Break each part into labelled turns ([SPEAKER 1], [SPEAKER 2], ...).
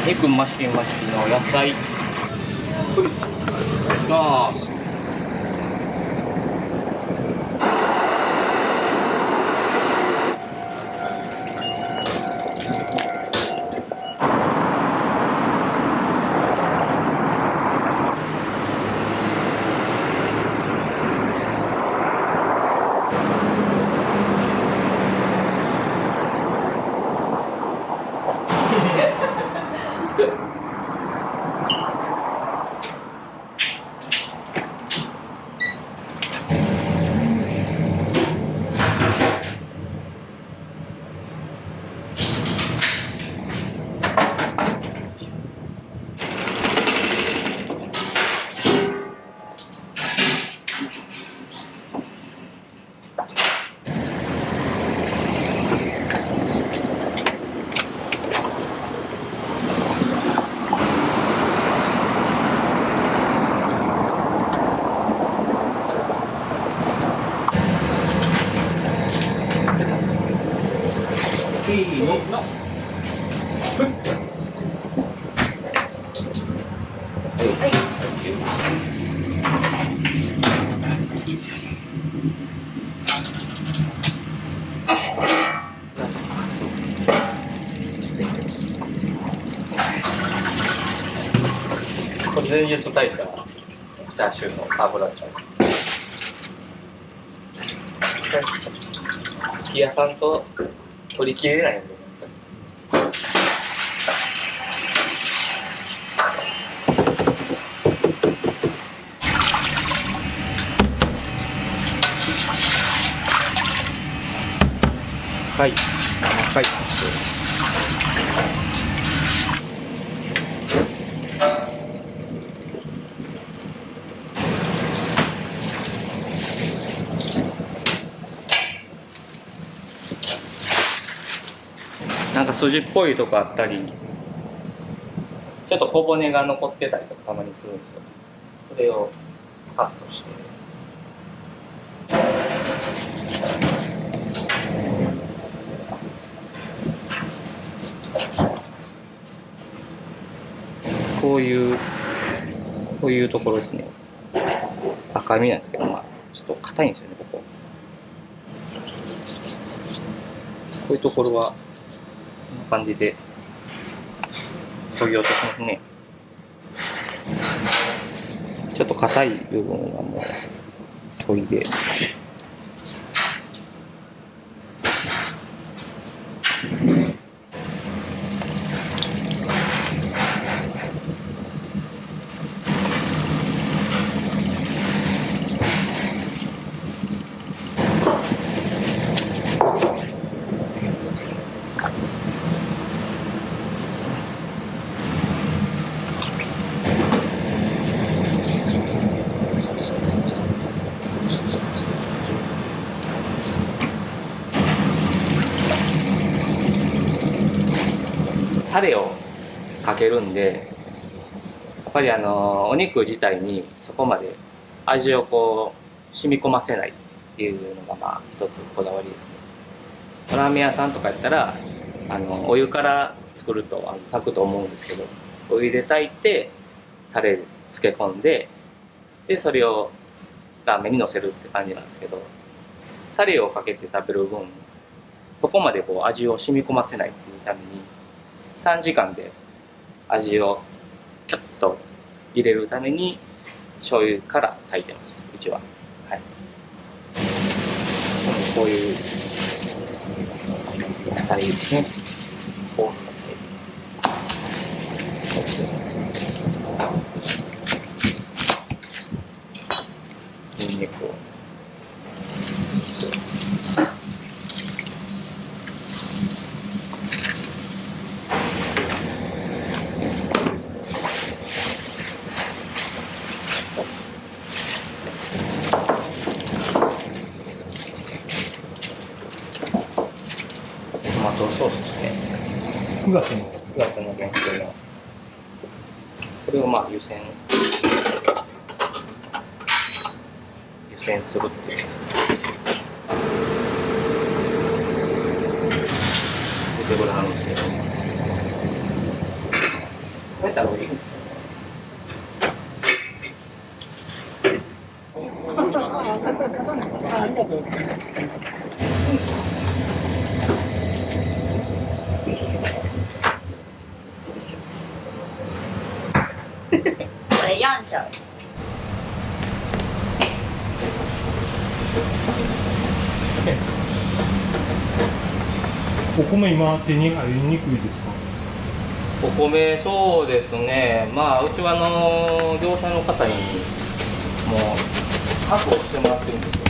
[SPEAKER 1] 肉増し増しの野菜。いきます。これ全油叩いたチャーシューの油だった。焼き屋さんと取り切れないんで。はい、はい。なんか筋っぽいとこあったり、ちょっと小骨が残ってたりとかたまにするんですよ。それをカットして。こういうところですね。赤身なんですけど、まあちょっと硬いんですよね、ここ。こういうところはこんな感じで削ぎ落としますね。ちょっと硬い部分はもう削いで。タレをかけるんで、やっぱりお肉自体にそこまで味をこう染み込ませないっていうのがまあ一つこだわりですね。ラーメン屋さんとかやったらお湯から作ると炊くと思うんですけど、お湯で炊いてタレ漬け込んで、それをラーメンにのせるって感じなんですけど、タレをかけて食べる分そこまでこう味を染み込ませないっていうために短時間で味をキュッと入れるために醤油から炊いてます、うちは。はい、こういう野菜ですね。こうニンニクを。トマトソースですね。
[SPEAKER 2] 9月
[SPEAKER 1] の限定の。これをまあ湯煎するっていう。出てくるんですけど。うやったら美味しいんですか？
[SPEAKER 2] ありがとう。これヤンシャです。
[SPEAKER 3] お米今手に入りにくいですか？
[SPEAKER 1] お米、そうですね、まあうちは業者の方にもう確保してもらってるんですよ。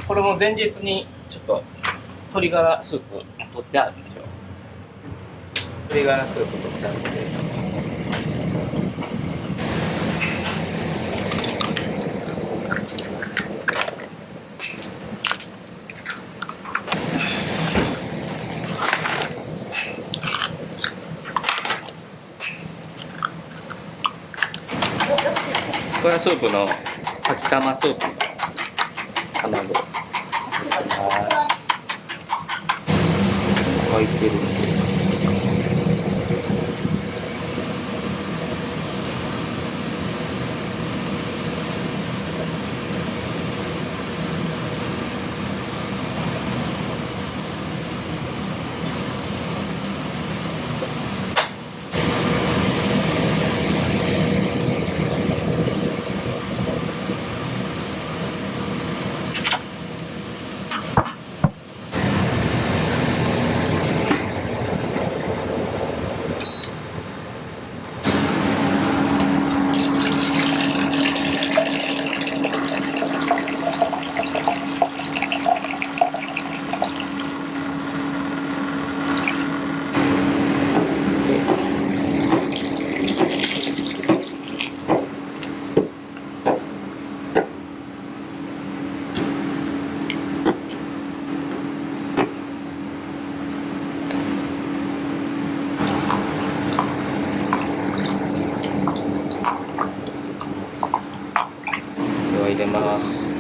[SPEAKER 1] これも前日にちょっと鶏ガラスープ取ってあるんですよ。鶏ガラスープ取ってあるんで。これはスープのかきたまスープの卵を入れます。沸いてるんで。入れます。こ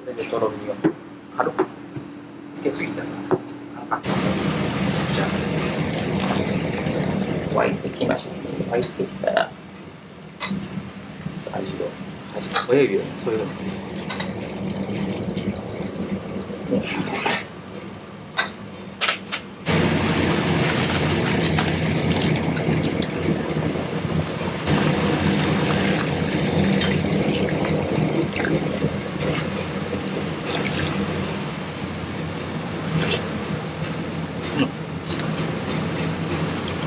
[SPEAKER 1] れでとろみを軽くつけすぎたらじゃあ沸いてきました。沸いてきたら親指を添えるんですね。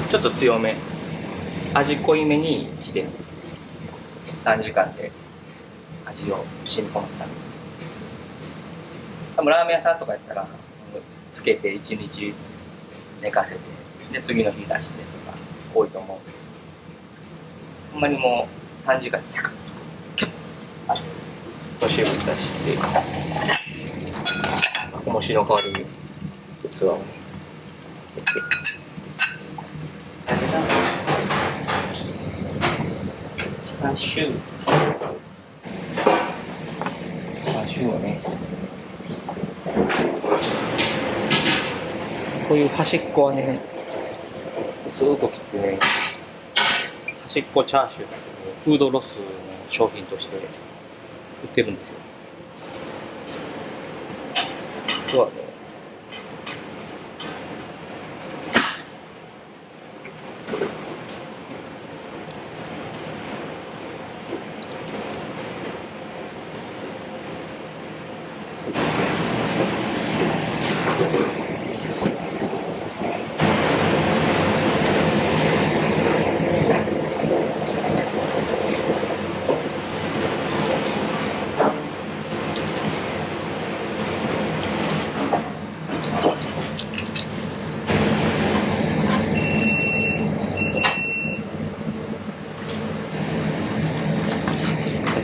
[SPEAKER 1] ちょっと強め、味濃いめにして短時間で味を染み込ませた。多分ラーメン屋さんとかやったらつけて1日寝かせてで次の日出してとか多いと思うんですけど、ほんまにもう短時間でサクッとキュッと汁出して重しの代わりに器をねチャーシューをね、こういう端っこはね薄く切ってね、端っこチャーシューってフードロスの商品として売ってるんですよ。あとはね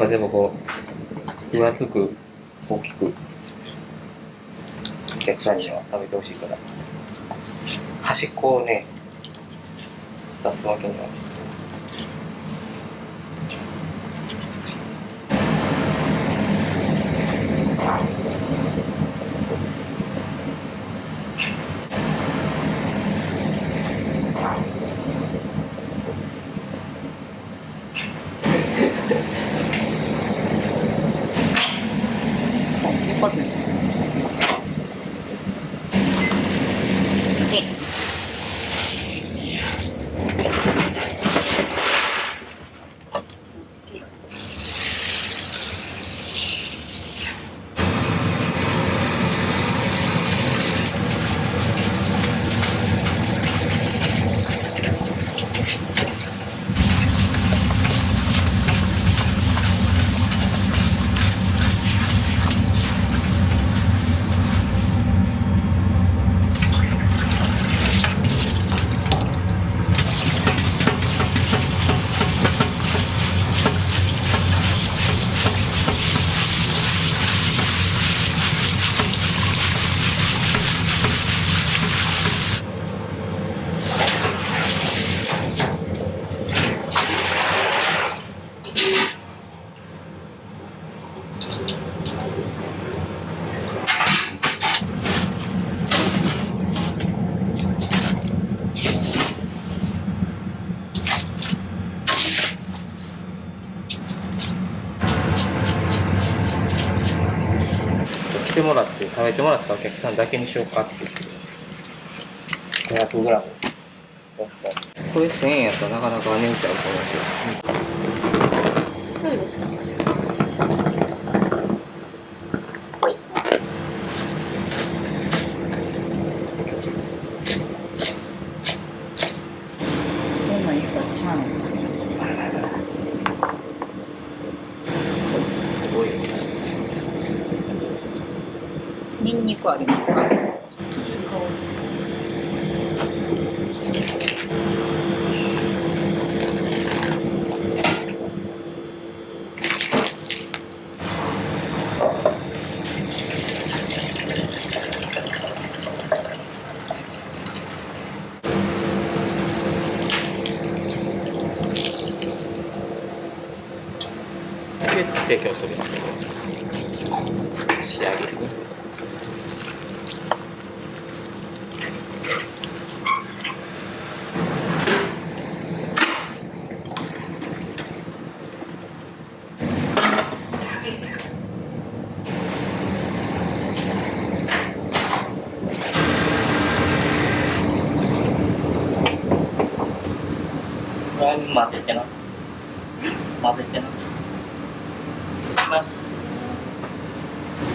[SPEAKER 1] ぱでもこう分厚く大きくお客さんには食べてほしいから端っこをね出すわけにはちょっと。
[SPEAKER 2] 一発で。
[SPEAKER 1] 来てもらって食べてもらったお客さんだけにしようかって言って 500g だった。これ1000円やったらなかなか値打ちゃうと思うんですよ。
[SPEAKER 2] そんなん言ったらしゃあない。
[SPEAKER 1] すごいよね。
[SPEAKER 2] ニンニクありますか？
[SPEAKER 1] で提供するんですけど、仕上げに混ぜてな。混ぜてな。いきます。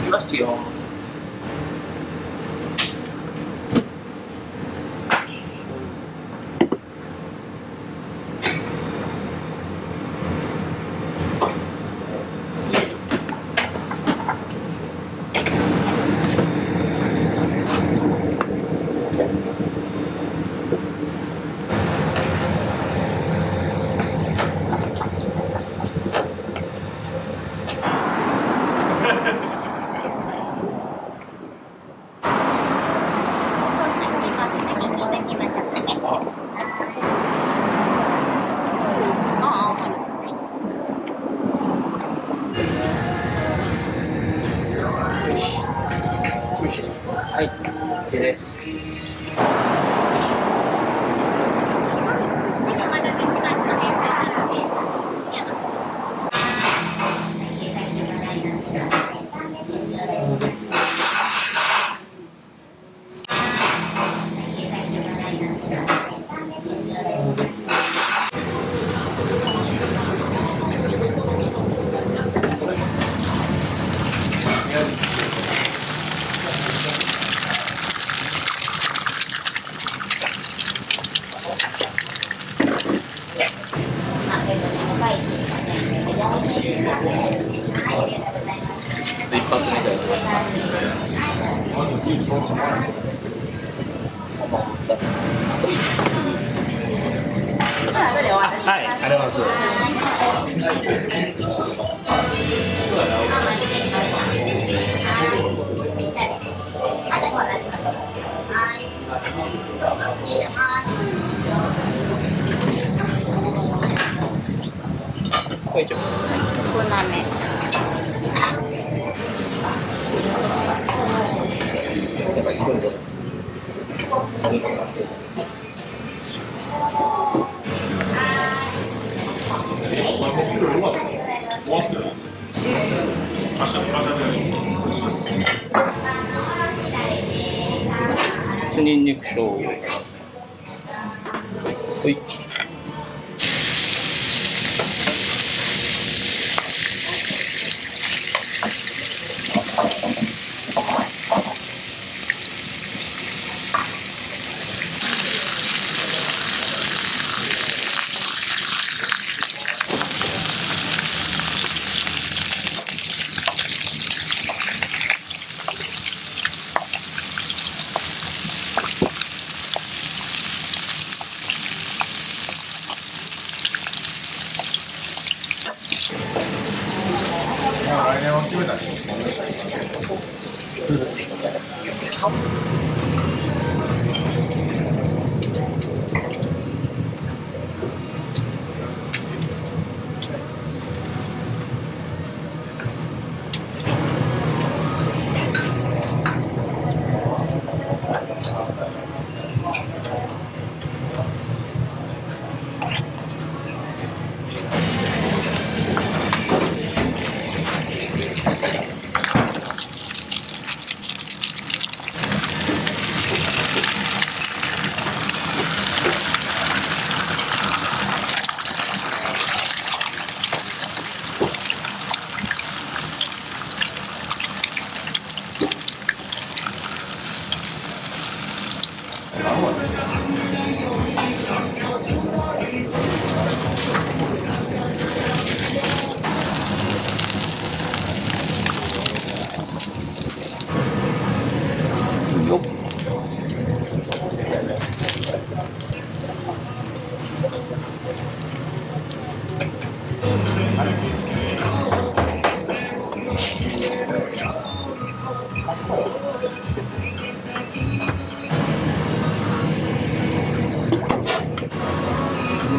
[SPEAKER 1] いきますよ。はい、OK です。一発目だよ。
[SPEAKER 3] はい、ありがとうございます。
[SPEAKER 1] これ一応
[SPEAKER 2] 少なめ。
[SPEAKER 1] ニンニク醤油。はい。
[SPEAKER 3] 来年は決めたね。よっ。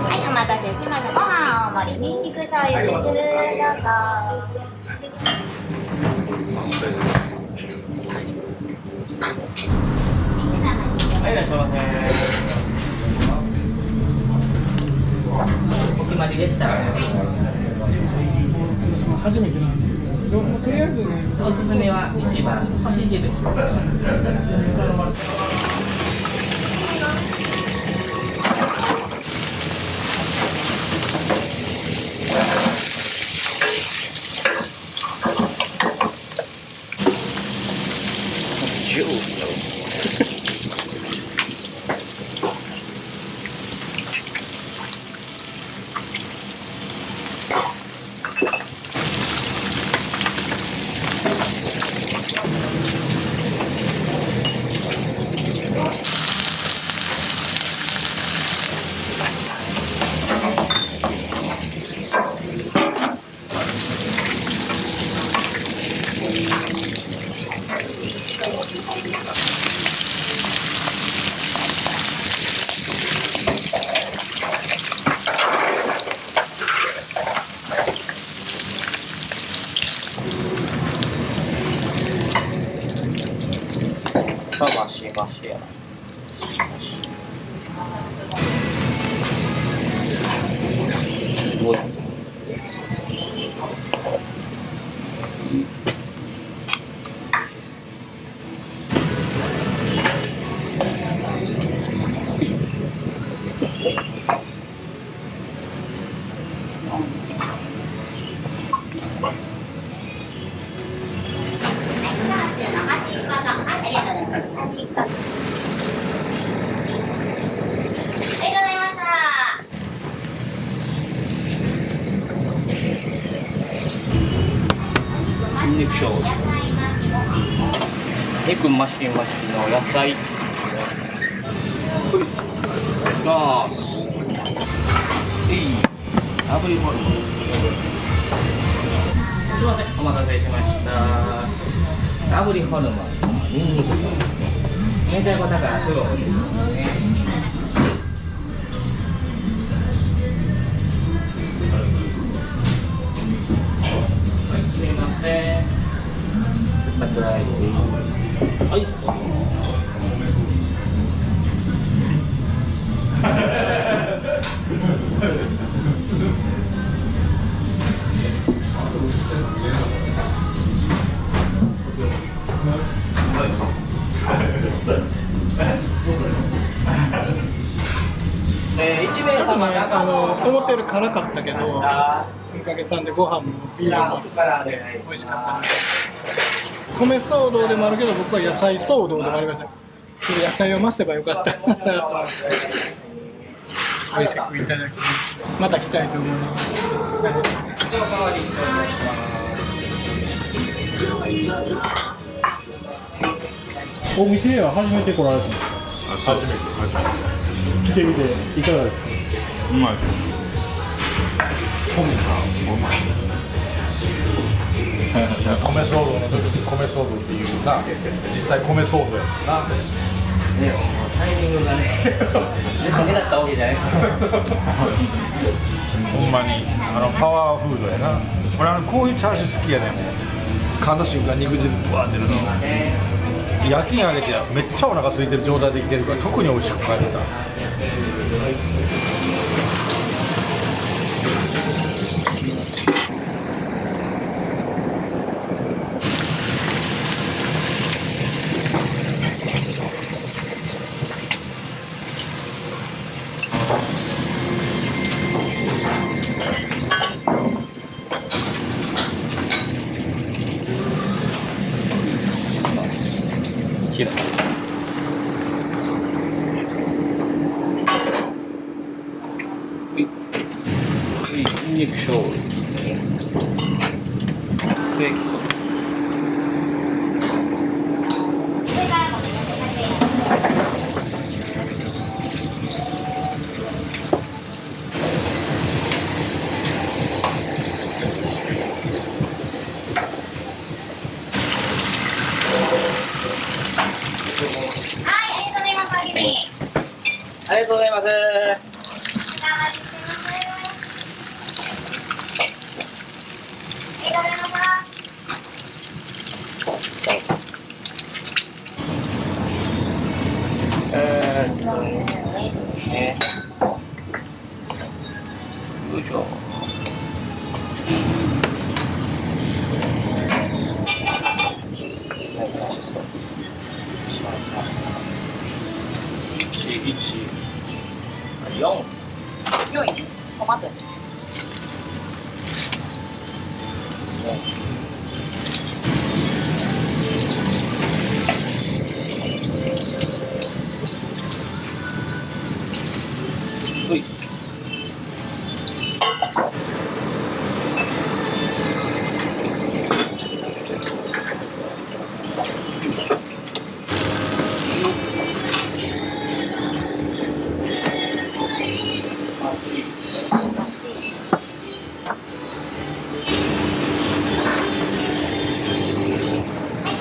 [SPEAKER 2] はい、お待たせしました。ご飯大盛り、ニンニク醤油です。どうぞ。
[SPEAKER 1] はい、いらっしゃいませ。お決まりでしたら。
[SPEAKER 3] 初めてなんですけど、とりあえずね、
[SPEAKER 1] おすすめは一番干し印。さあ、マシマシやな。すごい。ニンニク醤油。肉マシマシの野菜。はい。いきます。炙りホルモンです。すみません、お待たせしました。炙りホルモン、ニンニク醤油。明太子だからすぐ美味しいですね。はい、すみません。酸っぱくないです。はい。1名様
[SPEAKER 4] 思ったより辛かったけど、お
[SPEAKER 1] あ
[SPEAKER 4] かげさんでご飯もビールも進んで美味しかったです。米騒動でもあるけど、僕は野菜騒動でもありません。それ野菜を増せばよかったなと思って、美味しくいただきます。また来たいと思います。
[SPEAKER 3] お店へは初めて来られたんですか？
[SPEAKER 5] 初めて。
[SPEAKER 3] 来てみていかがですか？
[SPEAKER 5] うまい。米騒動の時に米騒動っていうな、実際米騒動やな。
[SPEAKER 1] ね、タイミングがね、ダメだったわけじゃないですか。
[SPEAKER 5] ほんまにパワーフードやな。俺こういうチャーシュー好きやねん。噛んだ瞬間肉汁ブワー出るの。夜勤あげてめっちゃお腹空いてる状態できてるから特に美味しく感じた。
[SPEAKER 1] きれい。ニンニク醤油ですね。ケーキソース。
[SPEAKER 2] 上からも
[SPEAKER 1] ありがとうございます。ね。よいしょ。
[SPEAKER 2] 4位トマトや
[SPEAKER 1] はい。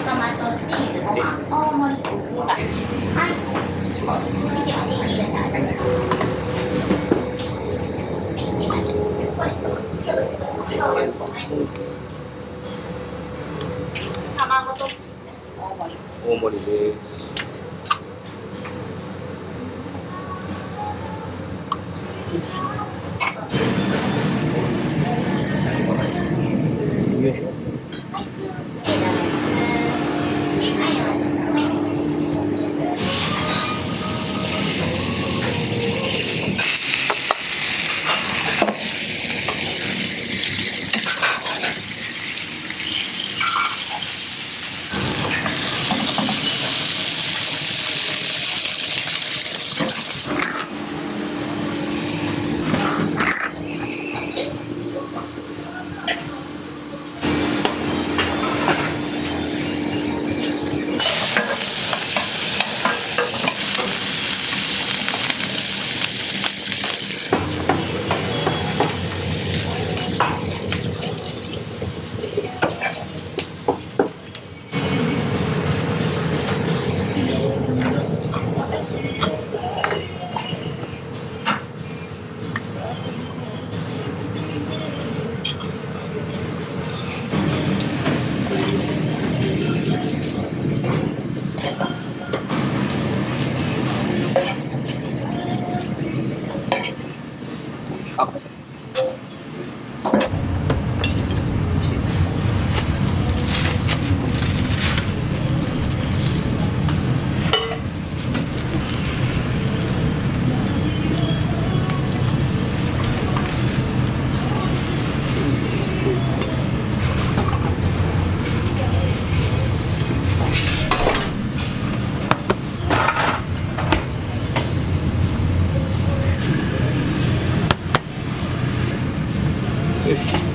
[SPEAKER 2] トマトチーズご飯大盛りはい
[SPEAKER 1] 1万。
[SPEAKER 2] いいです卵と大盛り
[SPEAKER 1] 大盛りです。よいしょ。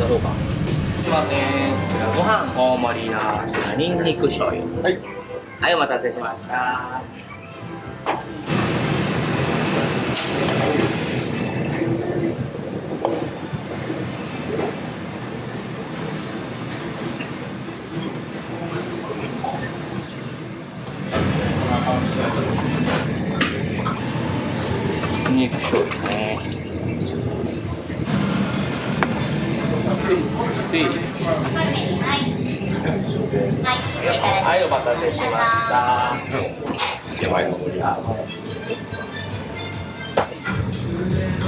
[SPEAKER 1] 出そうか。すいません、こちらご飯大盛りのニンニク醤油。
[SPEAKER 4] はい。
[SPEAKER 1] はい、お待たせしました。ニンニク醤油ね。はい、お待たせしました。は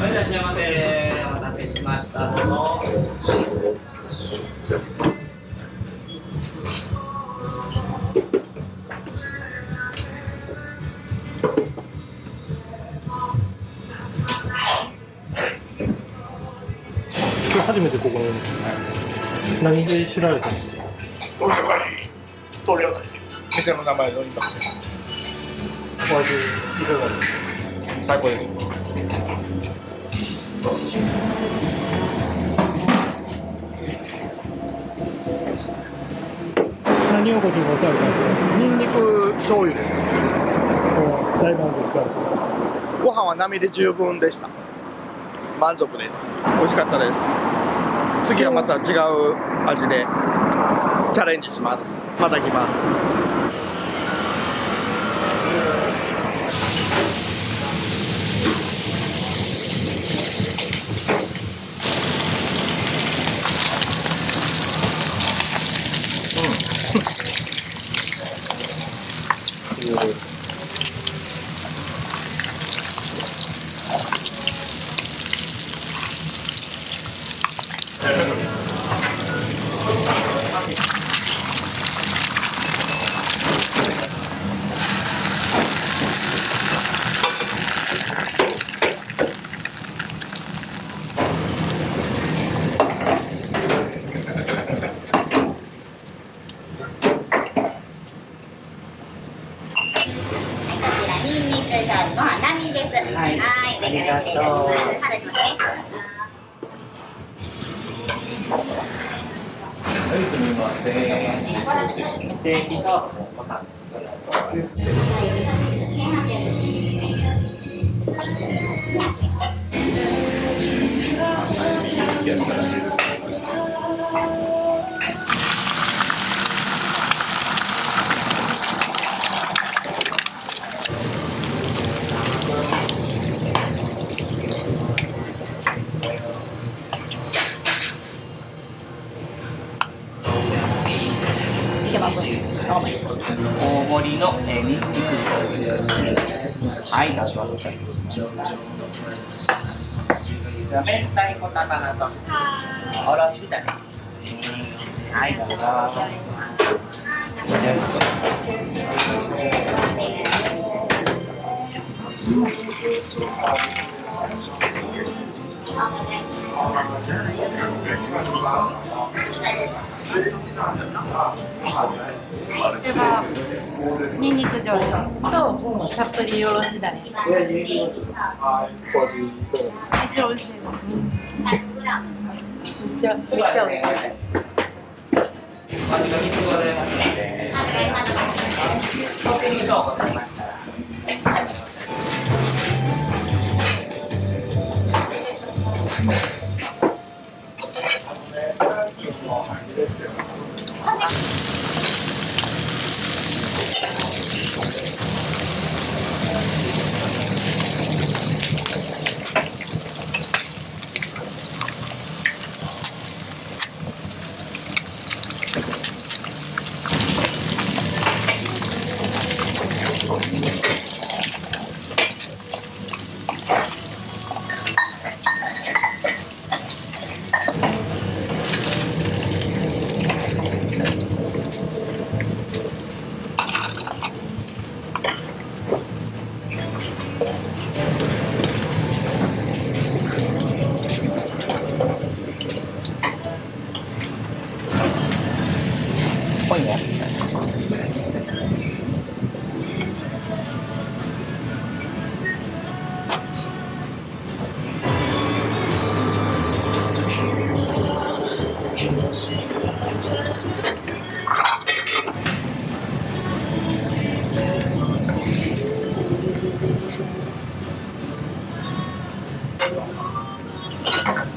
[SPEAKER 1] い、いらっしゃいませ。お待たせしました。どうぞ。
[SPEAKER 3] 今日初めてここに何で知られたんですか？
[SPEAKER 5] 店の名前の今
[SPEAKER 3] お味いかがですか？
[SPEAKER 5] 最高です。
[SPEAKER 3] 何をご注文されたんですか？
[SPEAKER 6] ニンニク醤油です。
[SPEAKER 3] 大満足されて。
[SPEAKER 6] ご飯は並で十分でした。満足です。美味しかったです。次はまた違う味でチャレンジします。また来ます。
[SPEAKER 2] ニンニク醤油ご飯並です。はい、
[SPEAKER 1] ありがとう。
[SPEAKER 2] はい、
[SPEAKER 1] すみません。ステーキソースのボタンです。大盛りのニンニク醤油です。はい、どうぞ。明太子高菜とおろしだね。はい、どうぞ。
[SPEAKER 7] ニンニク醤油とたっぷりおろしだれ。めっちゃ美味しいです。めっちゃ美味しい。
[SPEAKER 1] ございますので。トッピング等ございましたら。ぽいね。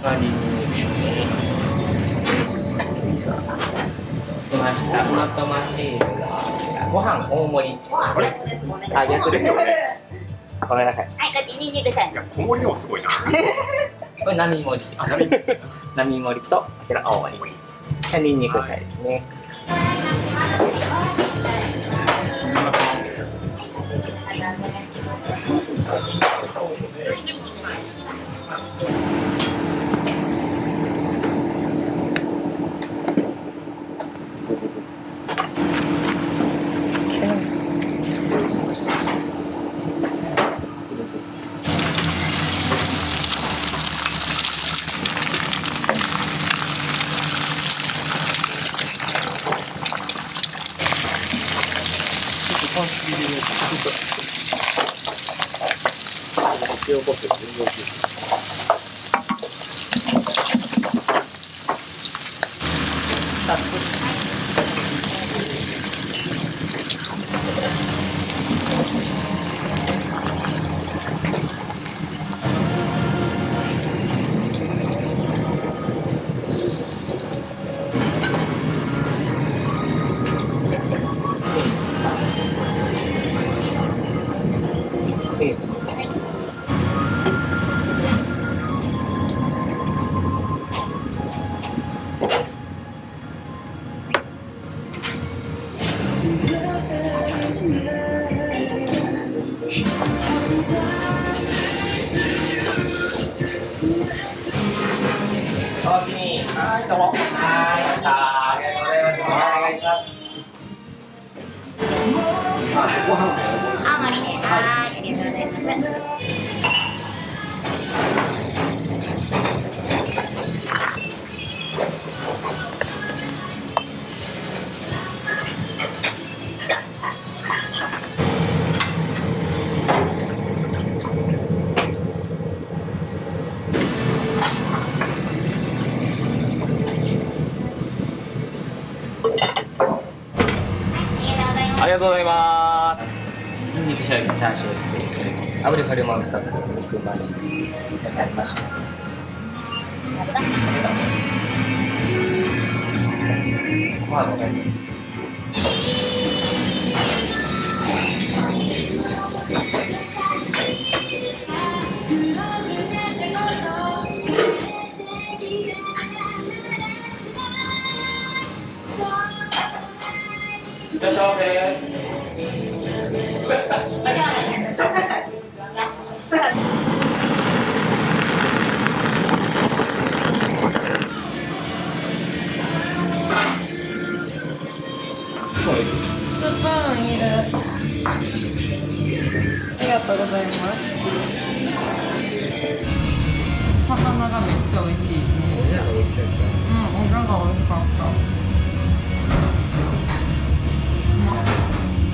[SPEAKER 1] 割に来ました。トマトマシールがご飯大盛り。あ、逆ですよね。ごめんなさい。
[SPEAKER 2] はい、こっちニンニクじゃん。
[SPEAKER 8] 小盛りでもすごいな。
[SPEAKER 1] これ並盛り。並盛りとこちら大盛り。ニンニクじゃいですね。はい、どうも。はい、ありがとうございます。お願いします。
[SPEAKER 2] 青森で、はい、ありがとうございます。
[SPEAKER 1] ありがとうございます。ニンニクチャーシュー、炙りカルマン2つ、肉増し、野菜増し。まあ、いらっしゃいま
[SPEAKER 7] スプーンいる。ありがとうございます。魚がめっちゃ美味しい。うん、おじゃが美味しかった。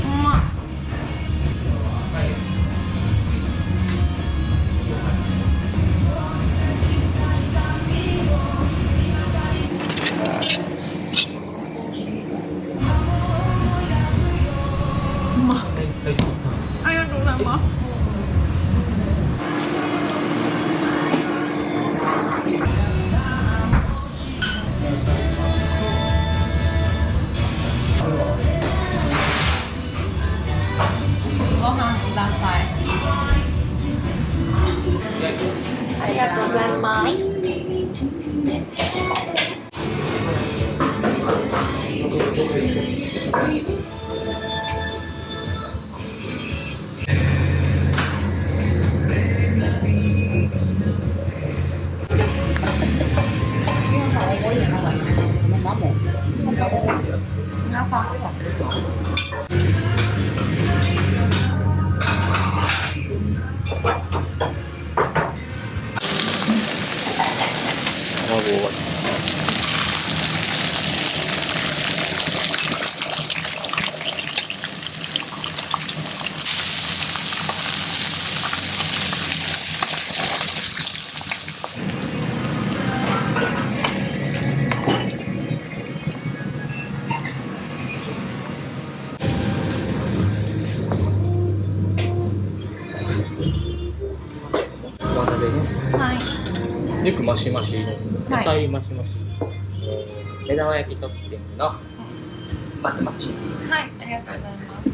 [SPEAKER 7] うまっ。ありがとうございます。ご飯ください。ありがとうございます。皆さんも食べると。はい。
[SPEAKER 1] 肉マシマシ、野菜マシマシ、目玉焼きトッピングのマシマシ。
[SPEAKER 7] はい、ありがとうございます。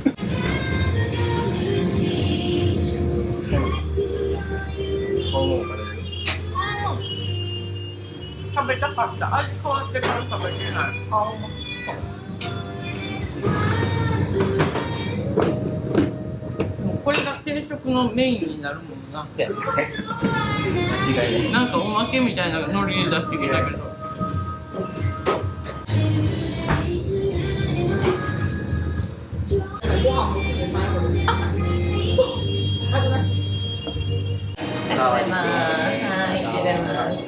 [SPEAKER 7] 食べたかった。味変わってから食べてない。もうこれが定食のメインになるもんな。
[SPEAKER 1] 間違いない。
[SPEAKER 7] なんかおまけみたいなノリで出してきたけど。ありがとうございます。はい、ありがとうございます。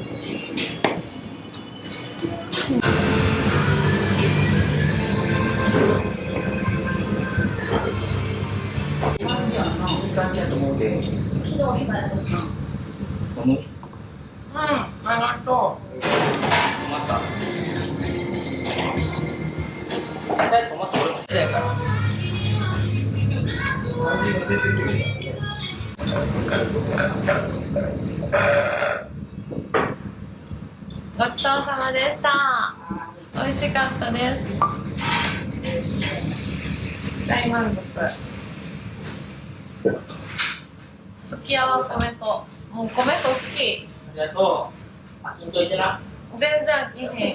[SPEAKER 1] いい感じだと思うんで。飲む？
[SPEAKER 7] ありがとう。
[SPEAKER 1] また。トマト俺も好きだから。味が出てくる。
[SPEAKER 7] ごちそうさまでした。美味しかったです。大満足。好きやわ、米と。もう米と好き。
[SPEAKER 1] ありがとう。飽きんといてな。
[SPEAKER 7] 全然飽きへん。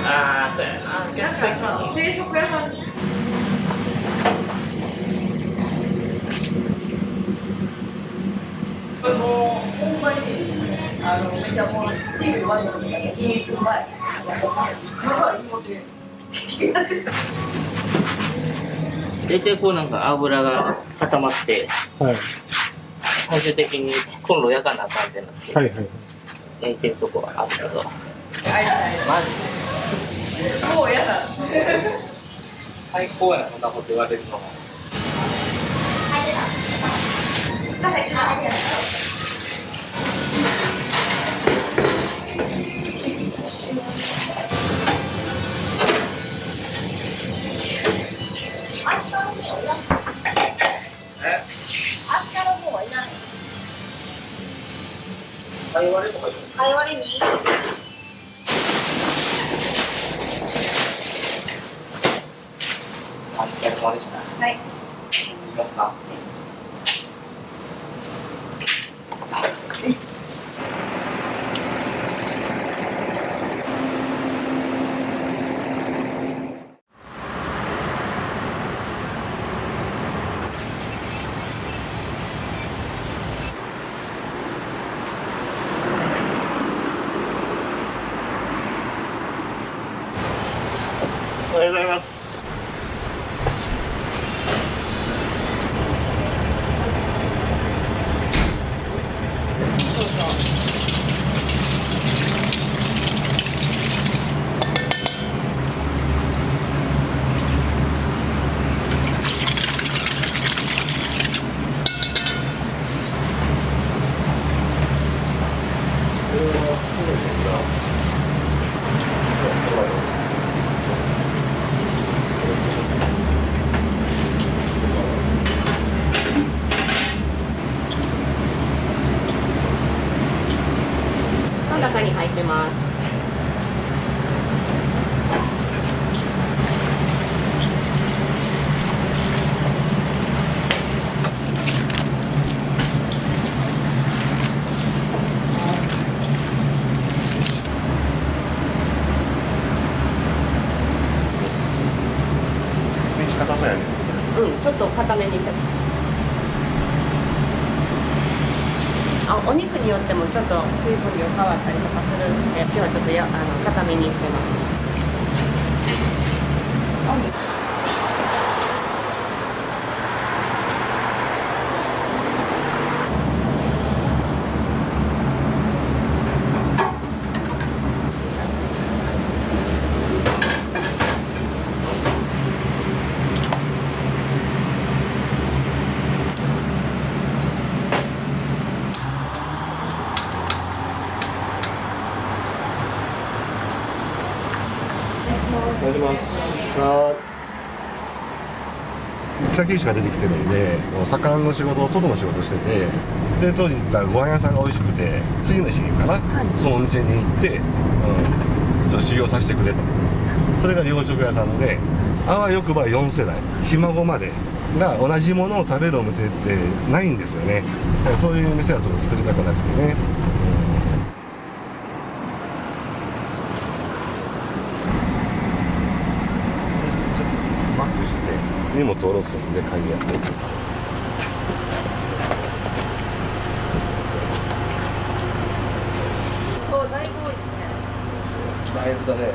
[SPEAKER 1] ああ、そうやな。
[SPEAKER 7] なんかさ、定食屋さんに。
[SPEAKER 8] もうほんまにめちゃもういいワインとか気にする前
[SPEAKER 1] 大体こうなんか油が固まって、
[SPEAKER 3] はい
[SPEAKER 1] 最終的にコンロ焼かなあかんってなって、
[SPEAKER 3] はいはい。
[SPEAKER 1] 焼いてるとこはあるけど、マジ
[SPEAKER 8] もうやだ
[SPEAKER 1] 最高やな、こんなこと言われるのも。え？かいわれとか言うの？
[SPEAKER 2] かいわれに
[SPEAKER 1] お疲れ様でした。
[SPEAKER 2] はい。
[SPEAKER 1] いきますか。
[SPEAKER 6] おはようございます。硬さやね。
[SPEAKER 9] ちょっと固めにしてます。お肉によってもちょっと水分量変わったりとかするんで、今日はちょっと固めにしてます。
[SPEAKER 6] お願いします。さあ、北九州が出てきてるんで、魚の仕事、外の仕事してて、で当時行ったらご飯屋さんが美味しくて、次の日かな、そのお店に行って、ちょっと修行させてくれと。それが洋食屋さんで、あわよくば4世代、ひ孫までが同じものを食べるお店ってないんですよね。だからそういう店はちょっと作りたくなくてね。バックして荷物下ろすんで鍵やって。だいぶだね。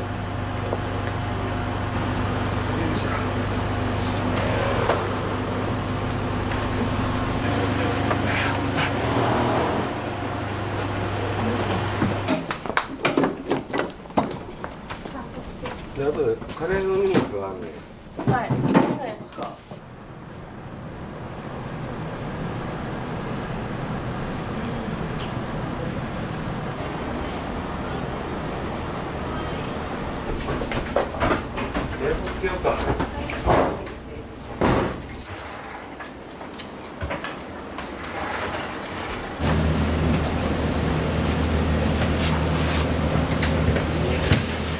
[SPEAKER 6] で、あとでカレーの荷物があるね。
[SPEAKER 9] はい。そうですか。
[SPEAKER 6] 持ってようか。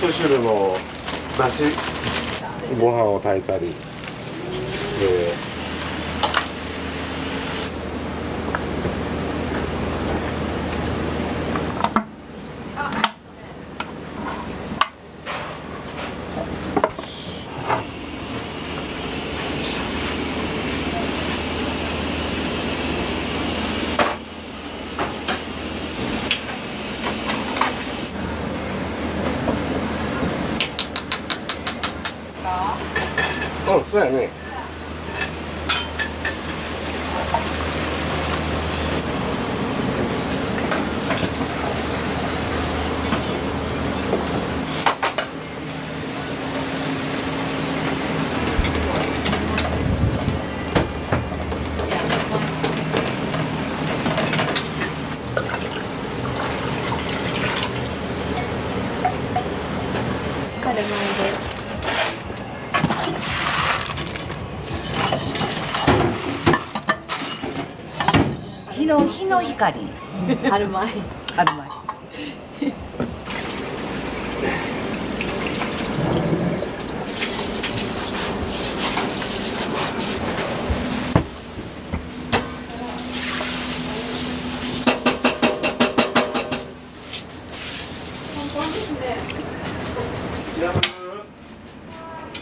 [SPEAKER 6] 味噌汁のだし、ご飯を炊いたりで。そうやね。
[SPEAKER 9] 疲れないです。
[SPEAKER 8] 日の光
[SPEAKER 9] 春前。
[SPEAKER 8] 春前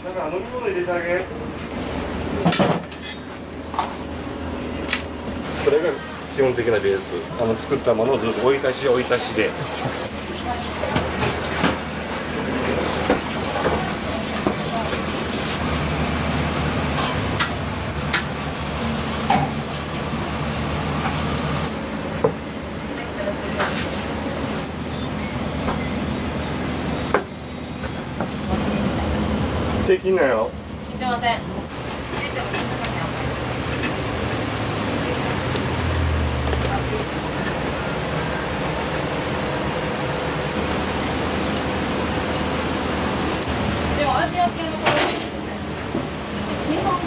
[SPEAKER 6] なんか飲み物入れてあげ。これが基本的なベース。作ったものをずっと追い足し追い足しで。できんなよ。
[SPEAKER 9] 来てません。でもアジア系のこれ日本語。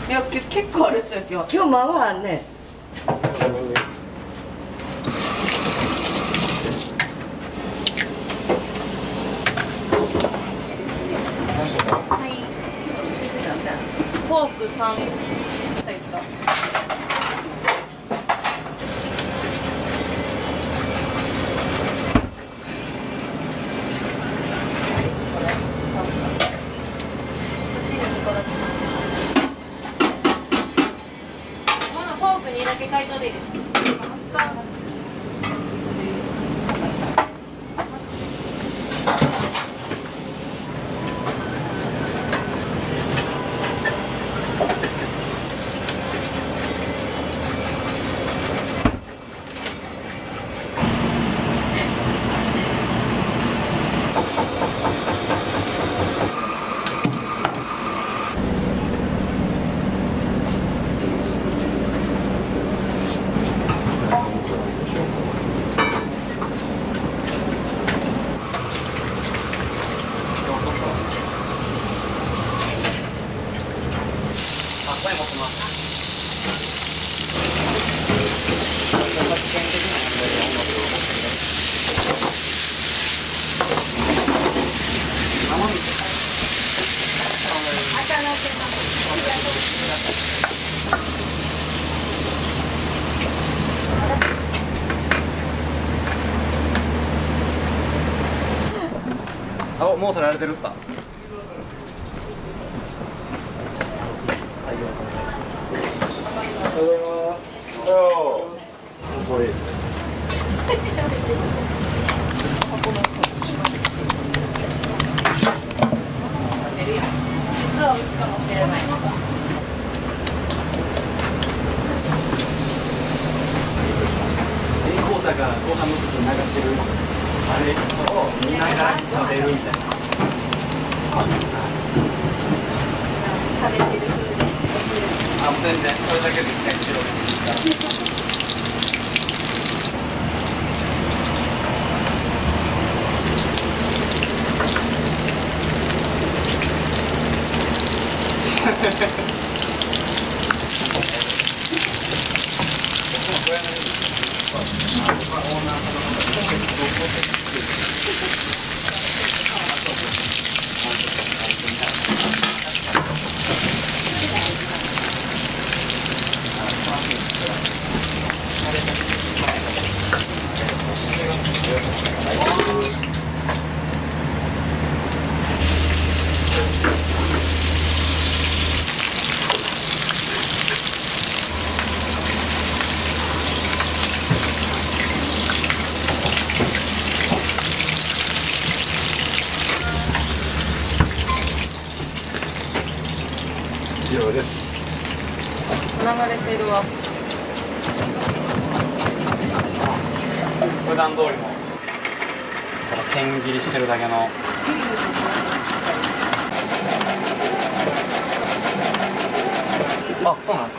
[SPEAKER 9] いや結構あるっすよ今日。
[SPEAKER 8] 今日まあまああんね。
[SPEAKER 7] フォーク3タイプか。フォーク2だけ解凍でいいですか？
[SPEAKER 10] あ、もう取られてるっすか？
[SPEAKER 7] 実は牛かもしれない。
[SPEAKER 10] エリコータがご飯の時に流してるあれを見ながら食べるみたいな。
[SPEAKER 7] 食べてる風で。
[SPEAKER 10] あ、もう全然それだけですね、白で。
[SPEAKER 6] 以上です。
[SPEAKER 7] 流れてるわ。
[SPEAKER 10] 普段通りのただ千切りしてるだけの。あ、そうなんです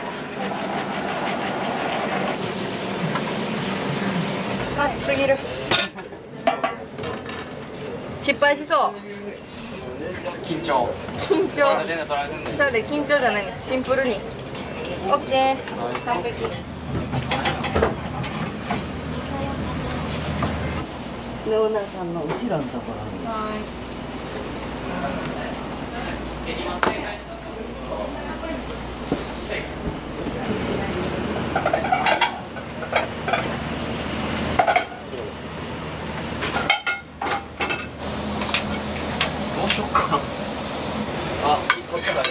[SPEAKER 10] か。
[SPEAKER 7] 暑すぎる。失敗しそう。
[SPEAKER 10] 緊張。
[SPEAKER 7] 緊張。ちゃうで、緊張じゃないの。シンプルに。オッケー。完璧。
[SPEAKER 8] で、オーナーさんの後ろのところに。
[SPEAKER 7] はい。
[SPEAKER 10] どうしよっかな。あ、こっちだね。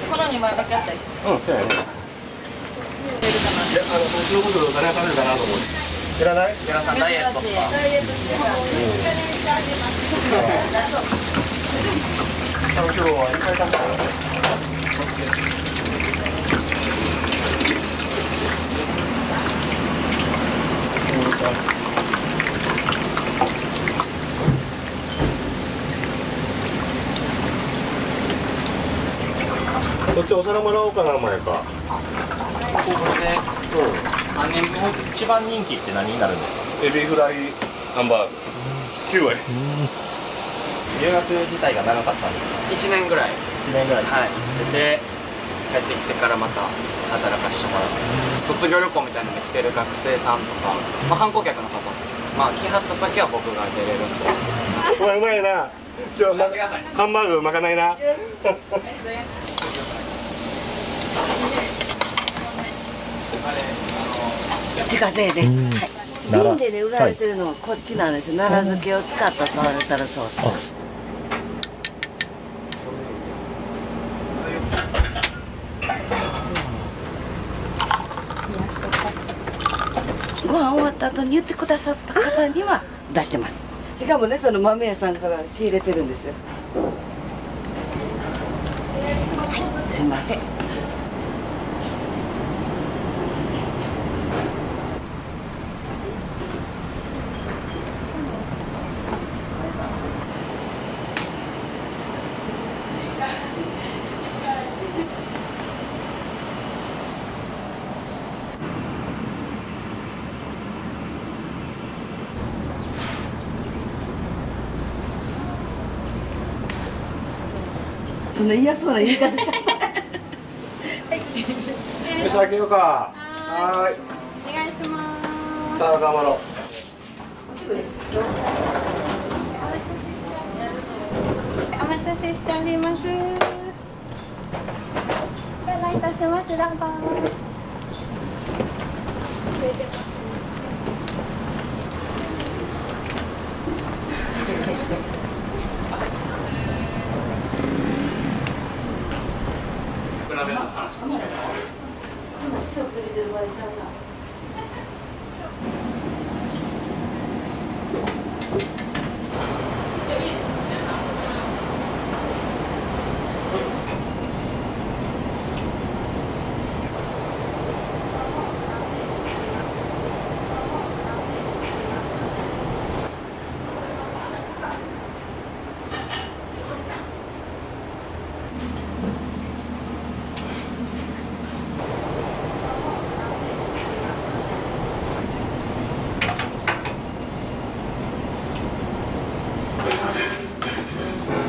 [SPEAKER 7] この2枚だけあったりして。
[SPEAKER 6] うん、そうやね。いや、僕のこと誰が食べるかなと思って。いらない？
[SPEAKER 10] 皆さんダイエットとか。
[SPEAKER 6] 今日はいっぱい食べたよ。お皿もらおうかな、前か。
[SPEAKER 10] これで、3年目一番人気って何になるんですか？
[SPEAKER 6] エビフライハンバーグ9割。
[SPEAKER 10] 留学自体が長かったんですか？1年ぐらい。1年ぐらい。はい。で、帰ってきてからまた働かしてもらって、卒業旅行みたいなので来てる学生さんとか、まあ観光客の方、まあ来はった時は僕が出れるんで。
[SPEAKER 6] お前うまいな。今日ハンバーグまかないな。
[SPEAKER 9] 自家製です。はい。瓶でね売られてるのはこっちなんですよ。奈良漬けを使ったタルタルソース。ご飯終わった後に言ってくださった方には出してます。しかもね、その豆屋さんから仕入れてるんですよ。はい、すいません。そんな嫌そうな言い方しちゃった。
[SPEAKER 6] よし、開けようか。はい。
[SPEAKER 7] お願いします。
[SPEAKER 6] さあ、頑張ろう。
[SPEAKER 7] お待たせしております。お願いいたします。どうぞ。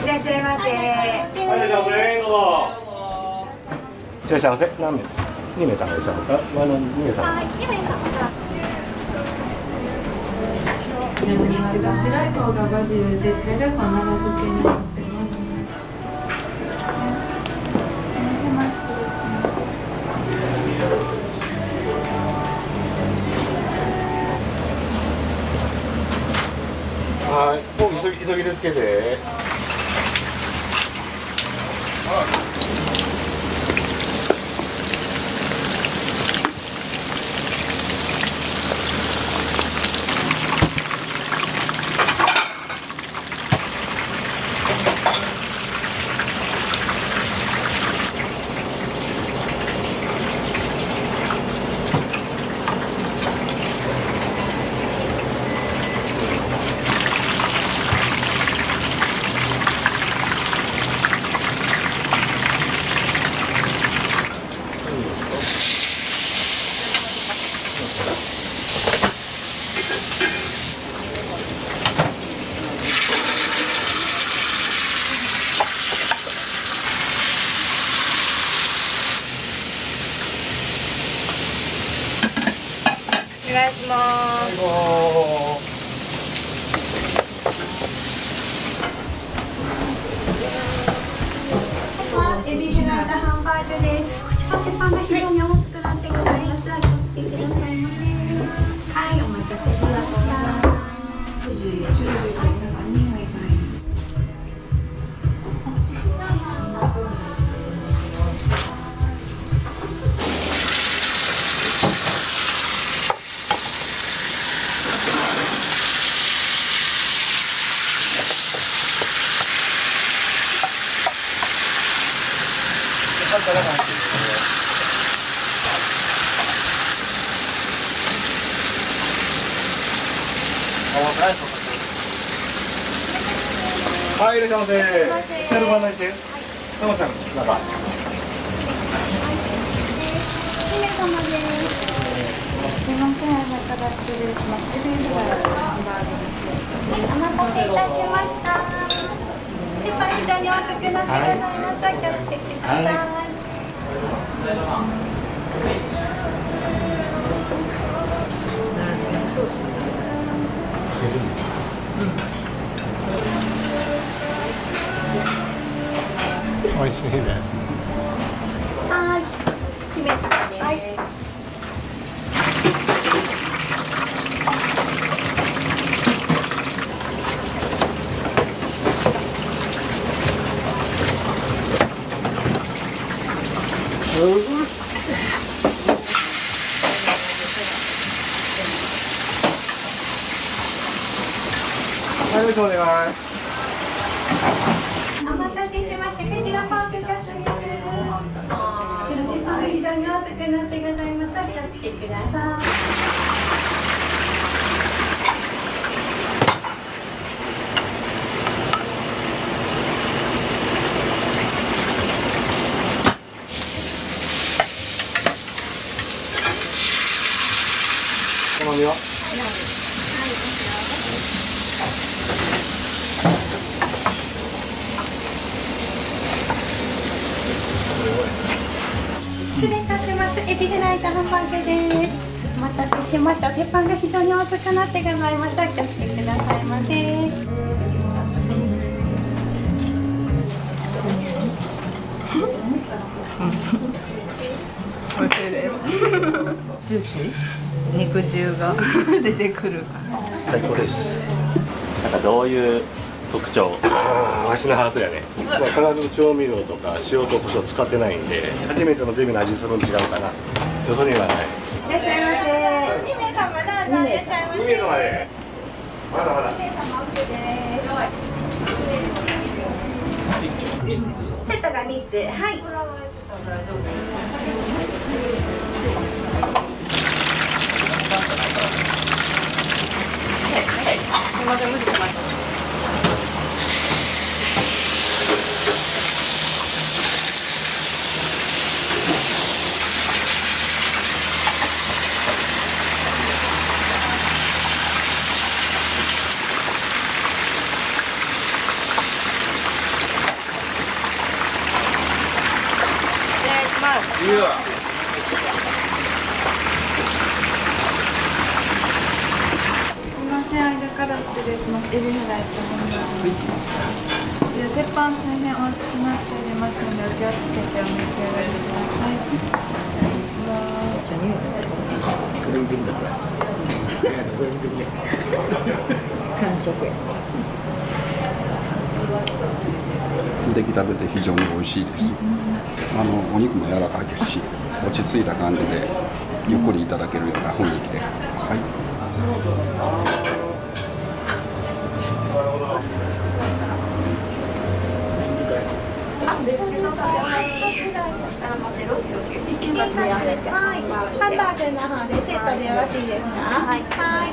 [SPEAKER 9] いらっしゃいませ。
[SPEAKER 6] いらっしゃいませ。どうぞ。いらっしゃいませ。何名？2名さんいらっしゃいますか？2名さん。
[SPEAKER 7] はい、2名様。
[SPEAKER 11] なんですけど、白い方がバジルで茶色い方は奈良漬けになってます。
[SPEAKER 6] はい。もう急ぎでつけて。
[SPEAKER 7] お願いします。
[SPEAKER 2] エビフライとハンバーグです。こちら鉄板が非常に重くなってございます。お気をつけくださいませ。はい、お待たせしました。
[SPEAKER 6] はい、いらっしゃいませ。テールご案内して。タマちゃん、中。
[SPEAKER 2] 様です。すいません、お待たせしました。エビフライとハンバーグです。お待たせいたしました。鉄板非常にお熱くなってございます。お気をつけください。
[SPEAKER 3] 美味しいです。
[SPEAKER 2] はい、姫様です。はい。
[SPEAKER 10] ありがとうございます。
[SPEAKER 2] お待たせしました。こちらポークカツです。白鉄板が非常に熱くなってございます。お気をつけください。
[SPEAKER 3] 好みは？
[SPEAKER 2] 失礼いたします。エビフライとハンバーグです。お待たせしました。鉄板が非常に熱くなってございます。お気をつけくださいませ。
[SPEAKER 7] 美味しいです。ジューシー、肉汁が出てくる。
[SPEAKER 6] 最高です。
[SPEAKER 1] なんかどういう特徴？
[SPEAKER 6] わしのハートやね。化学調味料とか塩と胡椒使ってないんで、初めてのデミの味するん違うかな。よそにはない。
[SPEAKER 2] いらっしゃいませ。2名様どうぞいらっしゃいませ。
[SPEAKER 6] 2名様で。まだまだ。
[SPEAKER 2] 2名様 OK です。セットが3つ。はい。
[SPEAKER 7] すいません、無理しました。
[SPEAKER 10] いや。
[SPEAKER 11] すみません、間から失礼します。エビフライとハンバーグ。鉄板大変大きくなっておりますので、お気をつけてお召し上がりください。
[SPEAKER 9] 完食や。
[SPEAKER 12] 出来たてで非常に美味しいです。お肉も柔らかいですし、落ち着いた感じでゆっくりいただけるような雰囲気です。はい。
[SPEAKER 2] ハンバーグの方でセットでよろしいですか？はい。はい。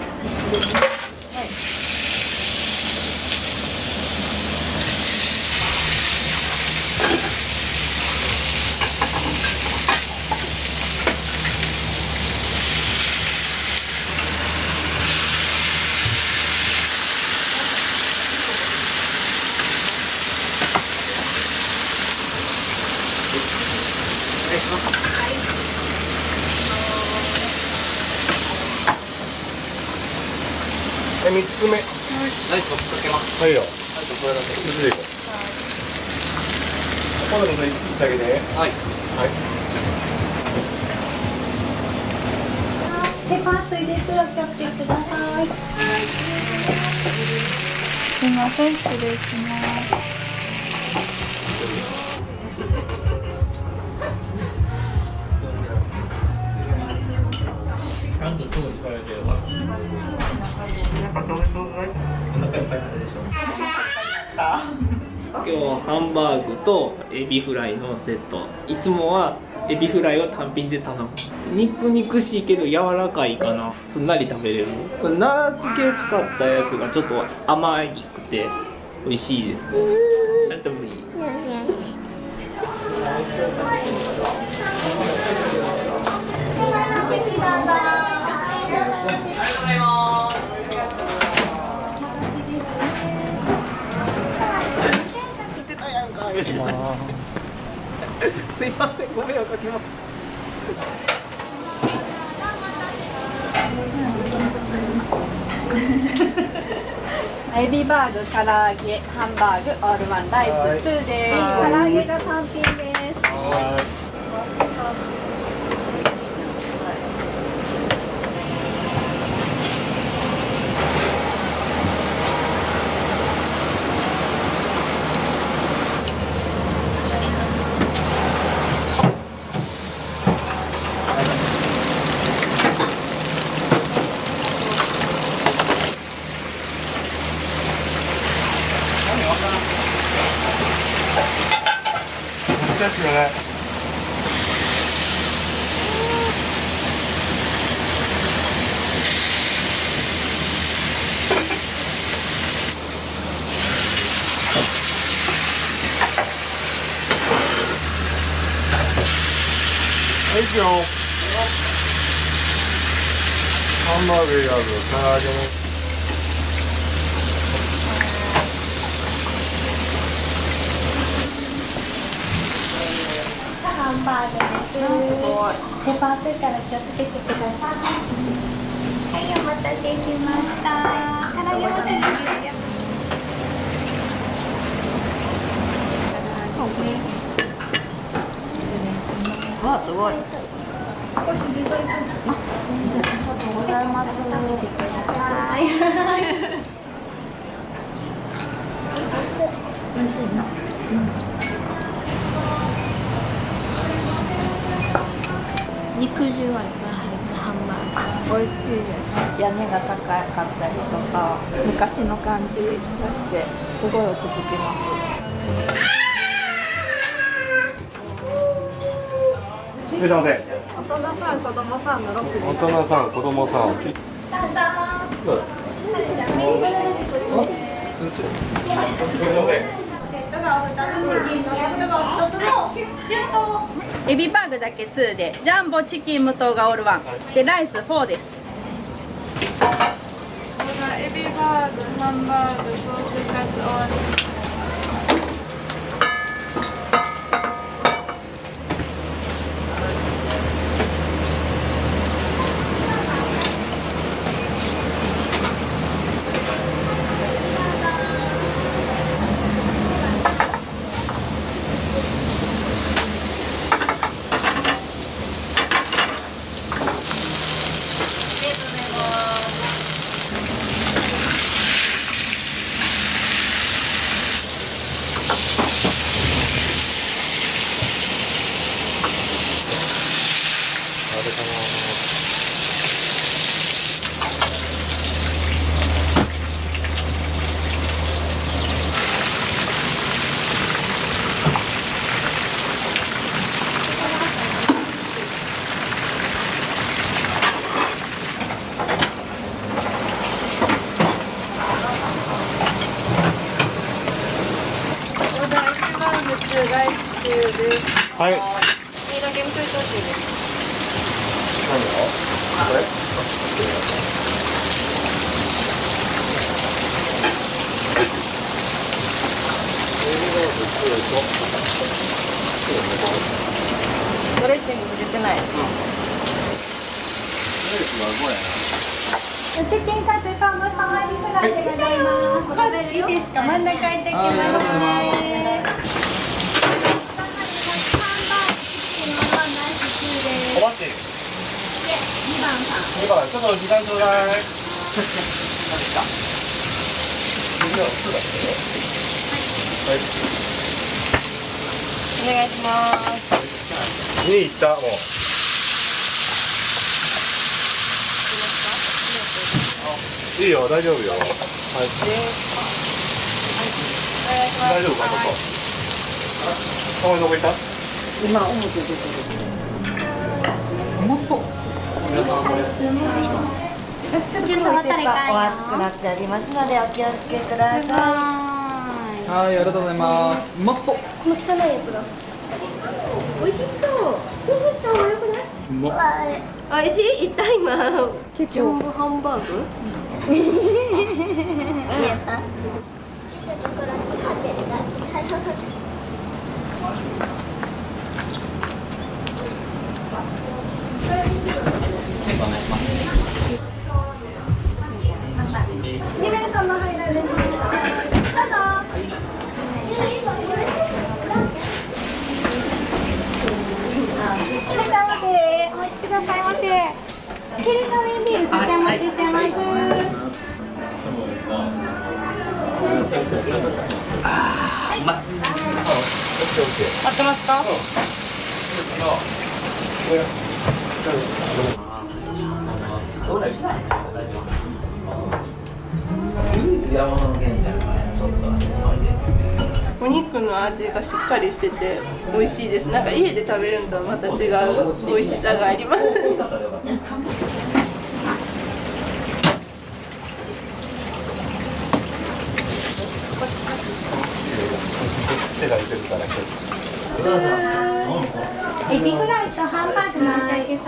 [SPEAKER 6] 3つ目。
[SPEAKER 10] ライスをかけます。
[SPEAKER 6] はいよ。これだけ。水でいこう。ここでも1だけで。はい。はい。
[SPEAKER 2] 鉄板熱いです。お気をつけください。
[SPEAKER 11] すみません、失礼します。
[SPEAKER 3] ちゃんと調理されてるわ。
[SPEAKER 13] 今日ハンバーグとエビフライのセット。いつもはエビフライを単品で頼む。肉しいけど柔らかいかな。すんなり食べれる。これ奈良漬け使ったやつがちょっと甘くて美味しいです。なんでもいい。すいません、ご迷惑かけます。
[SPEAKER 2] エビバーグ、唐揚げ、ハンバーグ、オールワンライス2です。唐揚げが単品です。
[SPEAKER 3] ですよね。はい、行くよ。ハンバーグやる、唐揚げも。
[SPEAKER 2] ハンバーグです。デパートから気をつけてください。はい、お待たせしました。唐揚げもすぐですよ。
[SPEAKER 9] わあ、すごい。
[SPEAKER 2] 少し入れといて。ありがとうございます。食べてください。美味しいな。
[SPEAKER 11] 肉汁はいっぱい入ったハンバーグ美味しいです。屋根が高かったりとか昔の感じがしてすごい落ち着きます。
[SPEAKER 3] いらっしゃいませ。
[SPEAKER 11] 大人さん子供さんの6
[SPEAKER 3] 大人さん、子供さん。
[SPEAKER 2] エビバーグだけ2で、ジャンボチキン無糖がオールワンで、ライス4です。
[SPEAKER 11] エビバーグ、ハンバーグ、ソースカツオール。
[SPEAKER 3] はい。
[SPEAKER 11] だけ見といてほしいです。
[SPEAKER 3] 何を？これ？
[SPEAKER 11] ドレッシング入れてない。
[SPEAKER 2] チキンカツカムサワリフライでございます。いいですか？真ん中行ってきますね。
[SPEAKER 3] お待ち。2番、ちょっと時間ちょうだい。何ですか？
[SPEAKER 11] お願いします。
[SPEAKER 3] 2いったもう。いいよ、大丈夫よ。はい。大丈夫か、ここ。どこ行った？
[SPEAKER 9] 今表出てる。うまそう。
[SPEAKER 3] 皆さん、これ。お願いします。
[SPEAKER 2] ジュースは誰か
[SPEAKER 9] お熱くなっておりますのでお気をつけください。
[SPEAKER 13] はい、ありがとうございます。うまそう。
[SPEAKER 2] この汚いやつが美味しそう。どうした方がよくない？
[SPEAKER 13] うま。
[SPEAKER 2] 美味しい？痛い今。ケチョンブハンバーグ？ 2名様入られるので、どうぞ。いらっしゃいませ。お待ちくださいませ。キリの上にお待ちしてます。
[SPEAKER 3] うまい。
[SPEAKER 7] 合ってますか？
[SPEAKER 11] お肉の味がしっかりしてて美味しいです。なんか家で食べるのとはまた違う美味しさがあります。
[SPEAKER 6] 手が出てるから
[SPEAKER 2] エビフライとハンバーグのお揚げ様。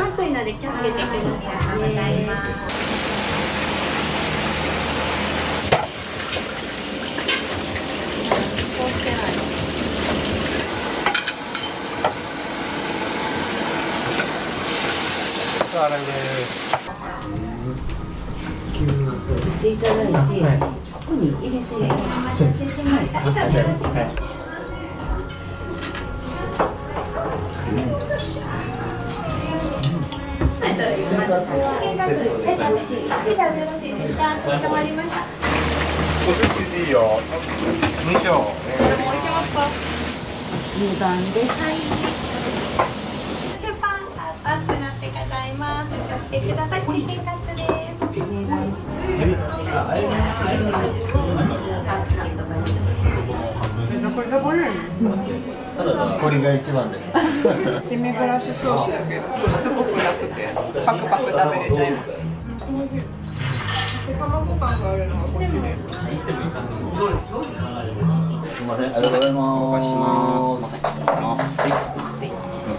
[SPEAKER 2] 熱いので気をつけてくださいね。
[SPEAKER 6] あれです。
[SPEAKER 9] ていただいて、ここに入れて、
[SPEAKER 6] お席でいいよ。2章。
[SPEAKER 9] 2番です。
[SPEAKER 2] パン熱くなってございます。お気をつけください。チキンカツです。
[SPEAKER 6] これが一番です。
[SPEAKER 11] デミグラスソースだけどしつこくなくてパクパク食べれちゃいます。卵感があるのがこっちで。
[SPEAKER 3] すみません、ありがとうございます。お願いします。すみません、ます。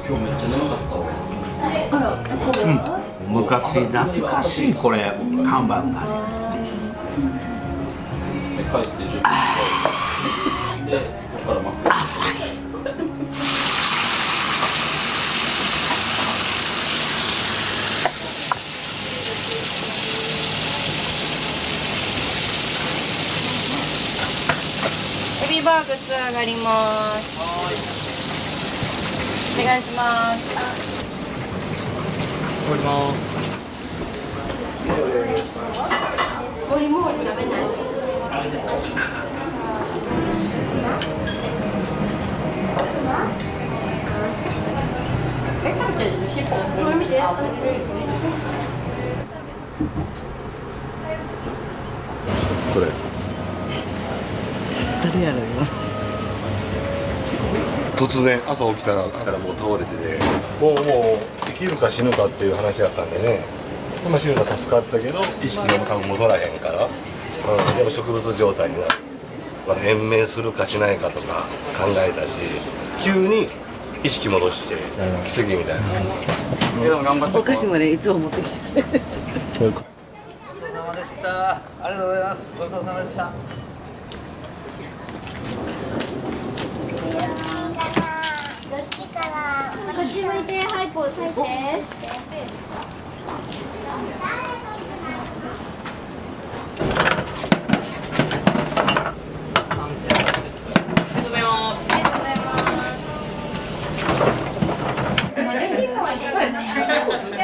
[SPEAKER 3] 今日めっちゃ眠かったわ。昔懐かしいこれ看板が。
[SPEAKER 7] エビバーグ2上がります。お願いします。
[SPEAKER 3] おります。
[SPEAKER 7] モリモリ食べない。
[SPEAKER 6] これ。
[SPEAKER 9] 誰やろ今。
[SPEAKER 6] 突然朝起きたらもう倒れてて、もう生きるか死ぬかっていう話だったんでね。今死ぬのは助かったけど意識が多分戻らへんから、でも植物状態になる。まだ延命するかしないかとか考えたし、急に意識戻して奇跡みたいな。
[SPEAKER 9] お菓子までいつも持ってきて。
[SPEAKER 3] ごちそうさまでした。ありがとうございます。ごちそうさまでした。
[SPEAKER 2] こっち向いて、はい、ポーズして。よ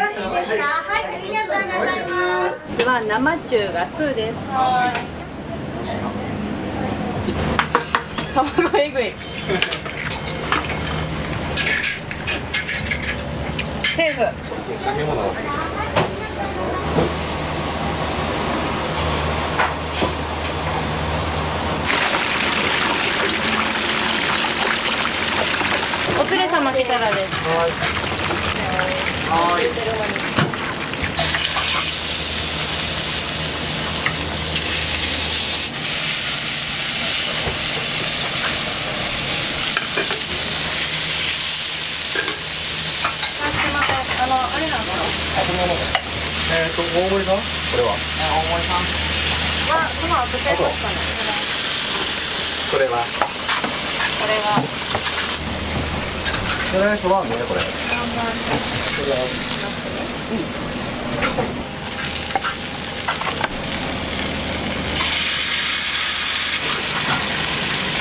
[SPEAKER 2] ろしいですか。はい、ありがとうございます。は生中が2です。
[SPEAKER 7] 卵えぐい。セーフ。
[SPEAKER 6] 酒物。
[SPEAKER 7] お連れ様来たらです。はい。あれなんですか。
[SPEAKER 6] 大森さん。これは。
[SPEAKER 7] 大森さん。は、その後買いますかね。
[SPEAKER 1] これは
[SPEAKER 6] それとはねこれ。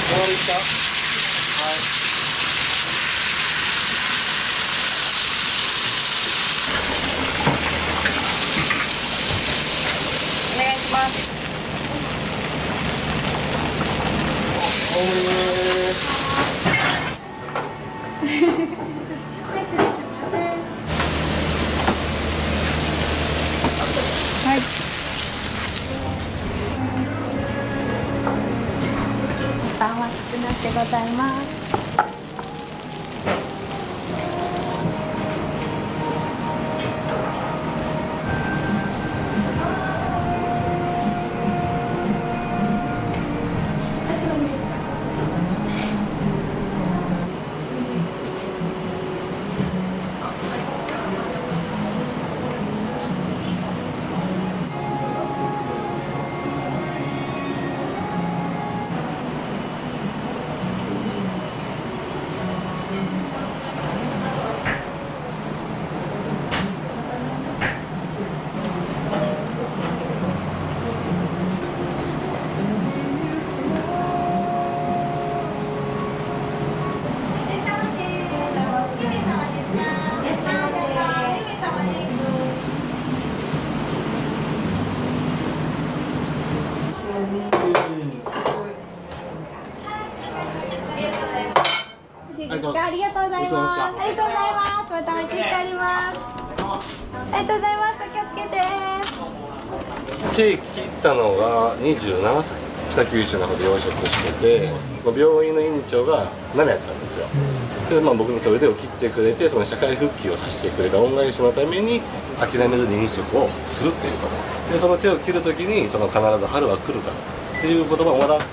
[SPEAKER 2] お願いします。はい。パンは少なくでございます。ありがとうございます。ありがとうございます。またお待ちしております。ありがとうございます。お気をつけて。
[SPEAKER 6] 手切ったのが27歳。北九州の方で養殖してて、病院の院長が7やったんですよ。で、僕の腕を切ってくれて、その社会復帰をさせてくれた恩返しのために諦めずに飲食をするっていうこと。で、その手を切るときに必ず春は来るからっていう言葉をもらって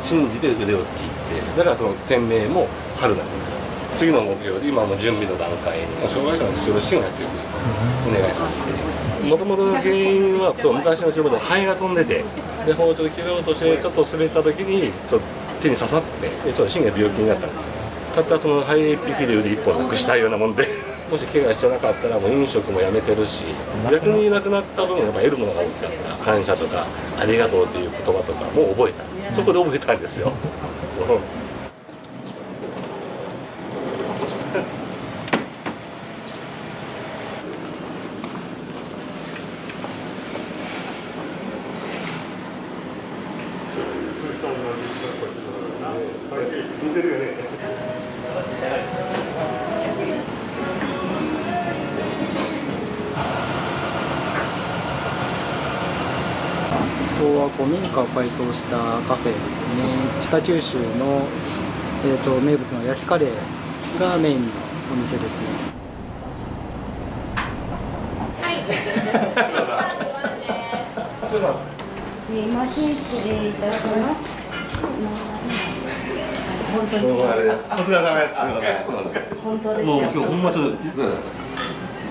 [SPEAKER 6] 信じて腕を切って、だからその店名も春なんですよ。次の目標で今も準備の段階に障害者の後ろ支援をやっていくお願いさせて、もともとの原因は昔の厨房でハエが飛んでて、で包丁で切ろうとしてちょっと滑った時にちょっと手に刺さってちょっと芯が病気になったんですよ。たったそのハエ1匹で腕1本なくしたいようなもんでもし怪我してなかったらもう飲食もやめてるし、逆にいなくなった分やっぱ得るものが大きかった。感謝とかありがとうっていう言葉とかも覚えた。そこで覚えたんですよ。似てるよね。
[SPEAKER 14] ここは古民家を改装したカフェですね。北九州の、名物の焼きカレーがメインのお店ですね。
[SPEAKER 2] すいません、失礼いたします。本当に。
[SPEAKER 6] お疲れ様です。
[SPEAKER 2] 本当ですよ。
[SPEAKER 6] もう今日ほんまちょっと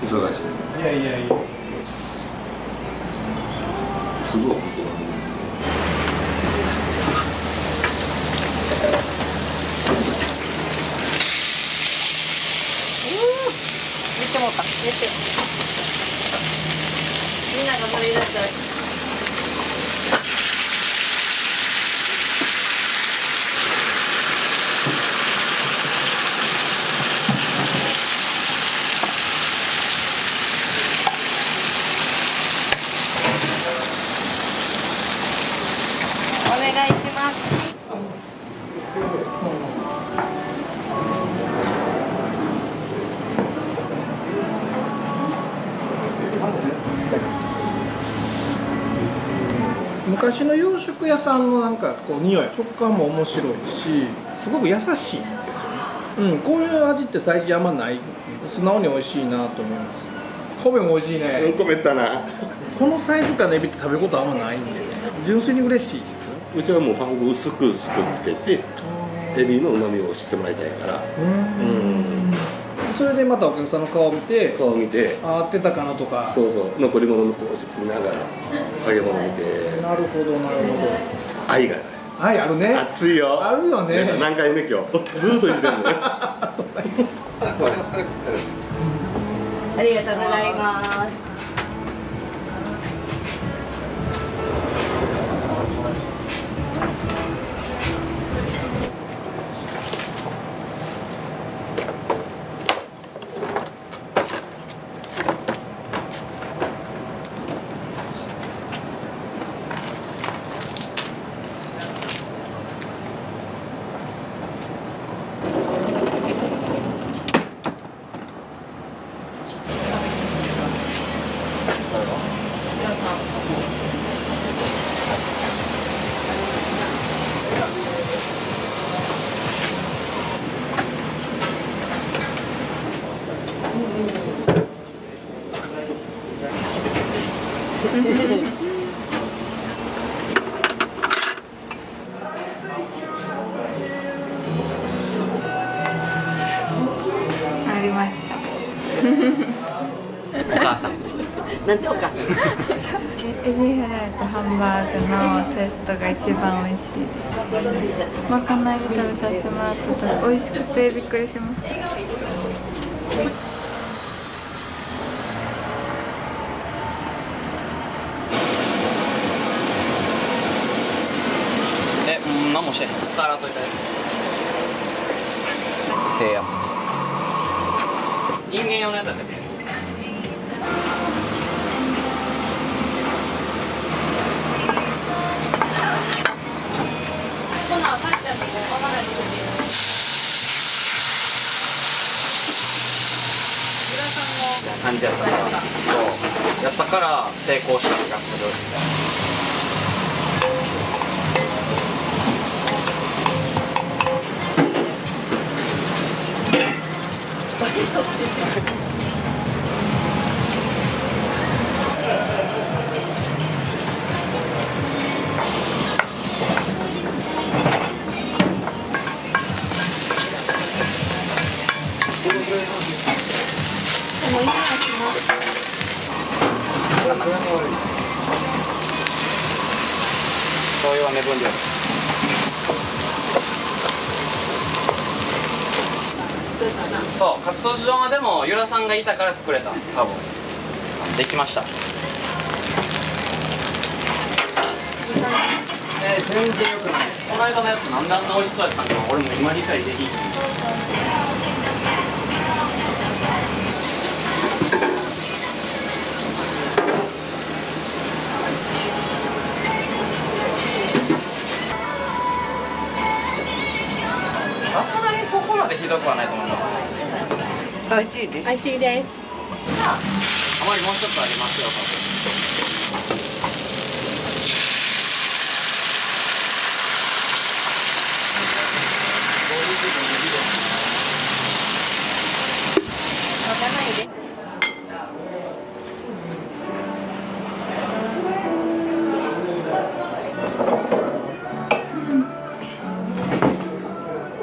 [SPEAKER 6] 忙しい。
[SPEAKER 13] いやいやいや。
[SPEAKER 6] すごい。
[SPEAKER 2] 言ってもうた。言って。みんなが乗り出したら。お願いします。
[SPEAKER 13] 昔の洋食屋さんのなんかこう匂い、食感も面白いし、すごく優しいですよね。こういう味って最近あんまない。素直に美味しいなと思います。米も美味しいね。
[SPEAKER 6] 米ったな。
[SPEAKER 13] このサイズ感のエビって食べることあんまないんで、純粋に嬉しいですよ。
[SPEAKER 6] うちはもうパン粉薄くつけてエビの旨味を知ってもらいたいから。
[SPEAKER 13] それでまたお客さんの顔を見て合ってたかなとか、
[SPEAKER 6] そうそう残り物のこう見ながら下げ物見て。
[SPEAKER 13] なるほどなるほど。
[SPEAKER 6] 愛がない。
[SPEAKER 5] はい、あるね。
[SPEAKER 6] 熱いよ。
[SPEAKER 5] あるよね。
[SPEAKER 6] 何回目今日。ずーっと言ってるのね。
[SPEAKER 9] ありがとうございます。
[SPEAKER 11] ありました。
[SPEAKER 10] お母さん。
[SPEAKER 9] なんてお母さん。
[SPEAKER 11] エビフライとハンバーグのセットが一番美味しいです。まかないで食べさせてもらった時美味しくてびっくりしました。
[SPEAKER 10] 何もしてへん。洗っといたよ。手や。人間用のやつだったっけ？感じやったから、そうやったから成功した気がする。醤油は目分量。そう、カツソース丼はでも由良さんがいたから作れた、多分。できました。全然よくない。この間のやつなんであんな美味しそうやったんか俺も今理解できん。さすがにそこまでひどくはないと思います。
[SPEAKER 9] 美味しいです。
[SPEAKER 2] 美味しいです。
[SPEAKER 10] あまりもうちょっとありますよ。
[SPEAKER 2] わかんないです。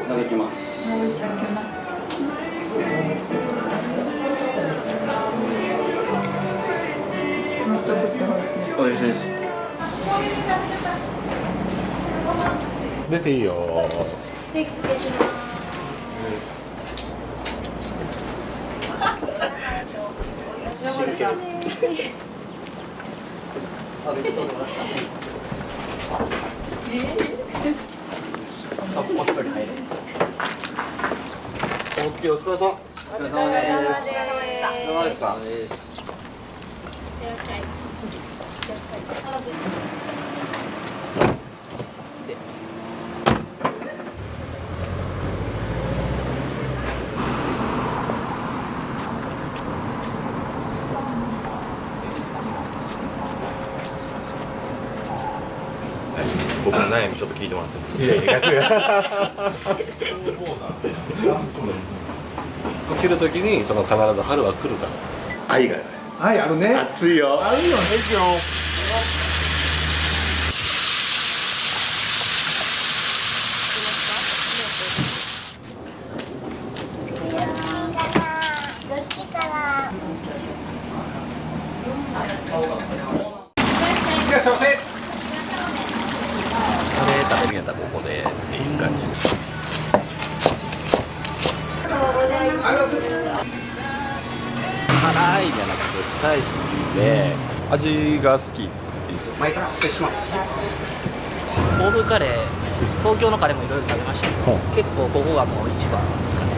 [SPEAKER 10] いただきます。
[SPEAKER 11] 申し訳ない。
[SPEAKER 10] 美味しいです。
[SPEAKER 6] 出ていいよ。オッケー、お疲れさん。
[SPEAKER 10] お疲れ様です。お疲れ様です。
[SPEAKER 6] 僕の悩みちょっと聞いてもらってます。いやいや、逆や。来るときにその必ず春は来るから。愛が。
[SPEAKER 5] はい、あるね。
[SPEAKER 6] 熱いよ。
[SPEAKER 5] あるよね。
[SPEAKER 3] カレー食べるんやったら辛いじゃなくてスパイスで
[SPEAKER 5] 味が好きっていう。
[SPEAKER 3] 前から失礼します。
[SPEAKER 10] オーブカレー、東京のカレーもいろいろ食べましたけど、結構ここがもう一番ですかね。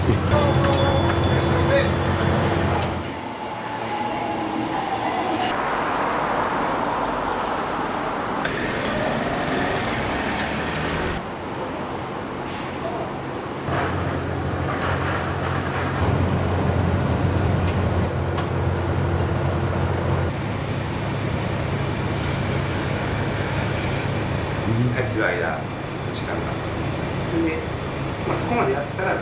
[SPEAKER 15] 帰ってる間時間がで、そこまでやったら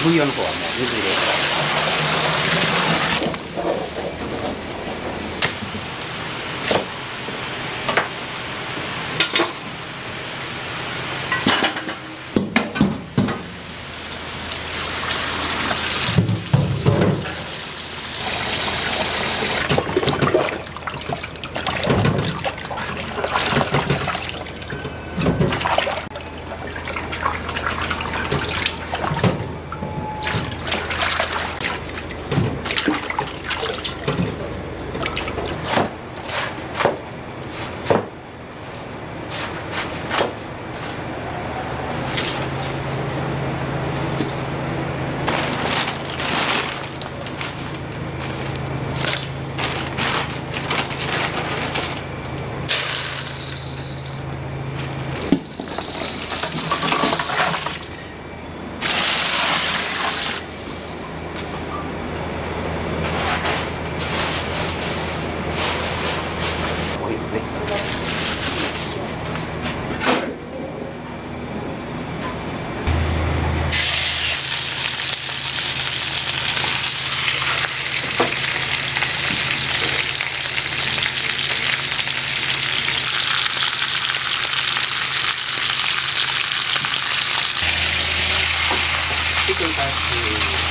[SPEAKER 3] ブイヨンの方はもう水入れ
[SPEAKER 15] ひっくり返す。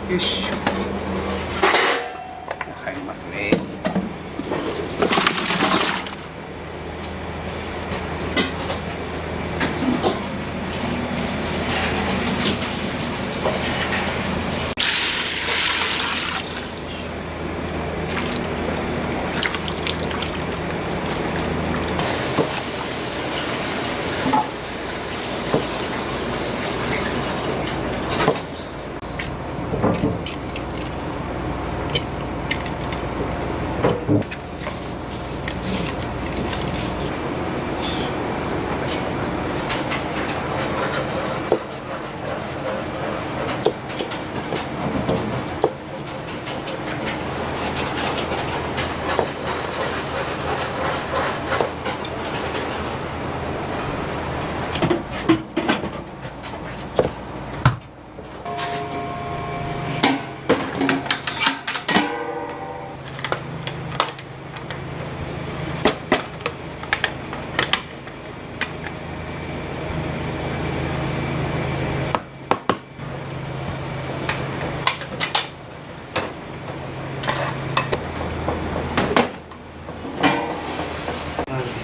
[SPEAKER 15] よいしょ。入りますね。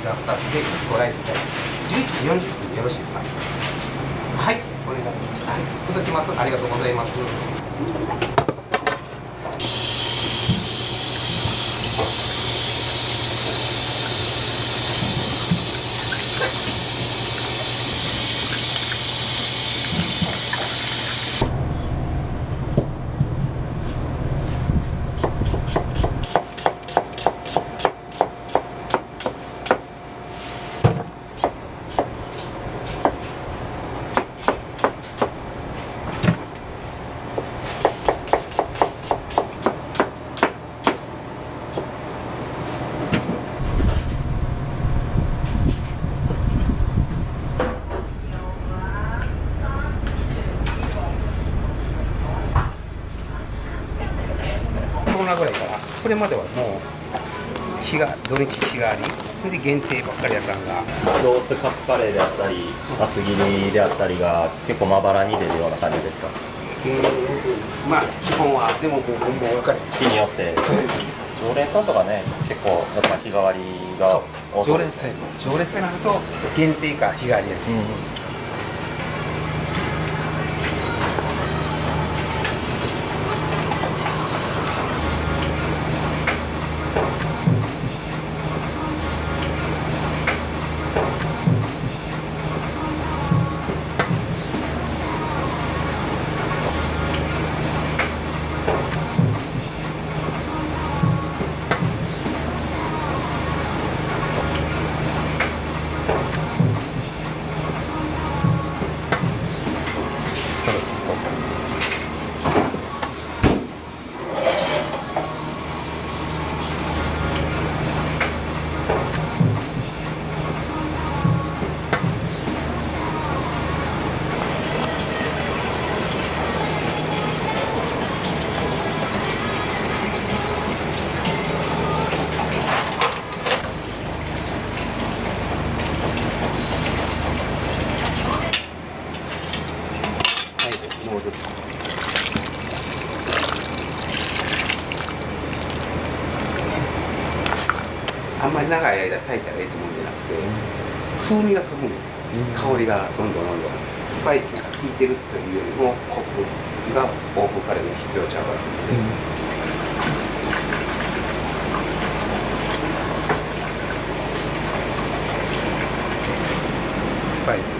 [SPEAKER 15] ザ2つでごライスで11時40分でよろしいですか。はい、お願いします。はい、届きます。ありがとうございます。コロナぐらいからそれまではもう日が土日日替わりで限定ばっかりやったんが
[SPEAKER 16] ロースカツカレーであったり厚切りであったりが結構まばらに出るような感じですか。
[SPEAKER 15] まあ基本はでももう分かる
[SPEAKER 16] 日によって常連さんとかね結構やっぱ日替わりが多そうですね。
[SPEAKER 15] 常連さんになると限定か日替わりや、まり長い間炊いたらいいと思うんじゃなくて、風味が飛ぶの、香りがどんどんスパイスが効いてるというよりもコクが欧風カレーに必要ちゃうから、スパイス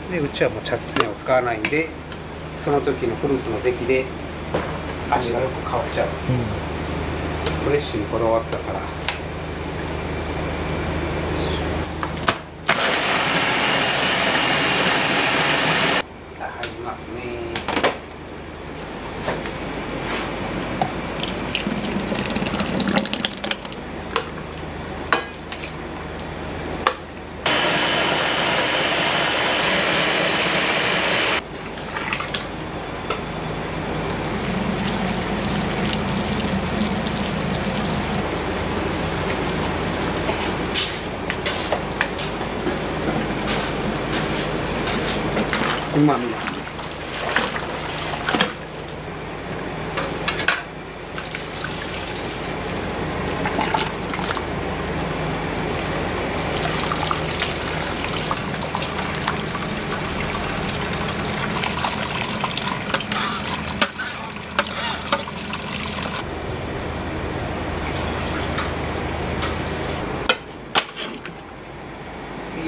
[SPEAKER 15] でうちはもう茶包みを使わないんで、その時のフルーツの出来で味がよく変わっちゃう、フレッシュにこだわったから。入りますね。うまみが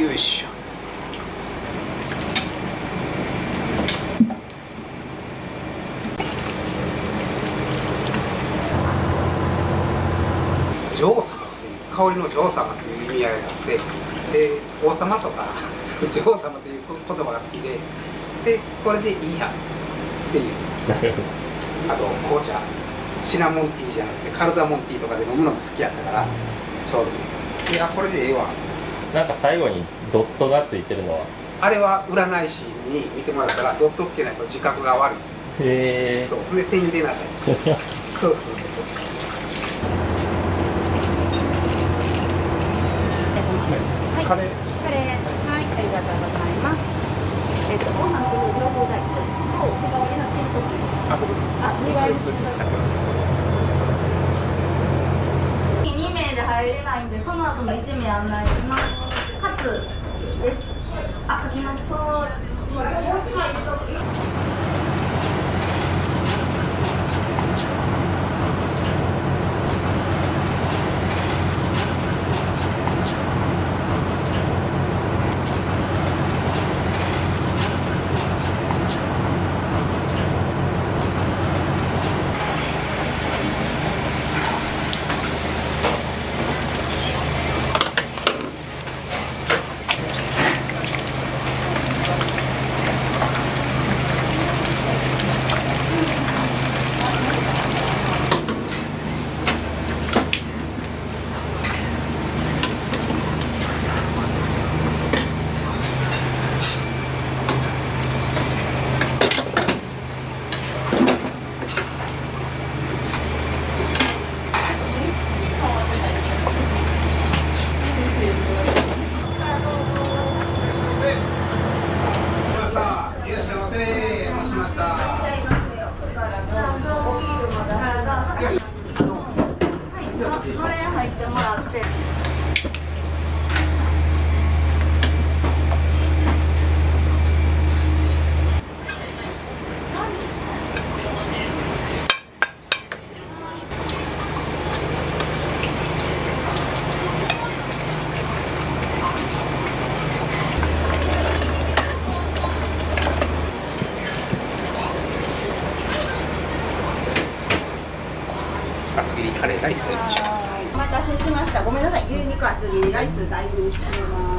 [SPEAKER 15] よいしょ。女王様っていう香りの女王様という意味合いがあって、で王様とか女王様という言葉が好きで、でこれでいいやっていうあと紅茶シナモンティーじゃなくてカルダモンティーとかで飲むのが好きやったからちょうどいい。いやこれでええわ。
[SPEAKER 16] なんか最後にドットがついてるのは
[SPEAKER 15] あれは占い師に見てもらったらドットつけないと自覚が悪い。
[SPEAKER 16] へえ。
[SPEAKER 15] そうで点入れなさい。そうそう。
[SPEAKER 11] カレー、はい、ありがとうございます。ご飯とブロッコリーと日替わりのチーズトッピング。2名で入れないんで、その後の1名案内します。カツです。書きましょう。入ってもらって。
[SPEAKER 15] 厚切りカレーライスでしょう。
[SPEAKER 11] お待
[SPEAKER 17] 待たせしました。ごめんなさい。牛肉厚切りライス大にしてます。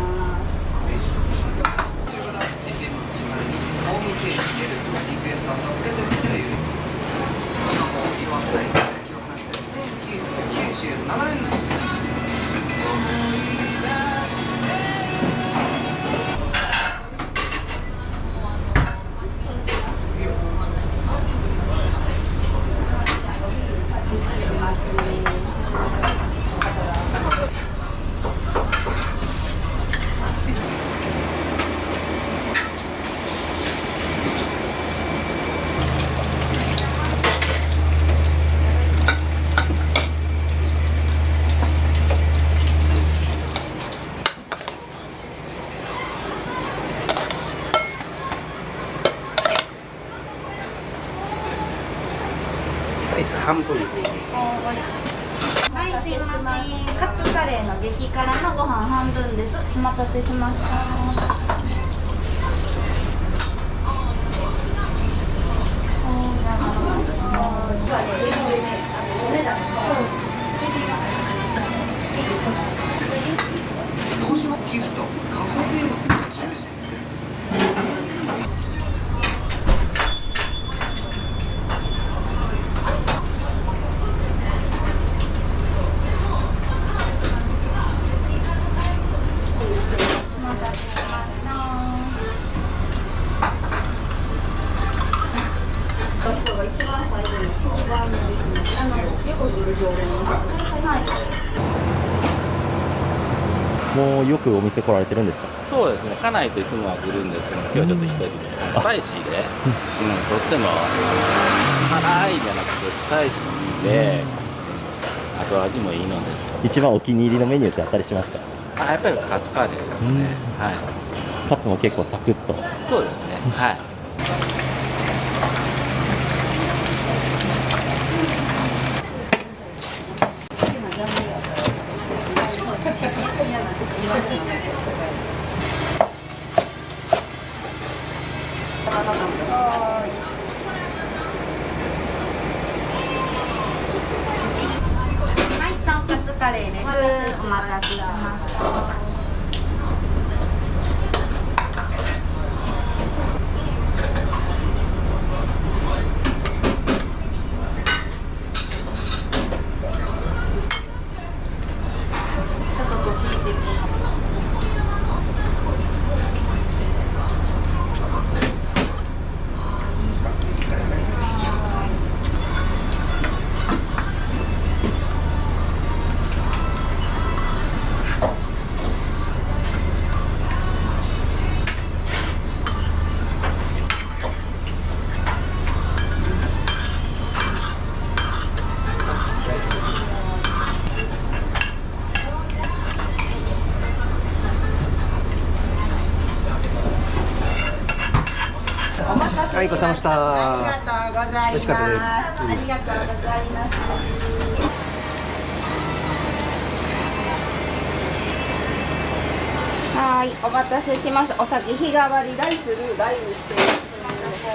[SPEAKER 18] 半分で。
[SPEAKER 2] はい、すいません。カツカレーの激辛のご飯半分です。お待たせしました。
[SPEAKER 16] もうよくお店来られてるんですか？
[SPEAKER 3] そうですね、家内といつもは来るんですけども、今日はちょっと一人で、スパイシーで、とっても辛いじゃなくて、スパイシーで、後味もいいのですけど、
[SPEAKER 16] 一番お気に入りのメニューってあったりしますか？
[SPEAKER 3] やっぱりカツカレーですね、はい。
[SPEAKER 16] カツも結構サクッと。
[SPEAKER 3] そうですね、はい。
[SPEAKER 2] はい、とんかつカレーです。お待たせしました。
[SPEAKER 18] はい、ごちそうさまでした。
[SPEAKER 17] ありがとうございます。
[SPEAKER 18] 美味しかったです。
[SPEAKER 17] ありがとうございます。はい、お待たせします。お酒日替わりライスルー大にしています。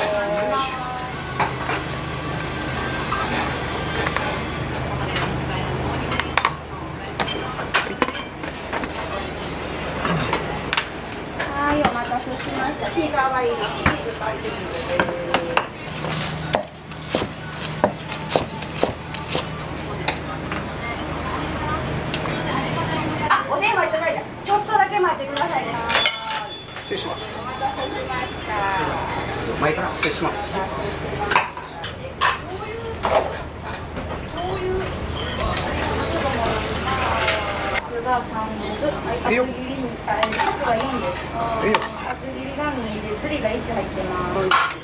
[SPEAKER 17] はい、お待たせしました。日替わりのチーズパティです。あ、お電話いただいた。ちょっとだけ待ってくださいね。
[SPEAKER 18] 失礼します。
[SPEAKER 17] お待たせしました。
[SPEAKER 18] 前から失礼します。
[SPEAKER 2] が3です。厚切りに、カツが4です。厚切りが2で、釣りが1入ってます。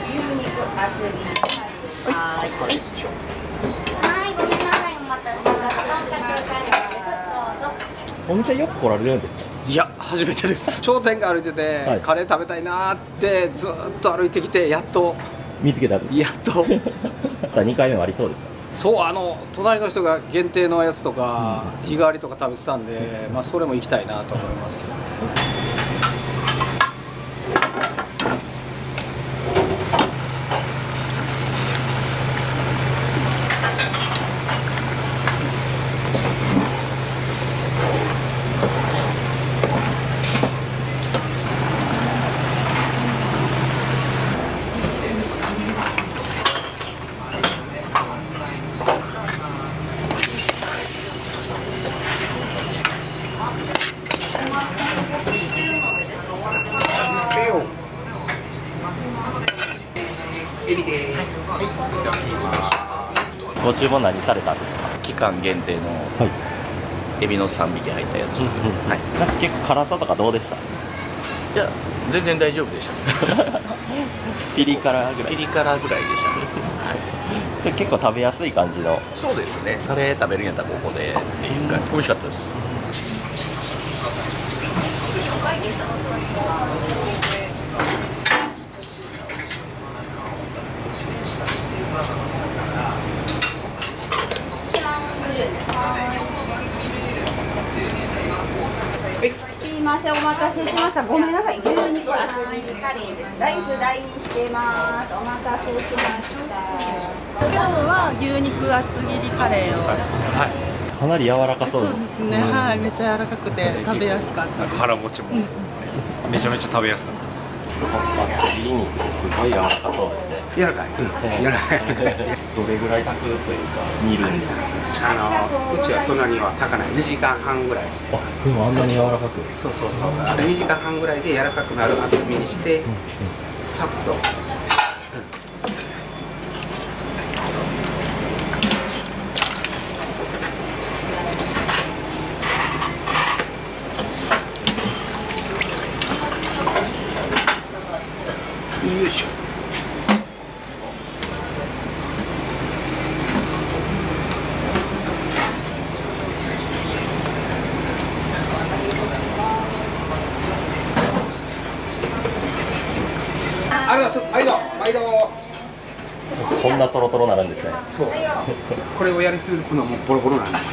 [SPEAKER 17] 牛肉厚切り。はい。はい、ごめんなさい、お待たせしました。とんかつカレーです。どうぞ。
[SPEAKER 16] お店よく来られるんですか？
[SPEAKER 18] いや初めてです。商店街歩いてて、
[SPEAKER 16] はい
[SPEAKER 18] カレー食べたいなーってずーっと歩いてきてやっと
[SPEAKER 16] 見つけたんですか？
[SPEAKER 18] やっと
[SPEAKER 16] 2回目もありそうですか？
[SPEAKER 18] そう隣の人が限定のやつとか、日替わりとか食べてたんで、まあそれも行きたいなと思いますけどね。
[SPEAKER 15] エビで
[SPEAKER 16] ご注文何されたんですか？
[SPEAKER 3] 期間限定のエビの3匹入ったやつ、はい、
[SPEAKER 16] なんか結構辛さとかどうでした？
[SPEAKER 3] いや全然大丈夫でした
[SPEAKER 16] ピリ辛ぐらい？
[SPEAKER 3] ピリ辛ぐらいでしたね、はい、
[SPEAKER 16] それ結構食べやすい感じの。
[SPEAKER 3] そうですね、カレー食べるんやったらここでっていうか、美味しかったです。
[SPEAKER 17] すいません、お待たせしました。ごめんなさい、牛肉厚切りカレーです。ライス大にしてます。お待たせしました。
[SPEAKER 7] 今日は牛肉厚切りカレーを。
[SPEAKER 16] かなり柔らかそう
[SPEAKER 7] そうですね。はい、めっちゃ柔らかくて食べやすかったです。
[SPEAKER 5] 腹持ちもめちゃめちゃ食べやすかったです。
[SPEAKER 16] 厚切り肉すごい柔らかそうですね。
[SPEAKER 15] 柔らかい、柔らかい
[SPEAKER 16] どれぐらい炊くというか煮るんですか？
[SPEAKER 15] うちはそんなには炊かない。2時間半ぐらい。
[SPEAKER 16] でもあんなに柔らかく。
[SPEAKER 15] そうあれ2時間半ぐらいで柔らかくなる厚みにして、さっと、よいしょ。ありがとうございます。毎度。
[SPEAKER 16] こんなトロトロなるんですね。
[SPEAKER 15] そう。これをやりすぎるとこのもうボロボロなんです。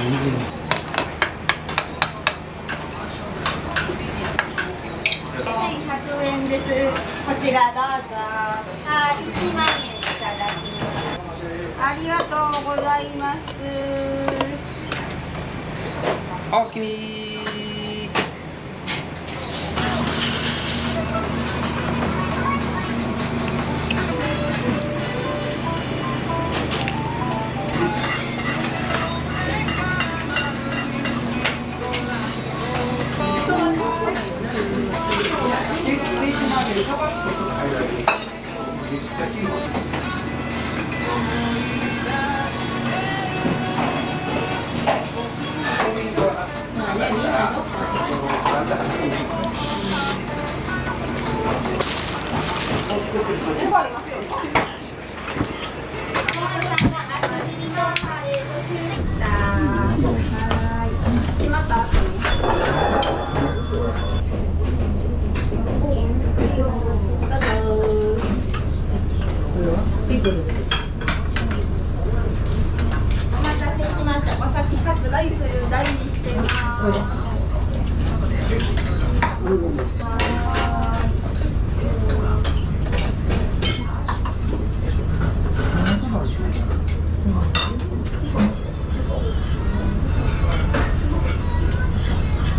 [SPEAKER 17] 100円です。こちらどうぞ。はい、1万円いただきます。ありがとうございます。
[SPEAKER 15] おおきに。
[SPEAKER 17] しまった後に。お待たせしました。わさびカツライス大にしてます。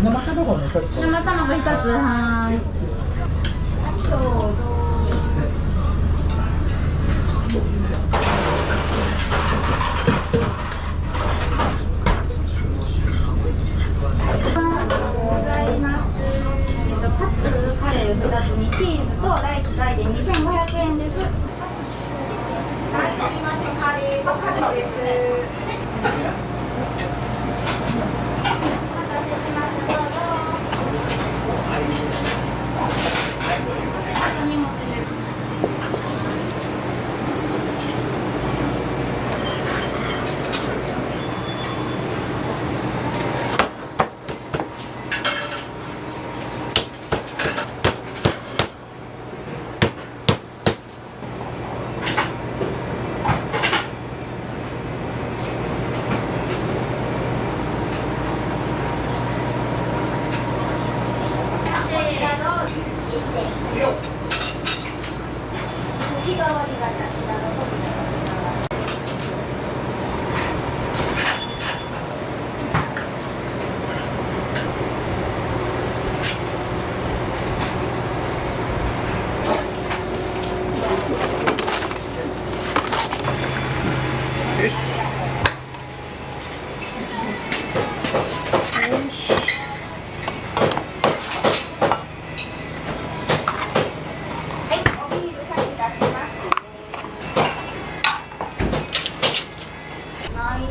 [SPEAKER 4] 生卵の一つ。
[SPEAKER 17] 生卵一つ、はい。どうぞ。カツカレー2つにチーズとライス大で2500円です。はい、すいません、カレーとカツです。お待たせしました。どうぞ。毎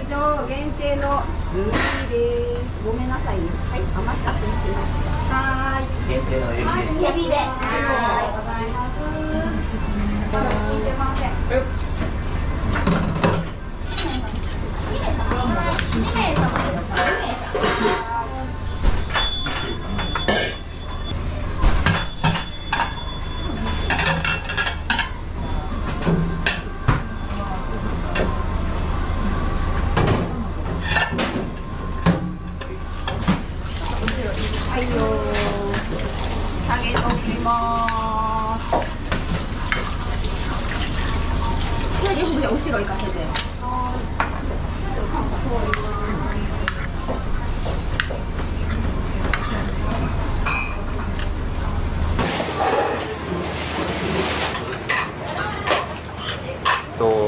[SPEAKER 17] 度限定のスープです。ごめんなさいね。はい、お待たせしました。はい。
[SPEAKER 16] 限定のエビです。
[SPEAKER 17] エビで。はい、ございます。まだ聞いてません。はいよ。下げときます。じゃあ後ろ行かせて。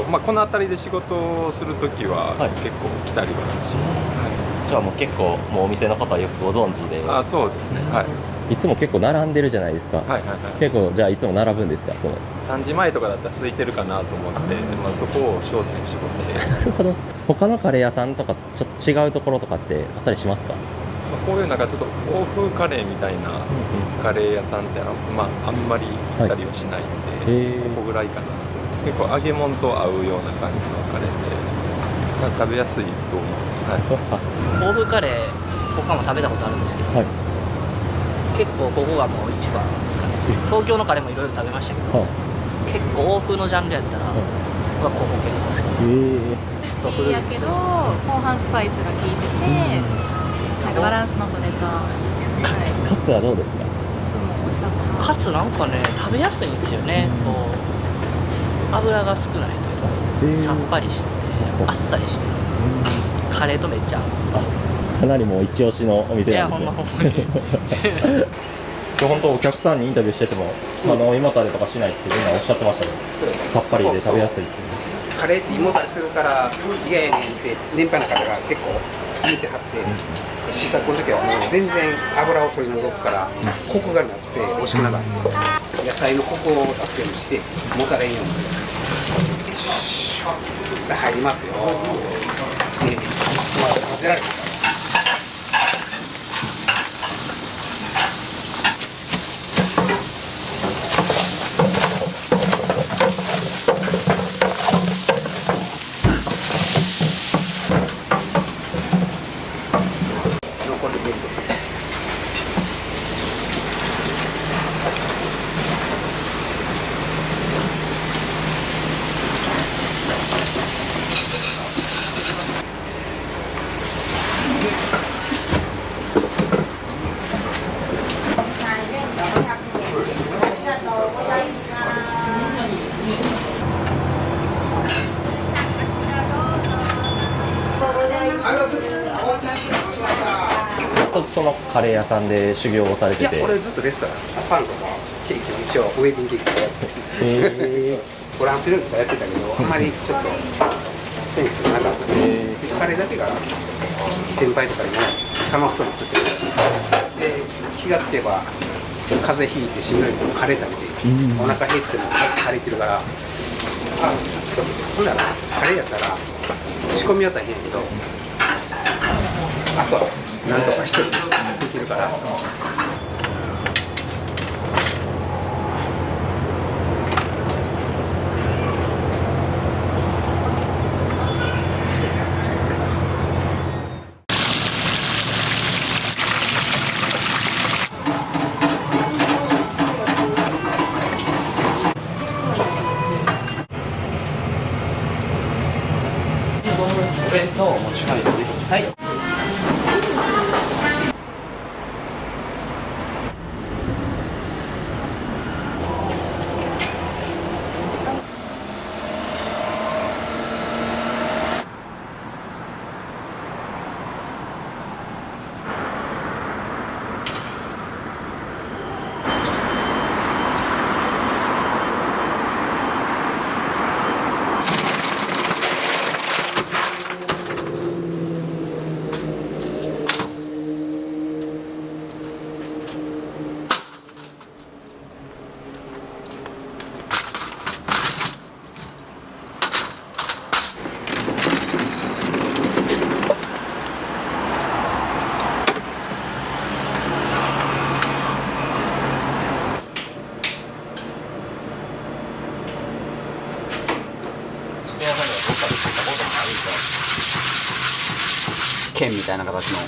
[SPEAKER 19] この辺りで仕事をするときは、結構来たりはします。
[SPEAKER 16] じゃあもう結構もうお店の方はよくご存知で。
[SPEAKER 19] あ、そうですね。はい。
[SPEAKER 16] いつも結構並んでるじゃないですか。結構じゃあいつも並ぶんですか。その
[SPEAKER 19] 3時前とかだったら空いてるかなと思って、そこを焦点絞って。
[SPEAKER 16] なるほど。他のカレー屋さんとかとちょっと違うところとかってあったりしますか？
[SPEAKER 19] こういうなんかちょっと欧風カレーみたいなカレー屋さんってあんまり行ったりはしないので、ここぐらいかなと。結構揚げ物と合うような感じのカレーで、食べやすいと思います。
[SPEAKER 20] 欧風カレー他も食べたことあるんですけど、結構ここがもう一番ですかね。東京のカレーもいろいろ食べましたけど、結構欧風のジャンルやったら、ここ結構好き。ストフルーツ
[SPEAKER 11] やけど後半スパイスが効いてて、なんかバランスの取れた。
[SPEAKER 16] カツはどうですか？
[SPEAKER 20] カツなんかね食べやすいんですよね。こう油が少ないというか、さっぱりしててあっさりしてる。カレーとめっちゃ合う。
[SPEAKER 16] かなりもう一押しのお店なんですね。
[SPEAKER 20] いやほんまに。
[SPEAKER 16] 本当お客さんにインタビューしてても、胃もたれとかしないってみんなおっしゃってましたけど、さっぱりで食べやすいって。
[SPEAKER 15] カレーって胃もたれするから嫌やねんって年配の方が結構言ってはって、試作の時はもう全然油を取り除くからコクがなくて美味しくなかった。野菜のコクをアクセントしてもたれんように入りますよ。で、混ぜられる。
[SPEAKER 16] そのカレー屋さんで修行をされてて。
[SPEAKER 15] いや、これずっとレストラン、パンとかケーキも一応ウェディングケーキとかやってて、フランス料理とかやってたけど、あんまりちょっとセンスがなかったので、カレーだけが先輩とかにも楽しそうに作ってる。で、気がつけば風邪ひいてしんどいのカレー食べて、お腹減ってもカレーってるから、ほんならカレーやったら仕込みは大変やけど、あとはなんとか一人でできるから。
[SPEAKER 16] お弁当お持ち帰りです。はい。
[SPEAKER 18] 剣みたいな形の。
[SPEAKER 6] お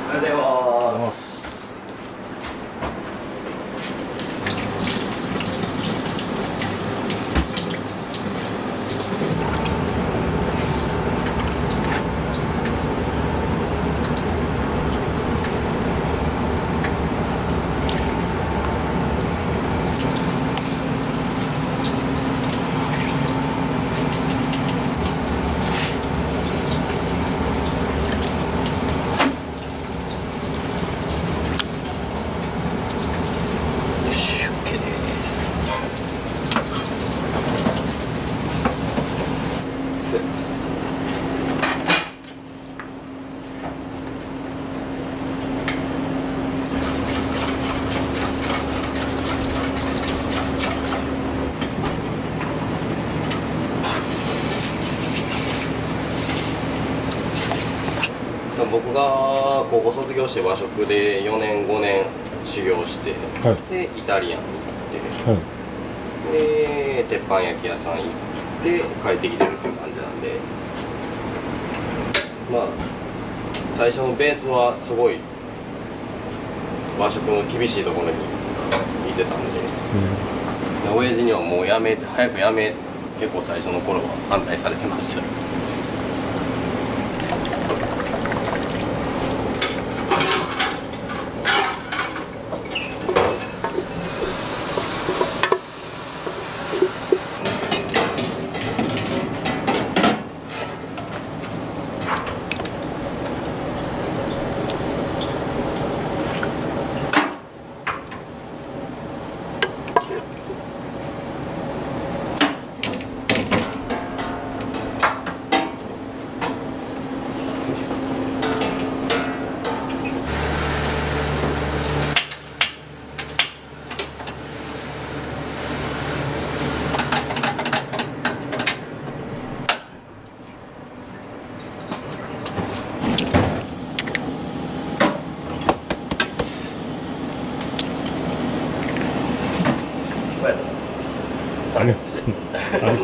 [SPEAKER 6] はようございます。僕が高校卒業して和食で4年5年修行して、はい、でイタリアンに行って、はい、で鉄板焼き屋さん行って帰ってきてるっていう感じなんで、まあ最初のベースはすごい和食の厳しいところにいてたんで、うん、親父にはもう早くやめ結構最初の頃は反対されてました。
[SPEAKER 16] 何をしてんの？
[SPEAKER 6] 飲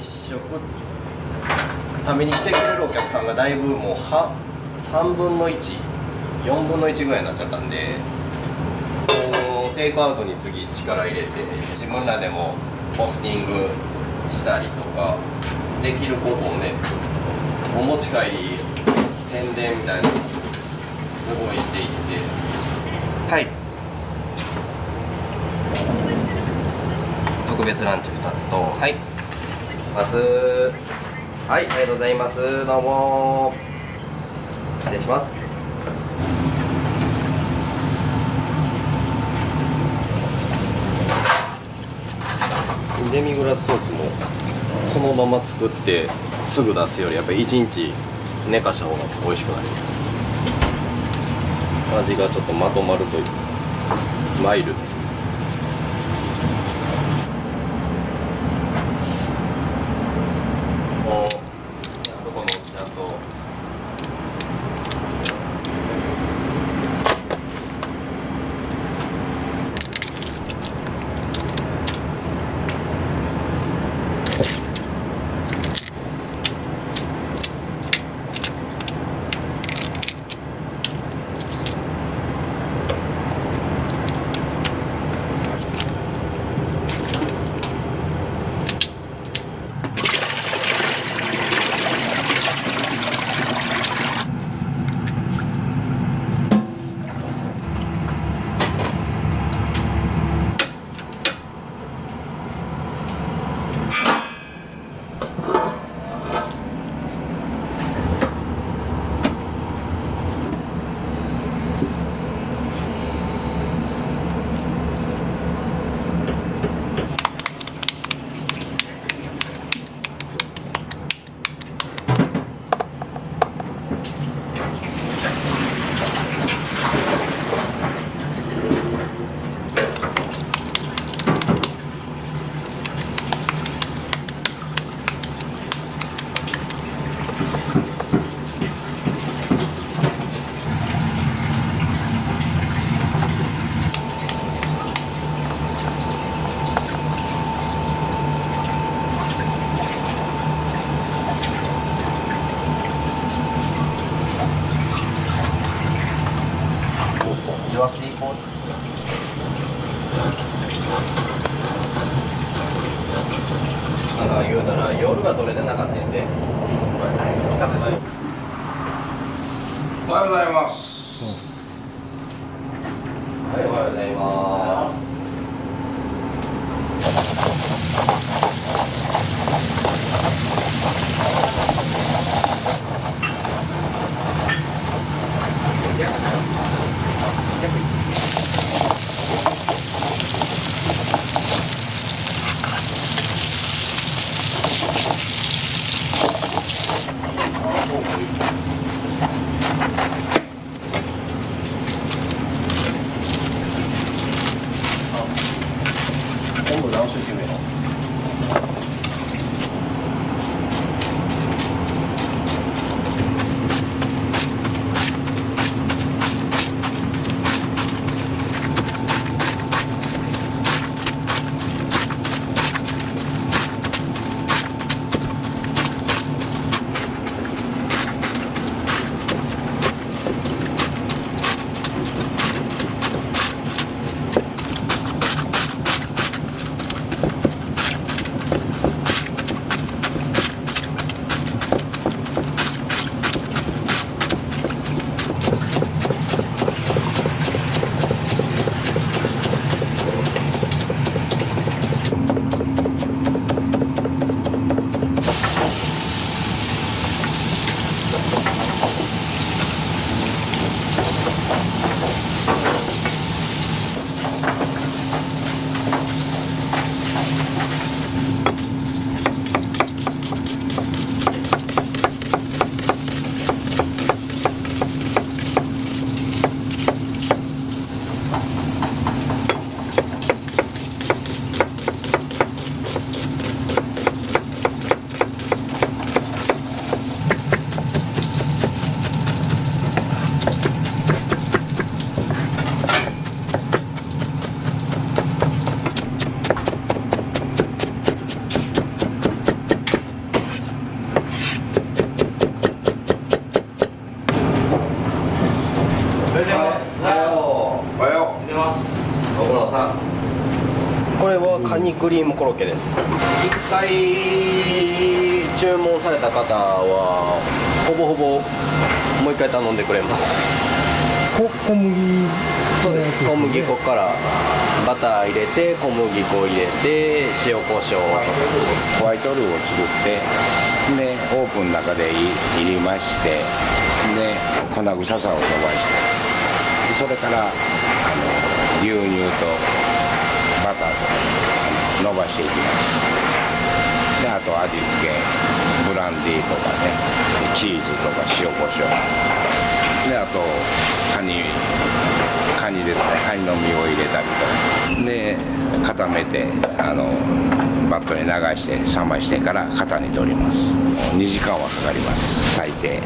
[SPEAKER 6] 食食べに来てくれるお客さんがだいぶもう3分の1、4分の1ぐらいになっちゃったんで、テイクアウトに次力入れて自分らでもポスティングしたりとかできることをね、お持ち帰り宣伝みたいなのすごいしていって、はい、特別ランチ2つと、はいます、はい、ありがとうございます、どうも失礼します。デミグラスソースもそのまま作ってすぐ出すよりやっぱり1日寝かした方が美味しくなります。味がちょっとまとまるというマイルド。あそこのちゃんと
[SPEAKER 3] なんか言うたら夜が取れてなかったんで。おはようございます。はい、おはようございます。昆布何種類目の？これはカニクリームコロッケです。一回注文された方はほぼほぼもう一回頼んでくれます。
[SPEAKER 5] 小麦、
[SPEAKER 3] そうです。小麦粉からバター入れて、小麦粉入れて、塩コショウ、
[SPEAKER 21] ホワイトルーを作って、でオーブンの中で入れまして、で粉臭さを飛ばして、それから牛乳とバターと伸ばしていきます。であと味付け、ブランデーとかね、チーズとか塩コショウで、あとカニですね、カニの身を入れたりとかで固めてバットに流して冷ましてから型に取ります。2時間はかかります最低。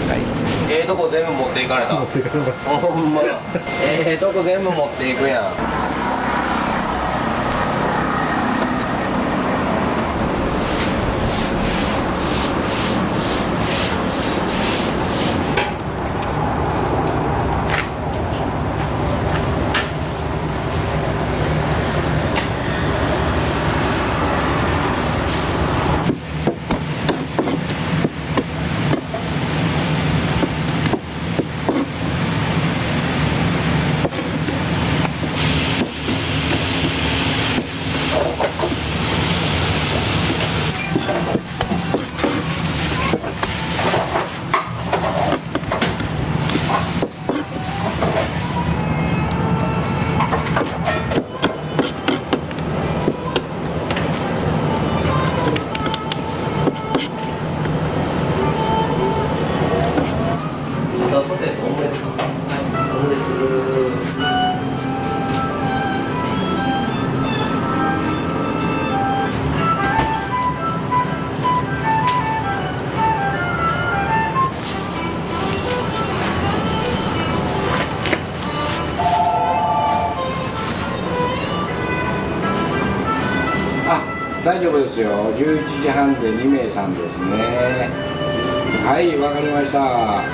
[SPEAKER 21] はい、
[SPEAKER 3] とこ全部持っていかれた。ほんまとこ全部持っていくやん。
[SPEAKER 21] 大丈夫ですよ。11時半で2名さんですね。はい、わかりました。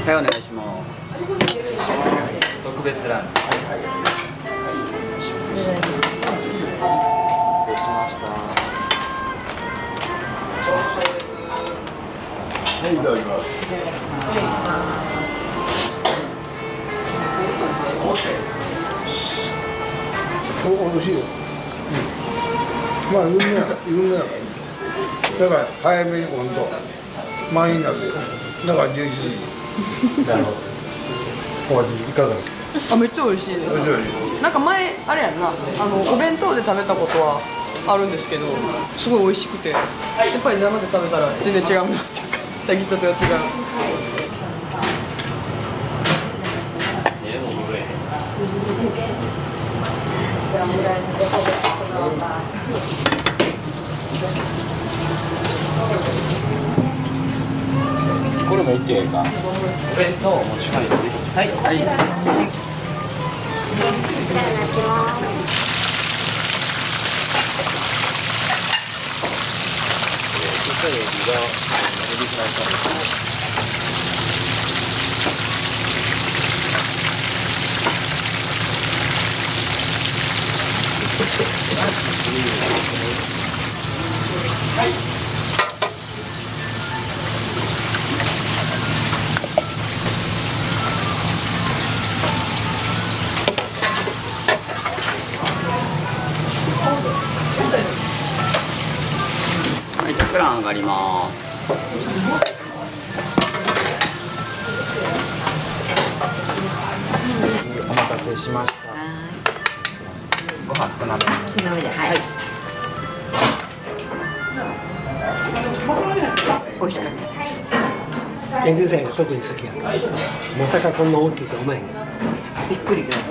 [SPEAKER 14] はい、お願いします。特別ランチです。
[SPEAKER 6] はい、いただきます。
[SPEAKER 8] おいしいよ。まあ、有名やから。だから、早めに温度、満員になるよ。だから、11時。
[SPEAKER 5] なるほど。お味いかがですか？
[SPEAKER 22] あ、めっちゃ美味しいです。なんか前あれやんな、お弁当で食べたことはあるんですけど、すごい美味しくて、やっぱり生で食べたら全然違うなっていうか、炊きたては違う。
[SPEAKER 14] これも OK か。お弁当お持ち帰りです。はい。はい。はい。はい、プラン上がります。お待たせしました。ご飯少なめ。少なめで、はい。美味しかった。
[SPEAKER 23] エビフライが特に好きやから。まさかこんな大きいと思えへん。
[SPEAKER 22] びっくりくらい。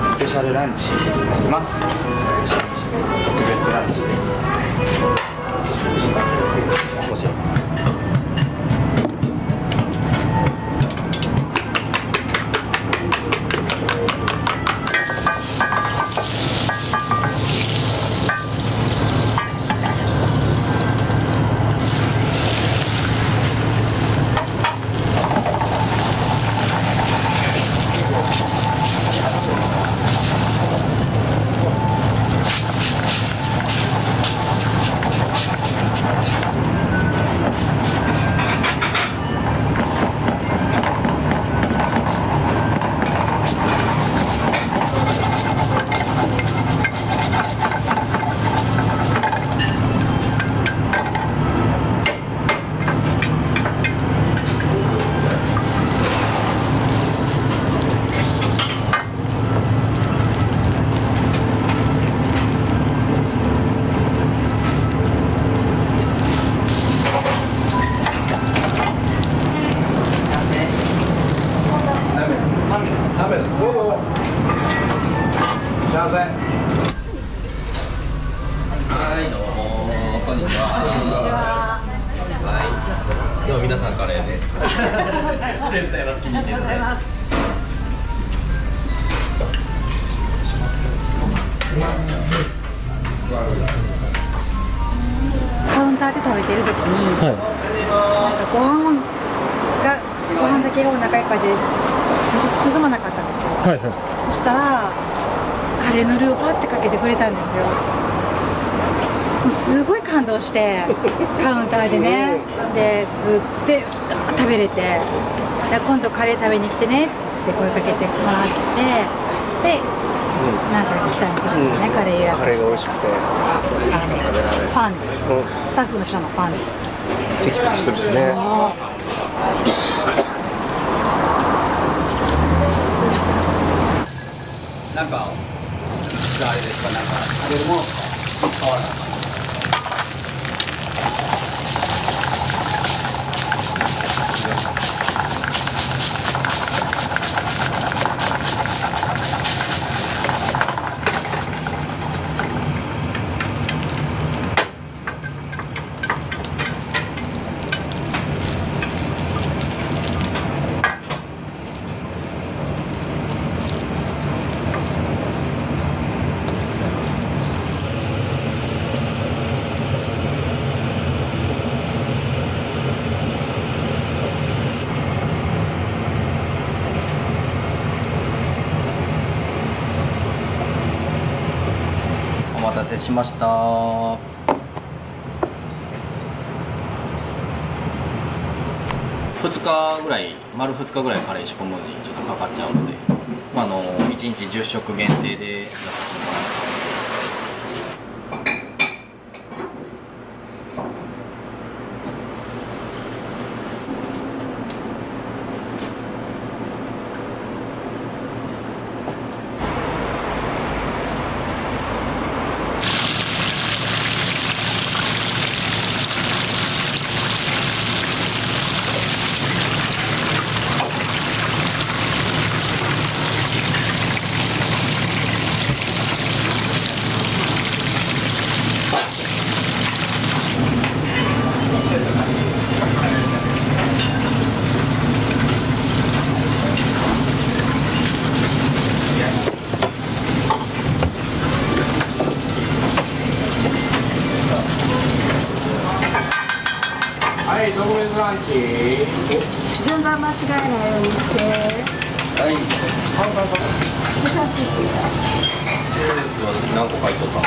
[SPEAKER 14] スペシャルランチになります。特別ランチです。おし
[SPEAKER 15] ダメだ。どうぞ。幸せ。
[SPEAKER 3] はいどうもこんにちは。はい。でも皆さんカレーで。ありがとうございます。気に入っていただいて。
[SPEAKER 2] カウンターで食べてる時に、なんかご飯だけがお腹いっぱいでちょっと進まなかったんですよ。そしたらカレーのルーをパッてかけてくれたんですよ。もうすごい感動してカウンターでね、ですってスカーッ食べれて、で今度カレー食べに来てねって声かけてもらってで。なんか来たんですよね、カレー予約して。カレーが美味しくて、ファンで、スタッフの人のファンで。
[SPEAKER 6] テキパキしてるしね。
[SPEAKER 10] なんか、あれですか、なんか食べるものとか変わらない。お待たせしました。2日ぐらい、丸2日ぐらいカレー仕込むのにちょっとかかっちゃうので、1日10食限定で出させてもらってます。
[SPEAKER 15] はい、特別ランチ。
[SPEAKER 2] 順番間違えないようにして。
[SPEAKER 3] はい。
[SPEAKER 2] 写真
[SPEAKER 3] 何個書いとったの？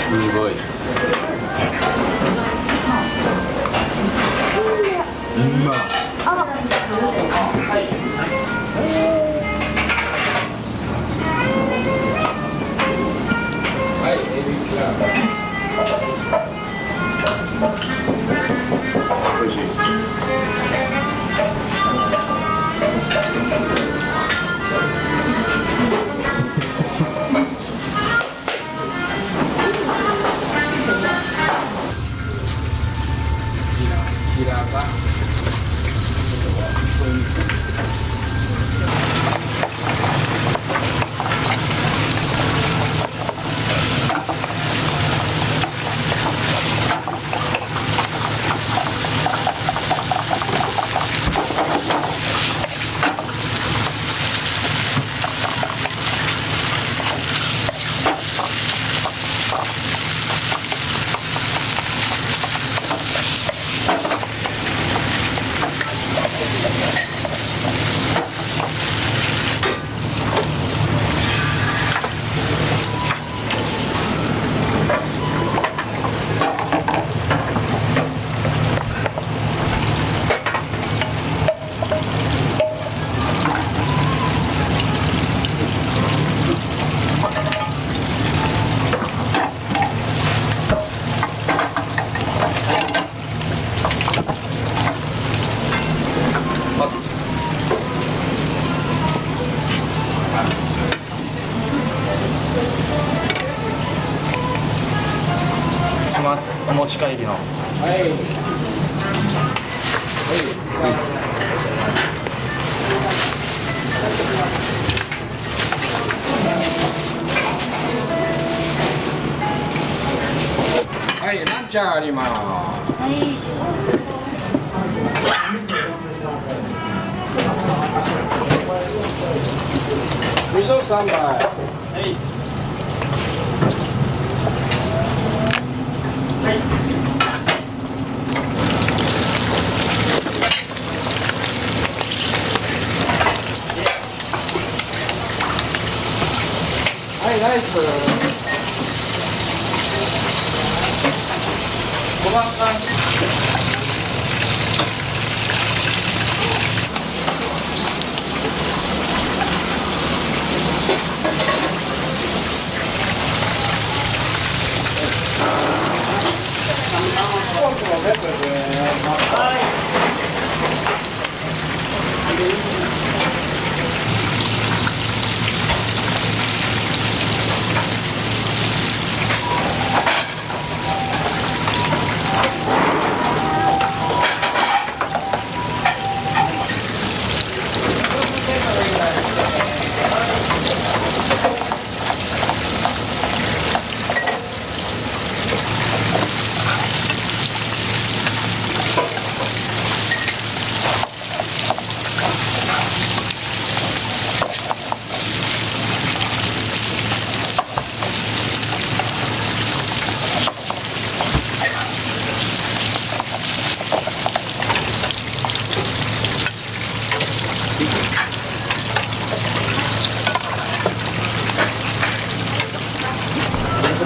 [SPEAKER 3] すごい。うまい。
[SPEAKER 15] 美味しい。
[SPEAKER 10] ます。お持ち帰りの。
[SPEAKER 21] はい、ランチャーあります。味噌3杯。はい、ナイス。5番さん。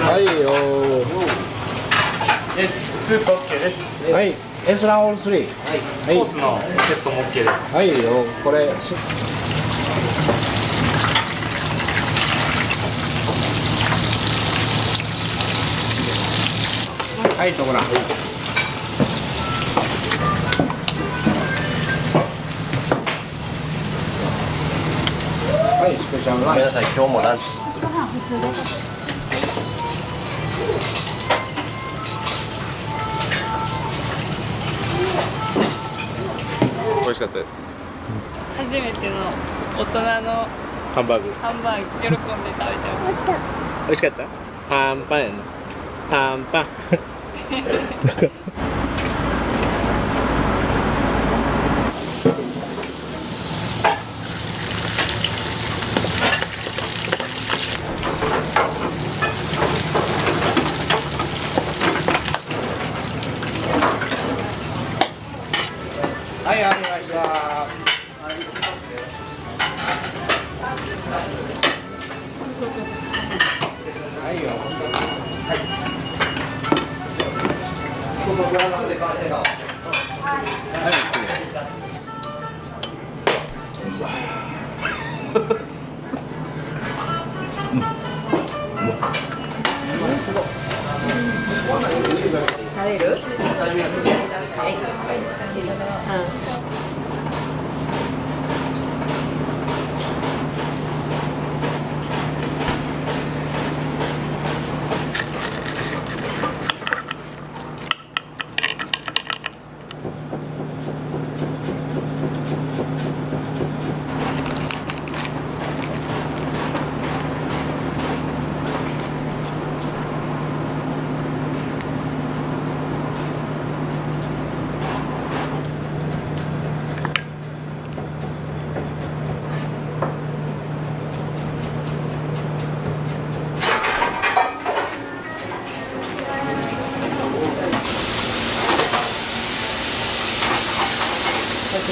[SPEAKER 21] はいよ
[SPEAKER 10] です。スープ OK です。
[SPEAKER 21] はい、エスランオール3。はい、
[SPEAKER 10] コースのセットも OK です。
[SPEAKER 21] はいよ、これ。はい、とこら。はい、スペシャルランチ。ごめんなさい、今日もランチ。
[SPEAKER 2] ご飯普通です。
[SPEAKER 19] 美味しかったです。
[SPEAKER 11] 初めての大人の
[SPEAKER 19] ハンバーグ。
[SPEAKER 11] ハンバーグ喜んで食べてました
[SPEAKER 19] 美味しかった。パンパン。パンパン。
[SPEAKER 21] はい、ありました。はいよ。はい。ここご覧ので完成だ。はい。
[SPEAKER 17] 食べる？はい。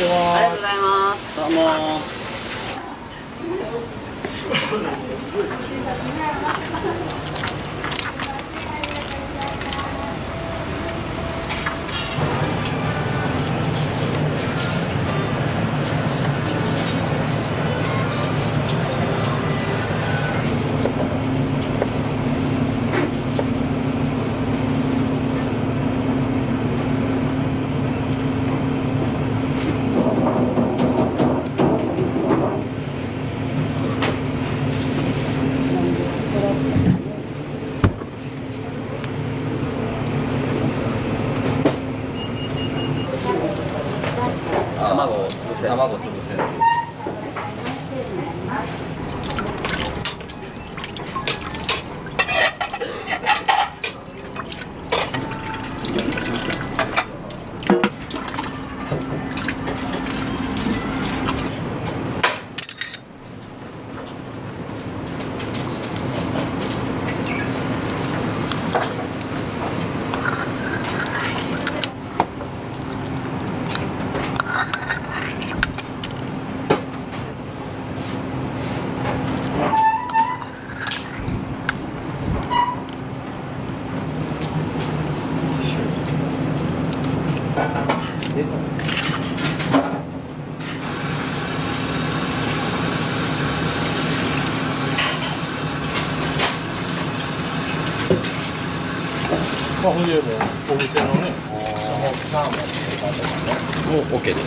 [SPEAKER 21] ありがとうございます。どうも。
[SPEAKER 10] 卵潰せる。
[SPEAKER 5] まあ、ほんでもうお店のね、
[SPEAKER 10] もう OK です。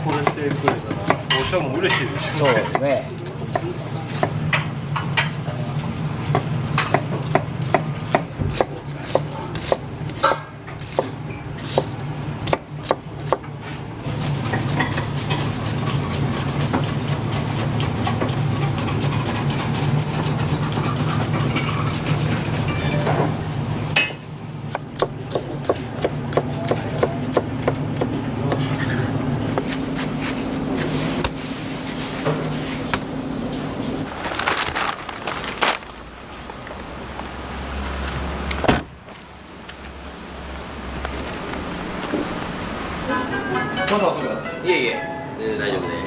[SPEAKER 5] これってくれたらお茶も嬉しいでしょうね。
[SPEAKER 10] そうですね。いえいえ、全然大丈夫です。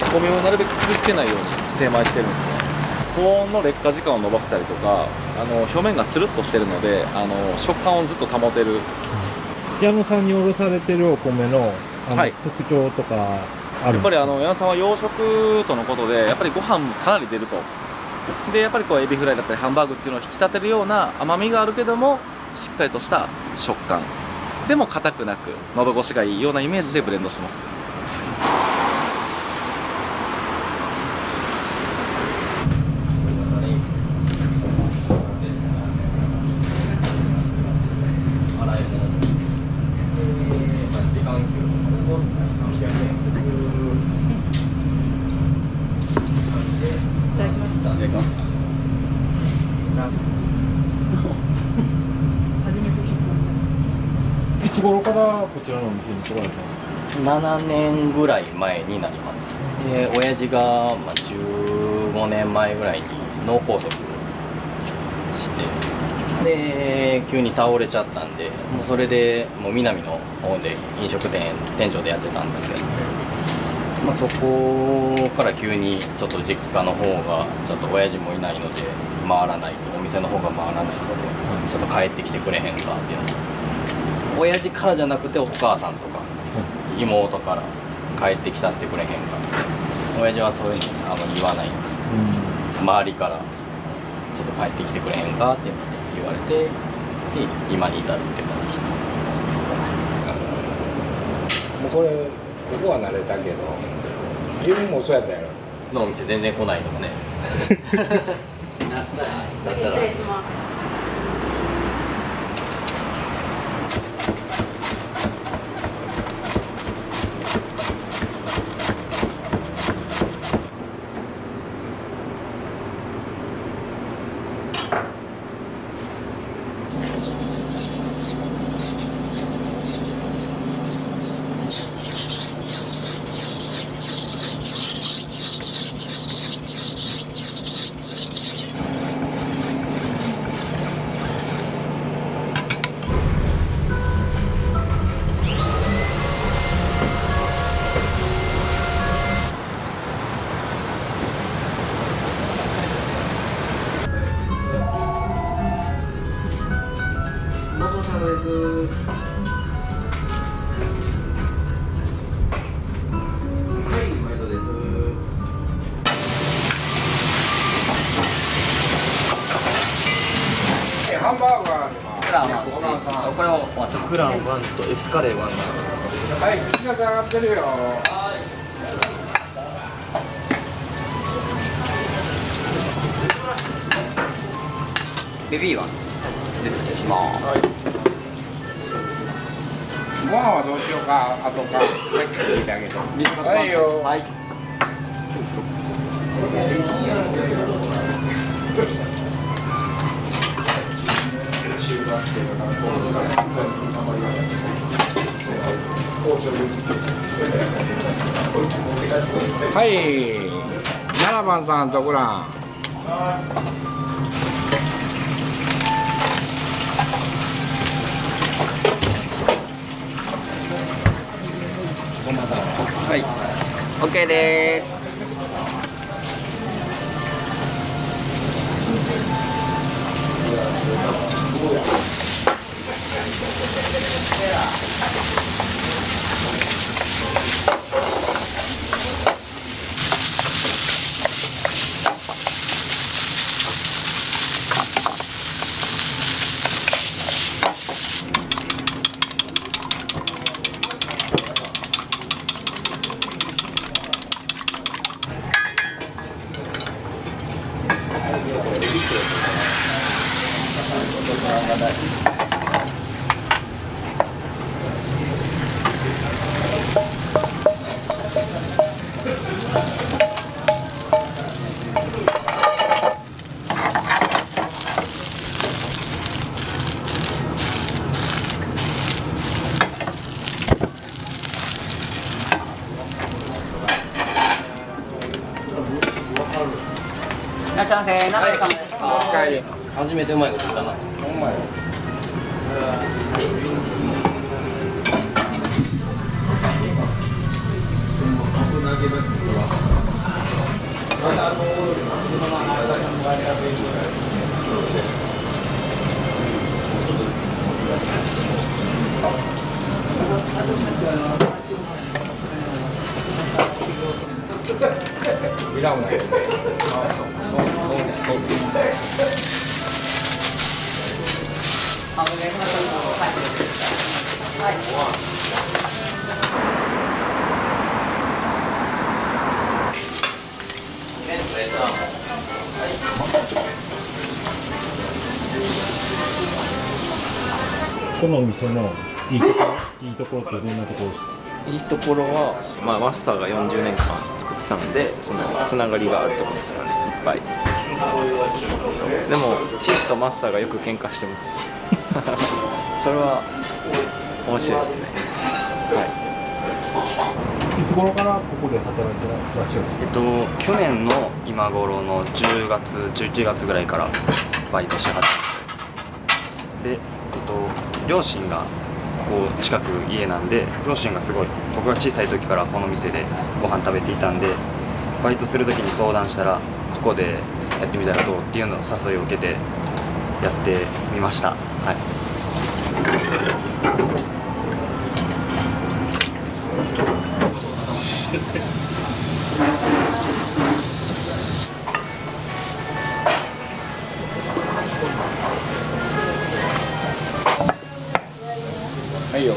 [SPEAKER 1] お米をなるべく傷つけないように精米してるんですね。高温の劣化時間を延ばせたりとか、表面がつるっとしてるので、食感をずっと保てる。
[SPEAKER 16] 矢野さんにおろされてるお米の特徴とかあるんですか？
[SPEAKER 1] やっぱり矢野さんは養殖とのことで、やっぱりご飯かなり出ると。でやっぱりこうエビフライだったりハンバーグっていうのを引き立てるような甘みがあるけども、しっかりとした食感でも硬くなく喉越しがいいようなイメージでブレンドしてます。
[SPEAKER 16] いつ頃からこちらのお店に来られたんですか
[SPEAKER 10] 7年ぐらい前になります。で親父が15年前ぐらいに脳梗塞してで急に倒れちゃったんで、もうそれでもう南の方で飲食店店長でやってたんですけど、そこから急にちょっと実家の方がちょっと親父もいないので回らないと、お店の方が回らないのでちょっと帰ってきてくれへんかっていうのを、親父からじゃなくてお母さんとか妹から帰ってきたってくれへんか、親父はそういうのあんまり言わないんで、周りからちょっと帰ってきてくれへんかって言われて、で今に至るって形です。
[SPEAKER 15] もうこれここは慣れたけど自分もそうやったやろ。
[SPEAKER 10] のお店全然来ないのもねだったら失礼します。
[SPEAKER 15] ハンバーガーには
[SPEAKER 20] クラン1これをクラン1とエスカレー1なんです。
[SPEAKER 15] はい、口が上がってるよ。
[SPEAKER 10] ベビー1出てきます。
[SPEAKER 15] ご飯はどうしようか、あとか、さっき聞いてあげて。はいよ。はい。はい、7番さんとごらん。
[SPEAKER 10] はい、OK です。いらっしゃいませ。何名様ですか。初めてうまいこと言ったな。ほんまよ。いらんわよ。そうです。
[SPEAKER 16] このお店のいいところってどんなところですか？
[SPEAKER 10] いいところは、まあ、マスターが40年間作ってたので、そのつながりがあるところですかね、いっぱい。でもチーフとマスターがよく喧嘩してますそれは面白いですね。はい。
[SPEAKER 5] いつ頃からここで働いてらっしゃるんですか？
[SPEAKER 10] 去年の今頃の10月11月ぐらいからバイトし始めて、で、両親がここ近く家なんで、両親がすごい僕が小さい時からこの店でご飯食べていたんで、バイトする時に相談したらここでやってみたらどうっていうのを誘いを受けてやってみました。はい。はいよ。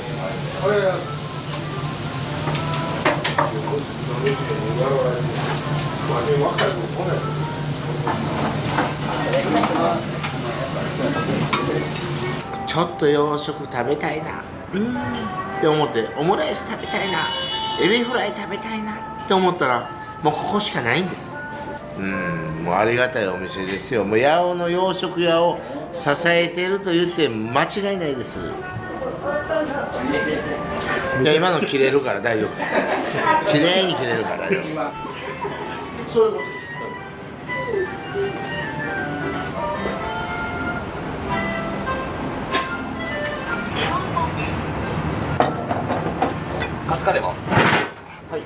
[SPEAKER 9] ちょっと洋食食べたいなって思って、オムライス食べたいな、エビフライ食べたいなって思ったら、もうここしかないんです。もうありがたいお店ですよ。もう八尾の洋食屋を支えていると言って間違いないです。いや今の切れるから大丈夫。綺麗に切れるから大丈夫。そういうことです。
[SPEAKER 1] カツカレーは？
[SPEAKER 16] はい。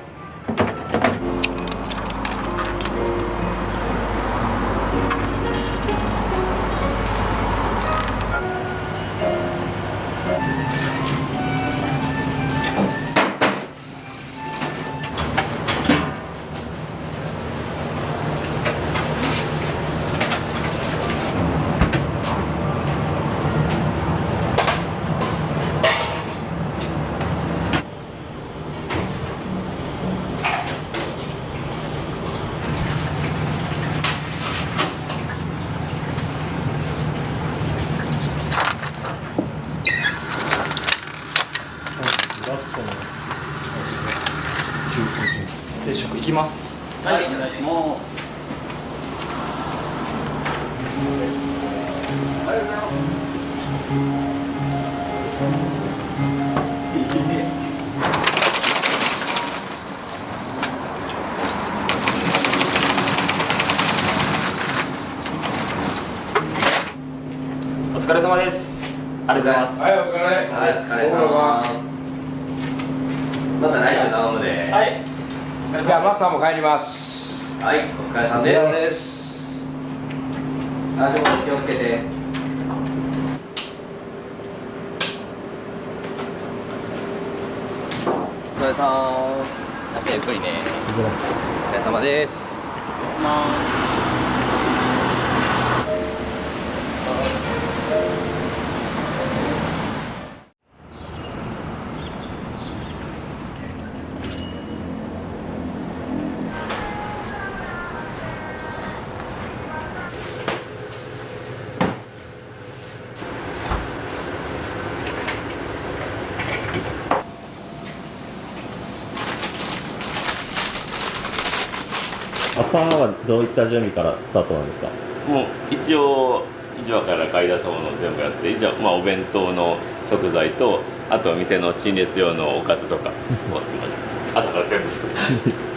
[SPEAKER 16] ラストの定食いきます。
[SPEAKER 1] はい、お願いします。
[SPEAKER 16] お疲れ様です。ありがとうございます。
[SPEAKER 15] はい、お疲れ様です。
[SPEAKER 16] はい、お疲れ様。
[SPEAKER 1] また来週頼むで。
[SPEAKER 16] はい。
[SPEAKER 15] じゃあマスターも帰ります。
[SPEAKER 1] はい、お疲れ様です。足元気をつけて。お疲れさん。足ゆっくりね。
[SPEAKER 16] いきます。
[SPEAKER 1] お疲れ様です。
[SPEAKER 16] 朝はどういった準備からスタートなんですか？
[SPEAKER 7] もう一応市場から買い出したものを全部やって、一応まあお弁当の食材と、あとは店の陳列用のおかずとかを朝から全部作ります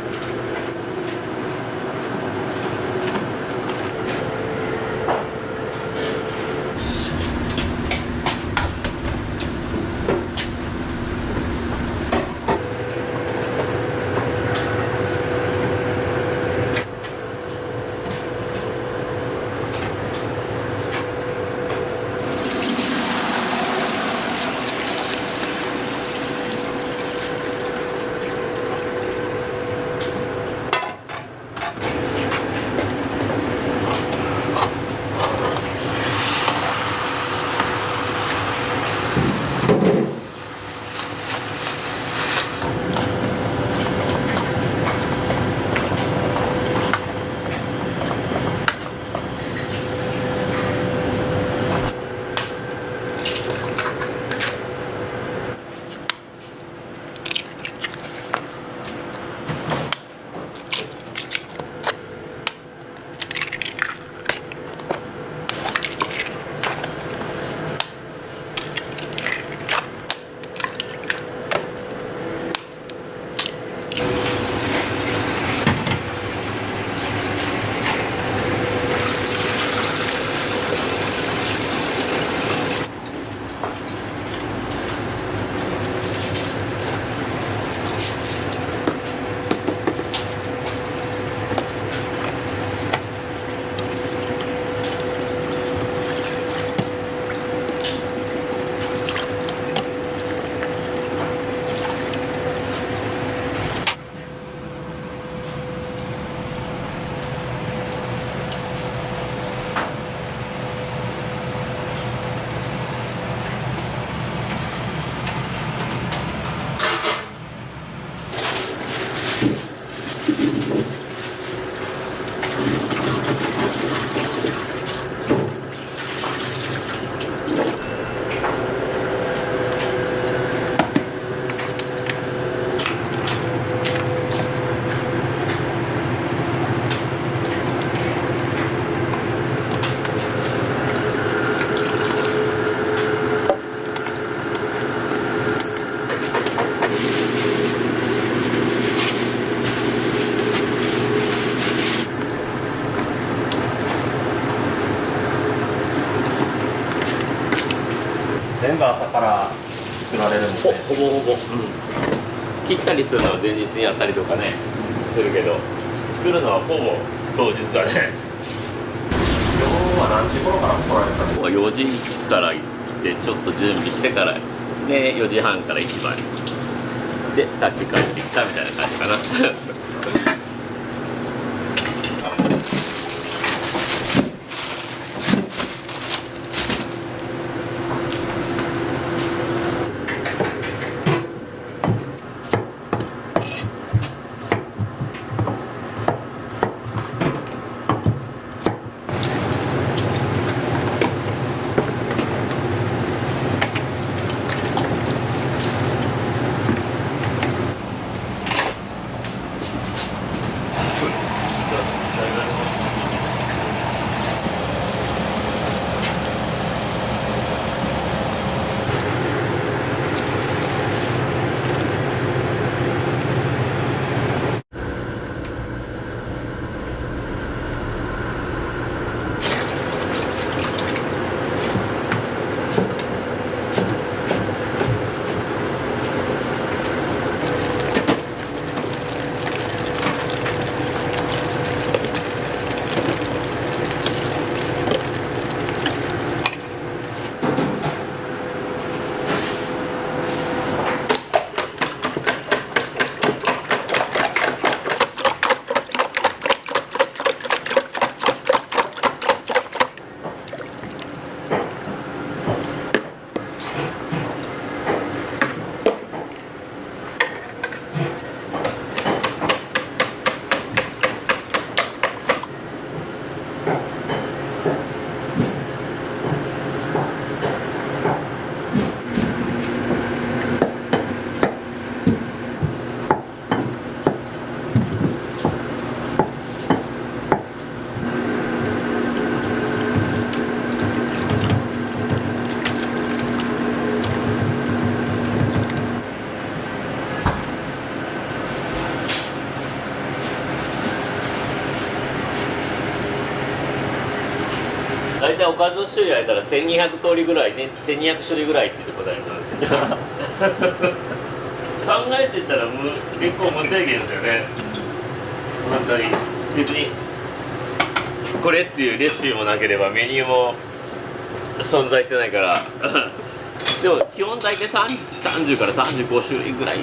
[SPEAKER 16] 全部朝から作られるんですね。
[SPEAKER 7] ほぼほぼ、切ったりするのは前日にやったりとかねするけど、作るのはほぼ当日だね。
[SPEAKER 16] 今日は何時頃から来られたんですか？
[SPEAKER 7] 4時から来てちょっと準備してからで4時半から市場にでさっき帰ってきたみたいな感じかな。大体おかずの種類あったら1200通りぐらいね、1200種類ぐらいっていうところなんですけど考えてたら結構無制限ですよね。本当に別にこれっていうレシピもなければメニューも存在してないからでも基本大体30から35種類ぐらい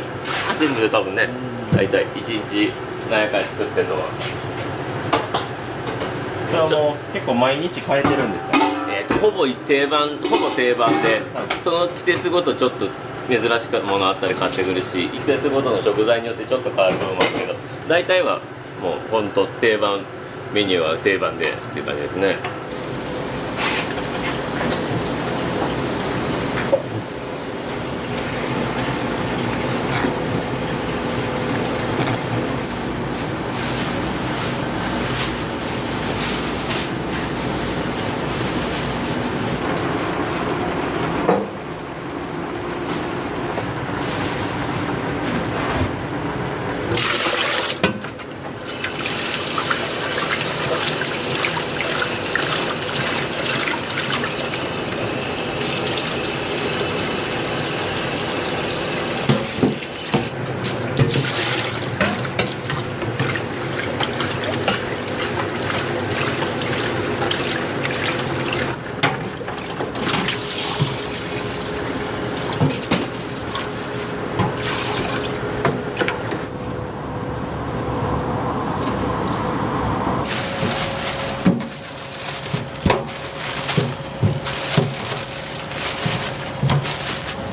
[SPEAKER 7] 全部で多分ね、大体1日何回作ってるのは。
[SPEAKER 16] じゃあもう結構毎日変えてるんですか？
[SPEAKER 7] ほぼ定番で、その季節ごとちょっと珍しいものあったり買ってくるし、季節ごとの食材によってちょっと変わる部分もあるけど、大体はもうほんと定番メニューは定番でっていう感じですね。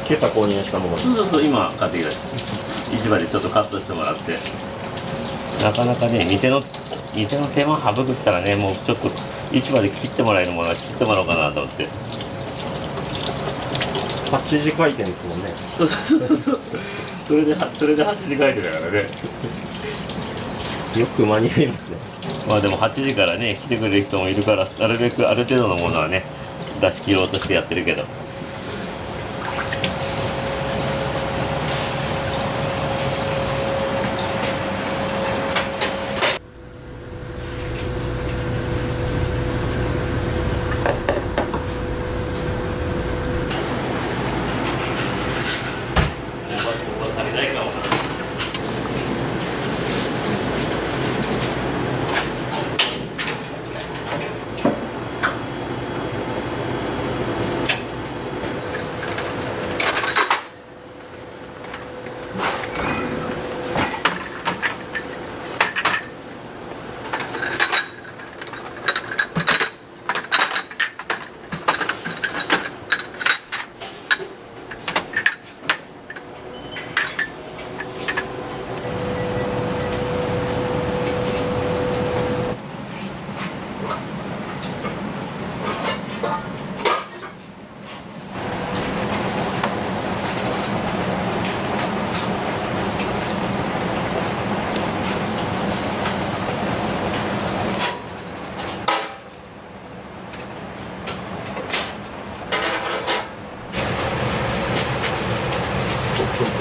[SPEAKER 16] 今朝購入したもの。
[SPEAKER 7] そう今買ってきた市場でちょっとカットしてもらって、なかなかね店の手間省くしたらね、もうちょっと市場で切ってもらえるものは切ってもらおうかなと思って。
[SPEAKER 16] 8時回転ですもんね。
[SPEAKER 7] そうそれで8時回転だからね
[SPEAKER 16] よく間に合いますね。
[SPEAKER 7] まあでも8時からね来てくれる人もいるから、なるべくある程度のものはね出し切ろうとしてやってるけど。焦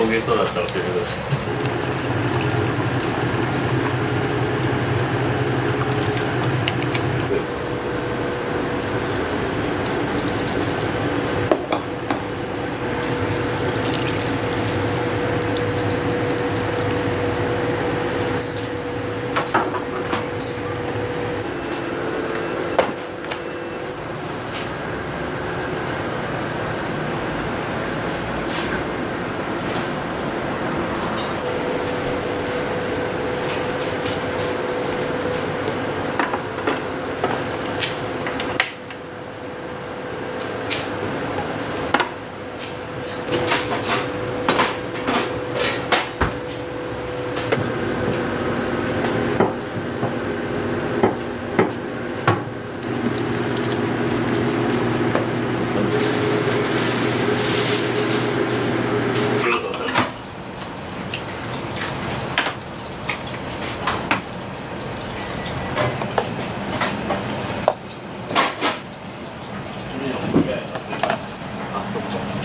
[SPEAKER 7] げそうだったら教えてください。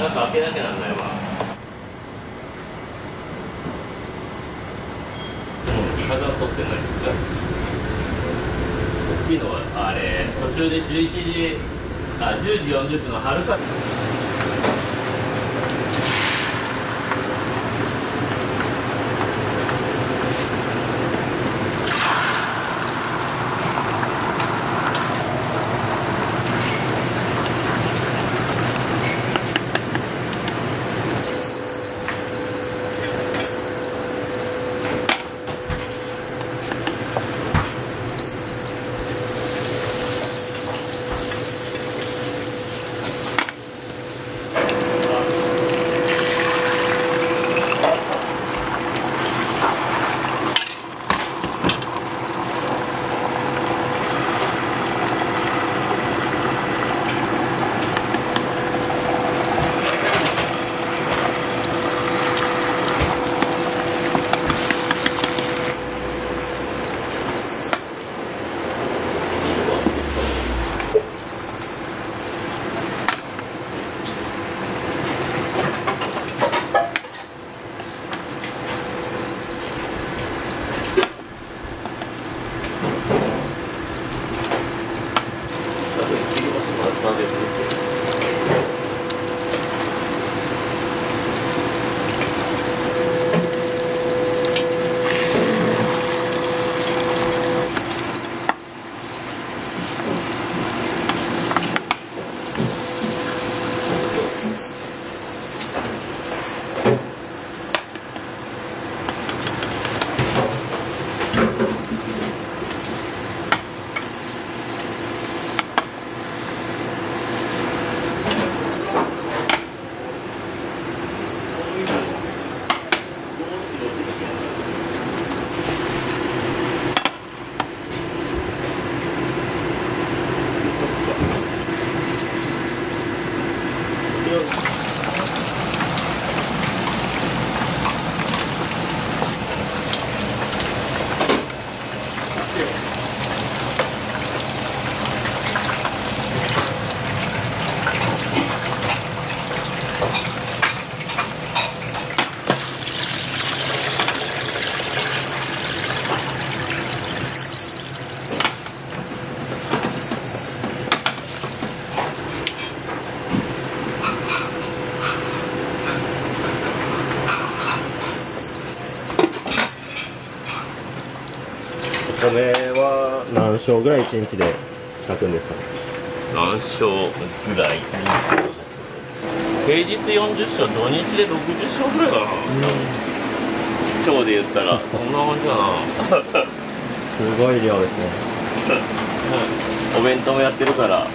[SPEAKER 7] なんか開けなきゃなんないわ。風は取ってないですか。大きいのはあれ途中で10時40分の春か。
[SPEAKER 16] お米は何升ぐらい1日で炊くんですか。
[SPEAKER 7] 何升ぐらい。平日40升、土日で60升ぐらいかな。升で言ったらそんな感じだな。
[SPEAKER 16] すごい量ですね。
[SPEAKER 7] お弁当もやってるから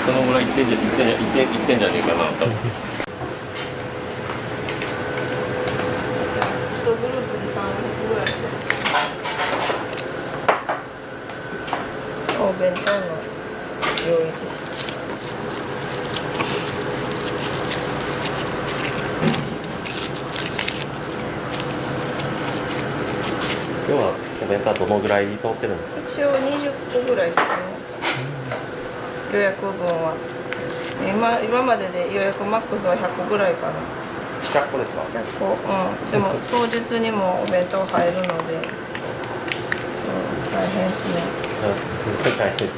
[SPEAKER 7] そのぐらいいってんじゃねえかな。
[SPEAKER 22] 1グループで3ぐらい。お弁当の用意です。
[SPEAKER 16] だとどのぐらい通ってるんですか？
[SPEAKER 22] 一応20個ぐらいですかね、予約分は。今までで予約マックスは100個ぐらいかな。
[SPEAKER 16] 100個ですか
[SPEAKER 22] ？100個、でも当日にもお弁当入るので、そう大変ですね。
[SPEAKER 16] すごい大変です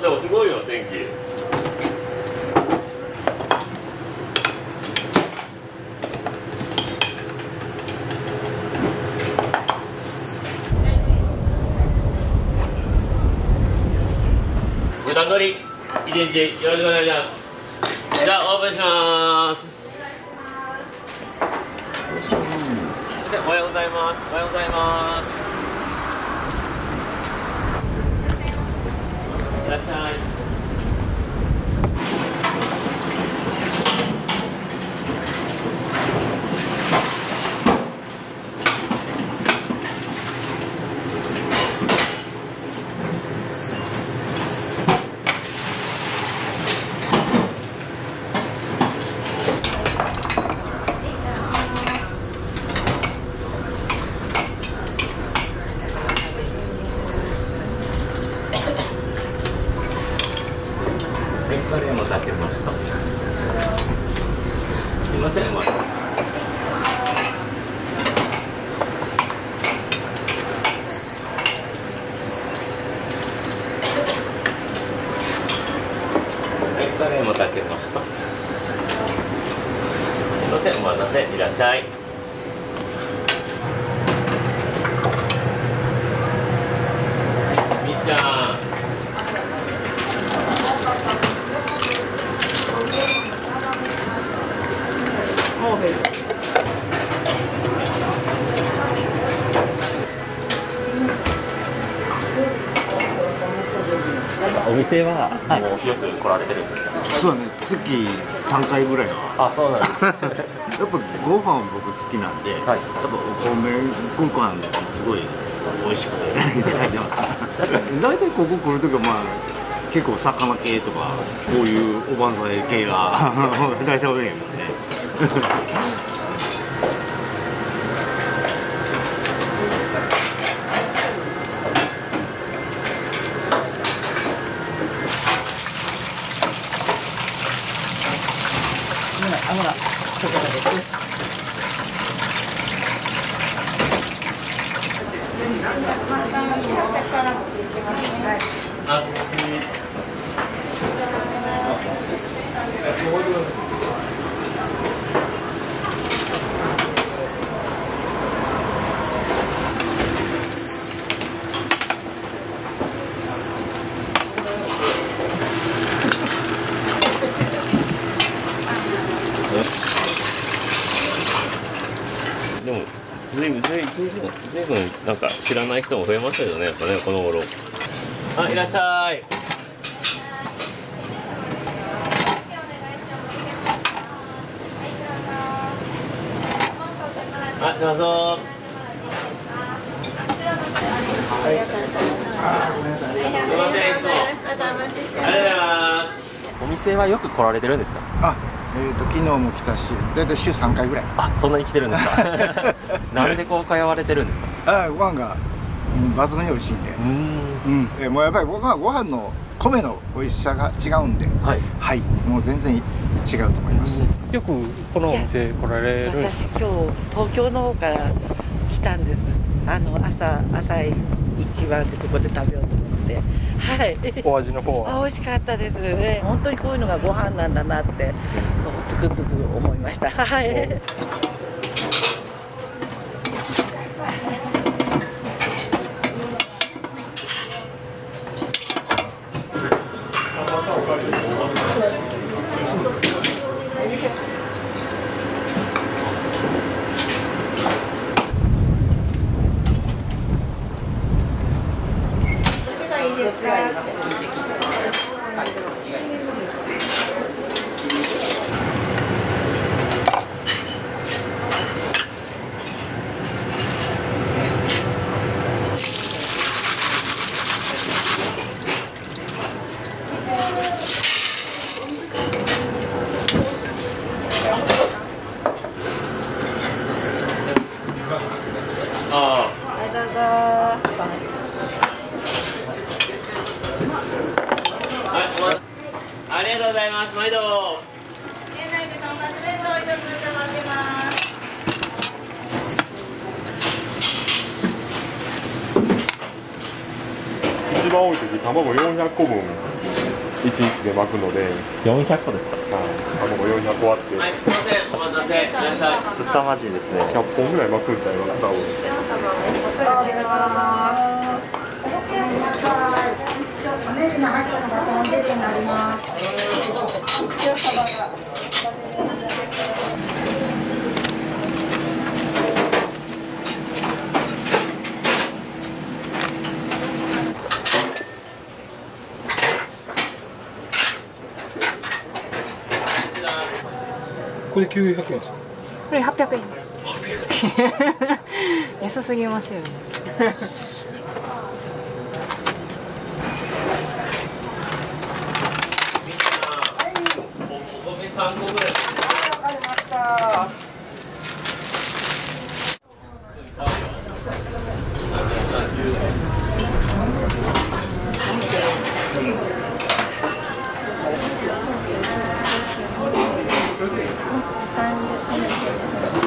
[SPEAKER 7] でもすごいよ天気。豚鶏一日よろしくお願いします。じゃあオープンします。おはようございます。おはようございます。いらっしゃい。カレーも炊けました。すいません。カレーも炊けました。すいません、お待たせ。いらっしゃい。みっちゃん。
[SPEAKER 22] モーベル。
[SPEAKER 16] お店はもうよく来られてるんですか？
[SPEAKER 9] そうだね、月3回ぐらいは。
[SPEAKER 16] あ、そうなんです
[SPEAKER 9] やっぱご飯僕好きなんで、やっぱお米ご飯すごい美味しくていただいてます。大体ここ来るときはまあ結構魚系とかこういうおばんざい系が大体多いんでね。
[SPEAKER 7] でもずいぶんなんか知らない人も増えましたよね、やっぱね、この頃。あ、いらっしゃい。あ、どうぞ。
[SPEAKER 22] ありがとうございます。
[SPEAKER 7] すいません、いつも。
[SPEAKER 22] またお待ちして
[SPEAKER 7] ありがとうございます。
[SPEAKER 16] お店はよく来られてるんですか？
[SPEAKER 8] 昨日も来たし、大体週3回ぐらい。
[SPEAKER 16] あ、そんなに来てるんですか？なんでこう通われてるんですか？
[SPEAKER 8] ご飯が、抜群に美味しいんで。もうやっぱり僕はご飯の米の美味しさが違うんで、もう全然違うと思います。
[SPEAKER 16] よくこのお店来られるんですか？
[SPEAKER 4] 私今日東京の方から来たんです。朝一番ってとこで食べようと思って、
[SPEAKER 16] お味の方は？
[SPEAKER 4] 美味しかったですね。本当にこういうのがご飯なんだなってつくづく思いました。
[SPEAKER 22] どっちがいいですか？
[SPEAKER 7] ます毎度。
[SPEAKER 17] 園内でとんかつ弁当一つ伺ってます。
[SPEAKER 12] 一番多い時卵400個分1日で巻くので
[SPEAKER 16] 400個ですか。
[SPEAKER 12] 卵400個あって、
[SPEAKER 7] はい、すいません、お待たせ、いらっしゃい。
[SPEAKER 16] 凄まじいですね。
[SPEAKER 12] 100本ぐらい巻くんちゃいます多分。
[SPEAKER 2] おネジの入ったのがこのデジになります。
[SPEAKER 5] これ900円ですか。
[SPEAKER 11] これ800円。安すぎますよね。
[SPEAKER 7] お米3個ぐらい。
[SPEAKER 17] わかりました。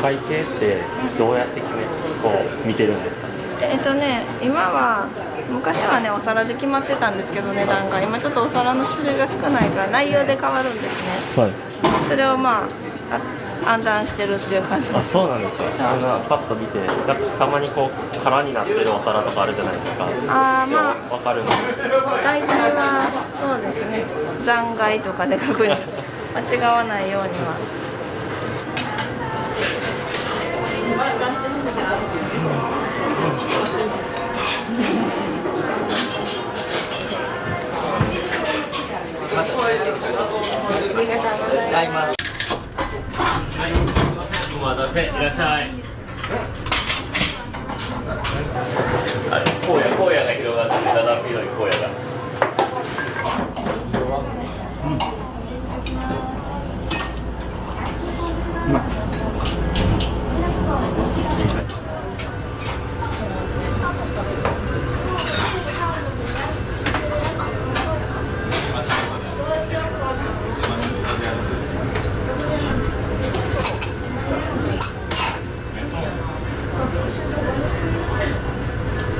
[SPEAKER 16] 会計ってどうやって見てるんですか。
[SPEAKER 11] 今は昔はねお皿で決まってたんですけど値段が今ちょっとお皿の種類が少ないから内容で変わるんですね。
[SPEAKER 16] はい。
[SPEAKER 11] それを暗算してるっていう感じです。
[SPEAKER 16] あ、そうなんですか。パッと見て、たまに空になってるお皿とかあるじゃないですか。わかるの。
[SPEAKER 11] 大体はそうですね。残骸とかで確認間違わないようには。
[SPEAKER 7] はい、お待たせ、いらっしゃい。荒野が広がってる、だだっ広い荒野が。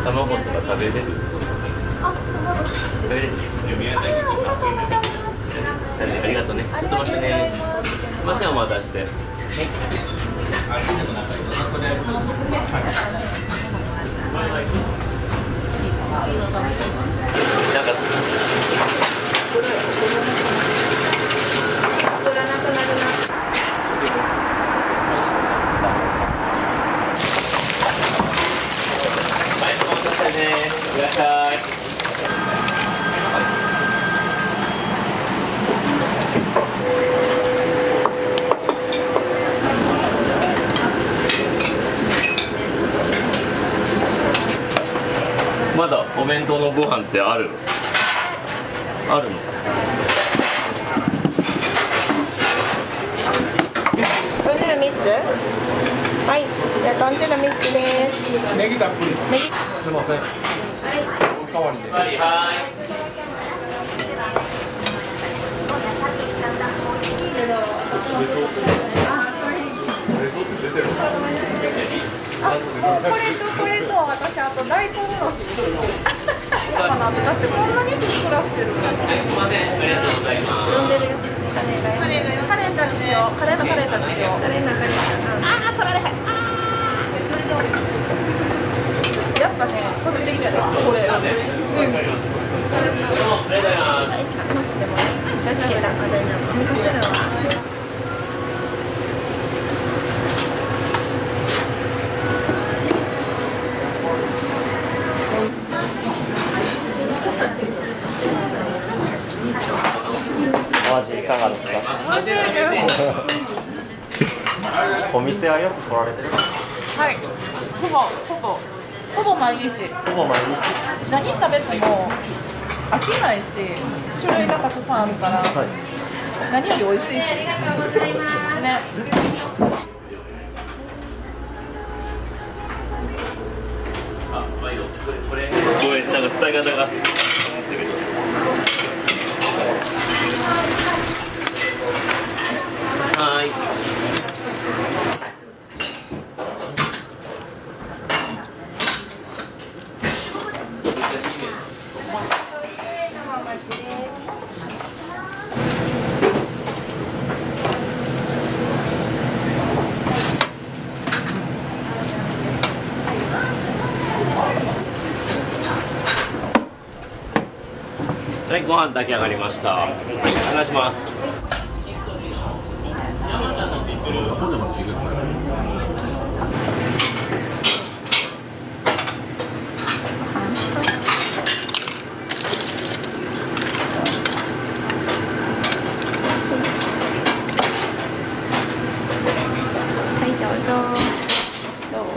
[SPEAKER 7] 卵とか食べれる？食べれる？ありがとうね。ちょっと待ってね。すいません、お待たせして。いらっしゃい。まだお弁当のご飯ってあるの？あるの？
[SPEAKER 11] 豚汁3つ。はい、じゃあ豚汁3つです。
[SPEAKER 5] ネギたっぷり。
[SPEAKER 11] ネギ。
[SPEAKER 5] すみません。おかわりで。
[SPEAKER 7] はいはい。
[SPEAKER 22] これとこれと私あと大根おろしにしようかなって。だってこんなに作らせてるんですね。
[SPEAKER 7] すみません、ありがとうございます。
[SPEAKER 11] 飲んでるよ。カレーちゃんにしよう。カレーのカレーちゃんにしよう。カレーのカレーちゃん。取られへん。
[SPEAKER 22] どれが美味しそう。やっぱね、個人的にはこれ。
[SPEAKER 7] ありがとうございます。
[SPEAKER 11] 大丈夫だ。大丈夫。味噌汁は。
[SPEAKER 16] お味いかがですか。お店はよく来られてる？
[SPEAKER 22] はい。ほぼ毎日。
[SPEAKER 16] ほぼ毎日。
[SPEAKER 22] 何食べても飽きないし、種類がたくさんあるから、何より美味しいし。ね。
[SPEAKER 7] これなんか伝え方が。ご飯炊き上がりました。はい、お願いします。
[SPEAKER 2] はいどうぞ。どうぞ。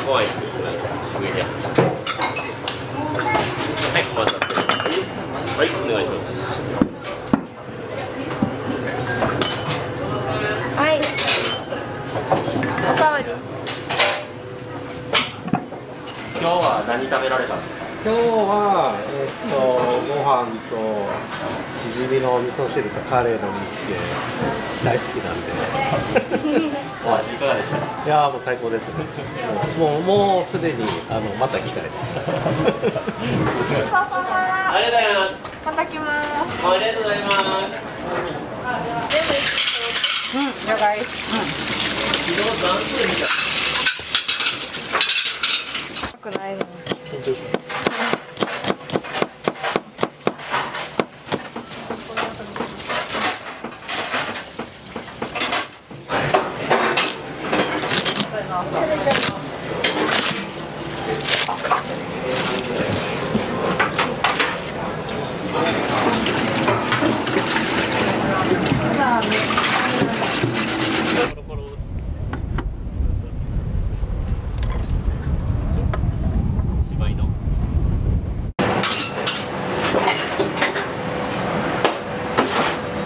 [SPEAKER 7] ご飯上にあった。はい、お待たせ。はい、お願いします。
[SPEAKER 2] はい。おかわり。
[SPEAKER 1] 今日は何食べられたんですか？
[SPEAKER 13] 今日は、ご飯としじみの味噌汁とカレーの煮付け大好きなんで
[SPEAKER 1] お味いかがでしたか？
[SPEAKER 13] いやーもう最高ですね。もうすでにまた来たいです。
[SPEAKER 7] ありがとうございます。
[SPEAKER 2] また来ます。
[SPEAKER 7] ありがとうございます。
[SPEAKER 2] うん、了解。くないの。
[SPEAKER 13] 緊張します。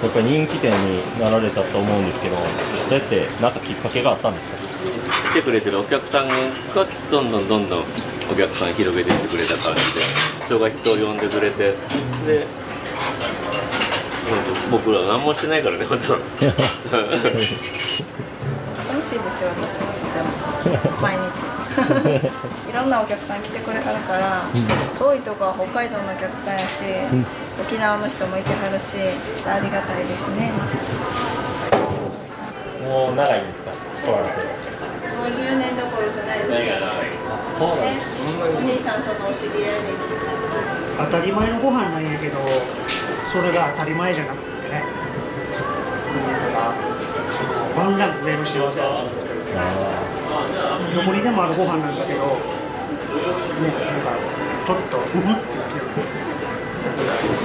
[SPEAKER 16] やっぱり人気店になられたと思うんですけど、それって何かきっかけがあったんですか？
[SPEAKER 7] 来てくれてるお客さんがどんどんお客さん広げていってくれた感じで、人が人を呼んでくれて、で僕ら何もしてないからね、本当
[SPEAKER 2] 楽しいですよ、私も毎日いろんなお客さん来てくれはるから、遠いとこは北海道のお客さんやし、沖縄の人もいてはるし、ありがたいですね。
[SPEAKER 16] もう長いんですか、来られて？
[SPEAKER 2] もう10年どころじゃないです。
[SPEAKER 16] そうなんです。
[SPEAKER 2] お兄さんとのお知り合いで。
[SPEAKER 18] 当たり前のご飯なんやけど、それが当たり前じゃなくてね、そのワンランク上の幸せだと思ってる。どこにでもあるご飯なんだけど、ね、なんかちょっとって言ってる。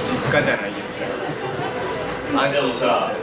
[SPEAKER 10] 実家じゃないですか。安心します。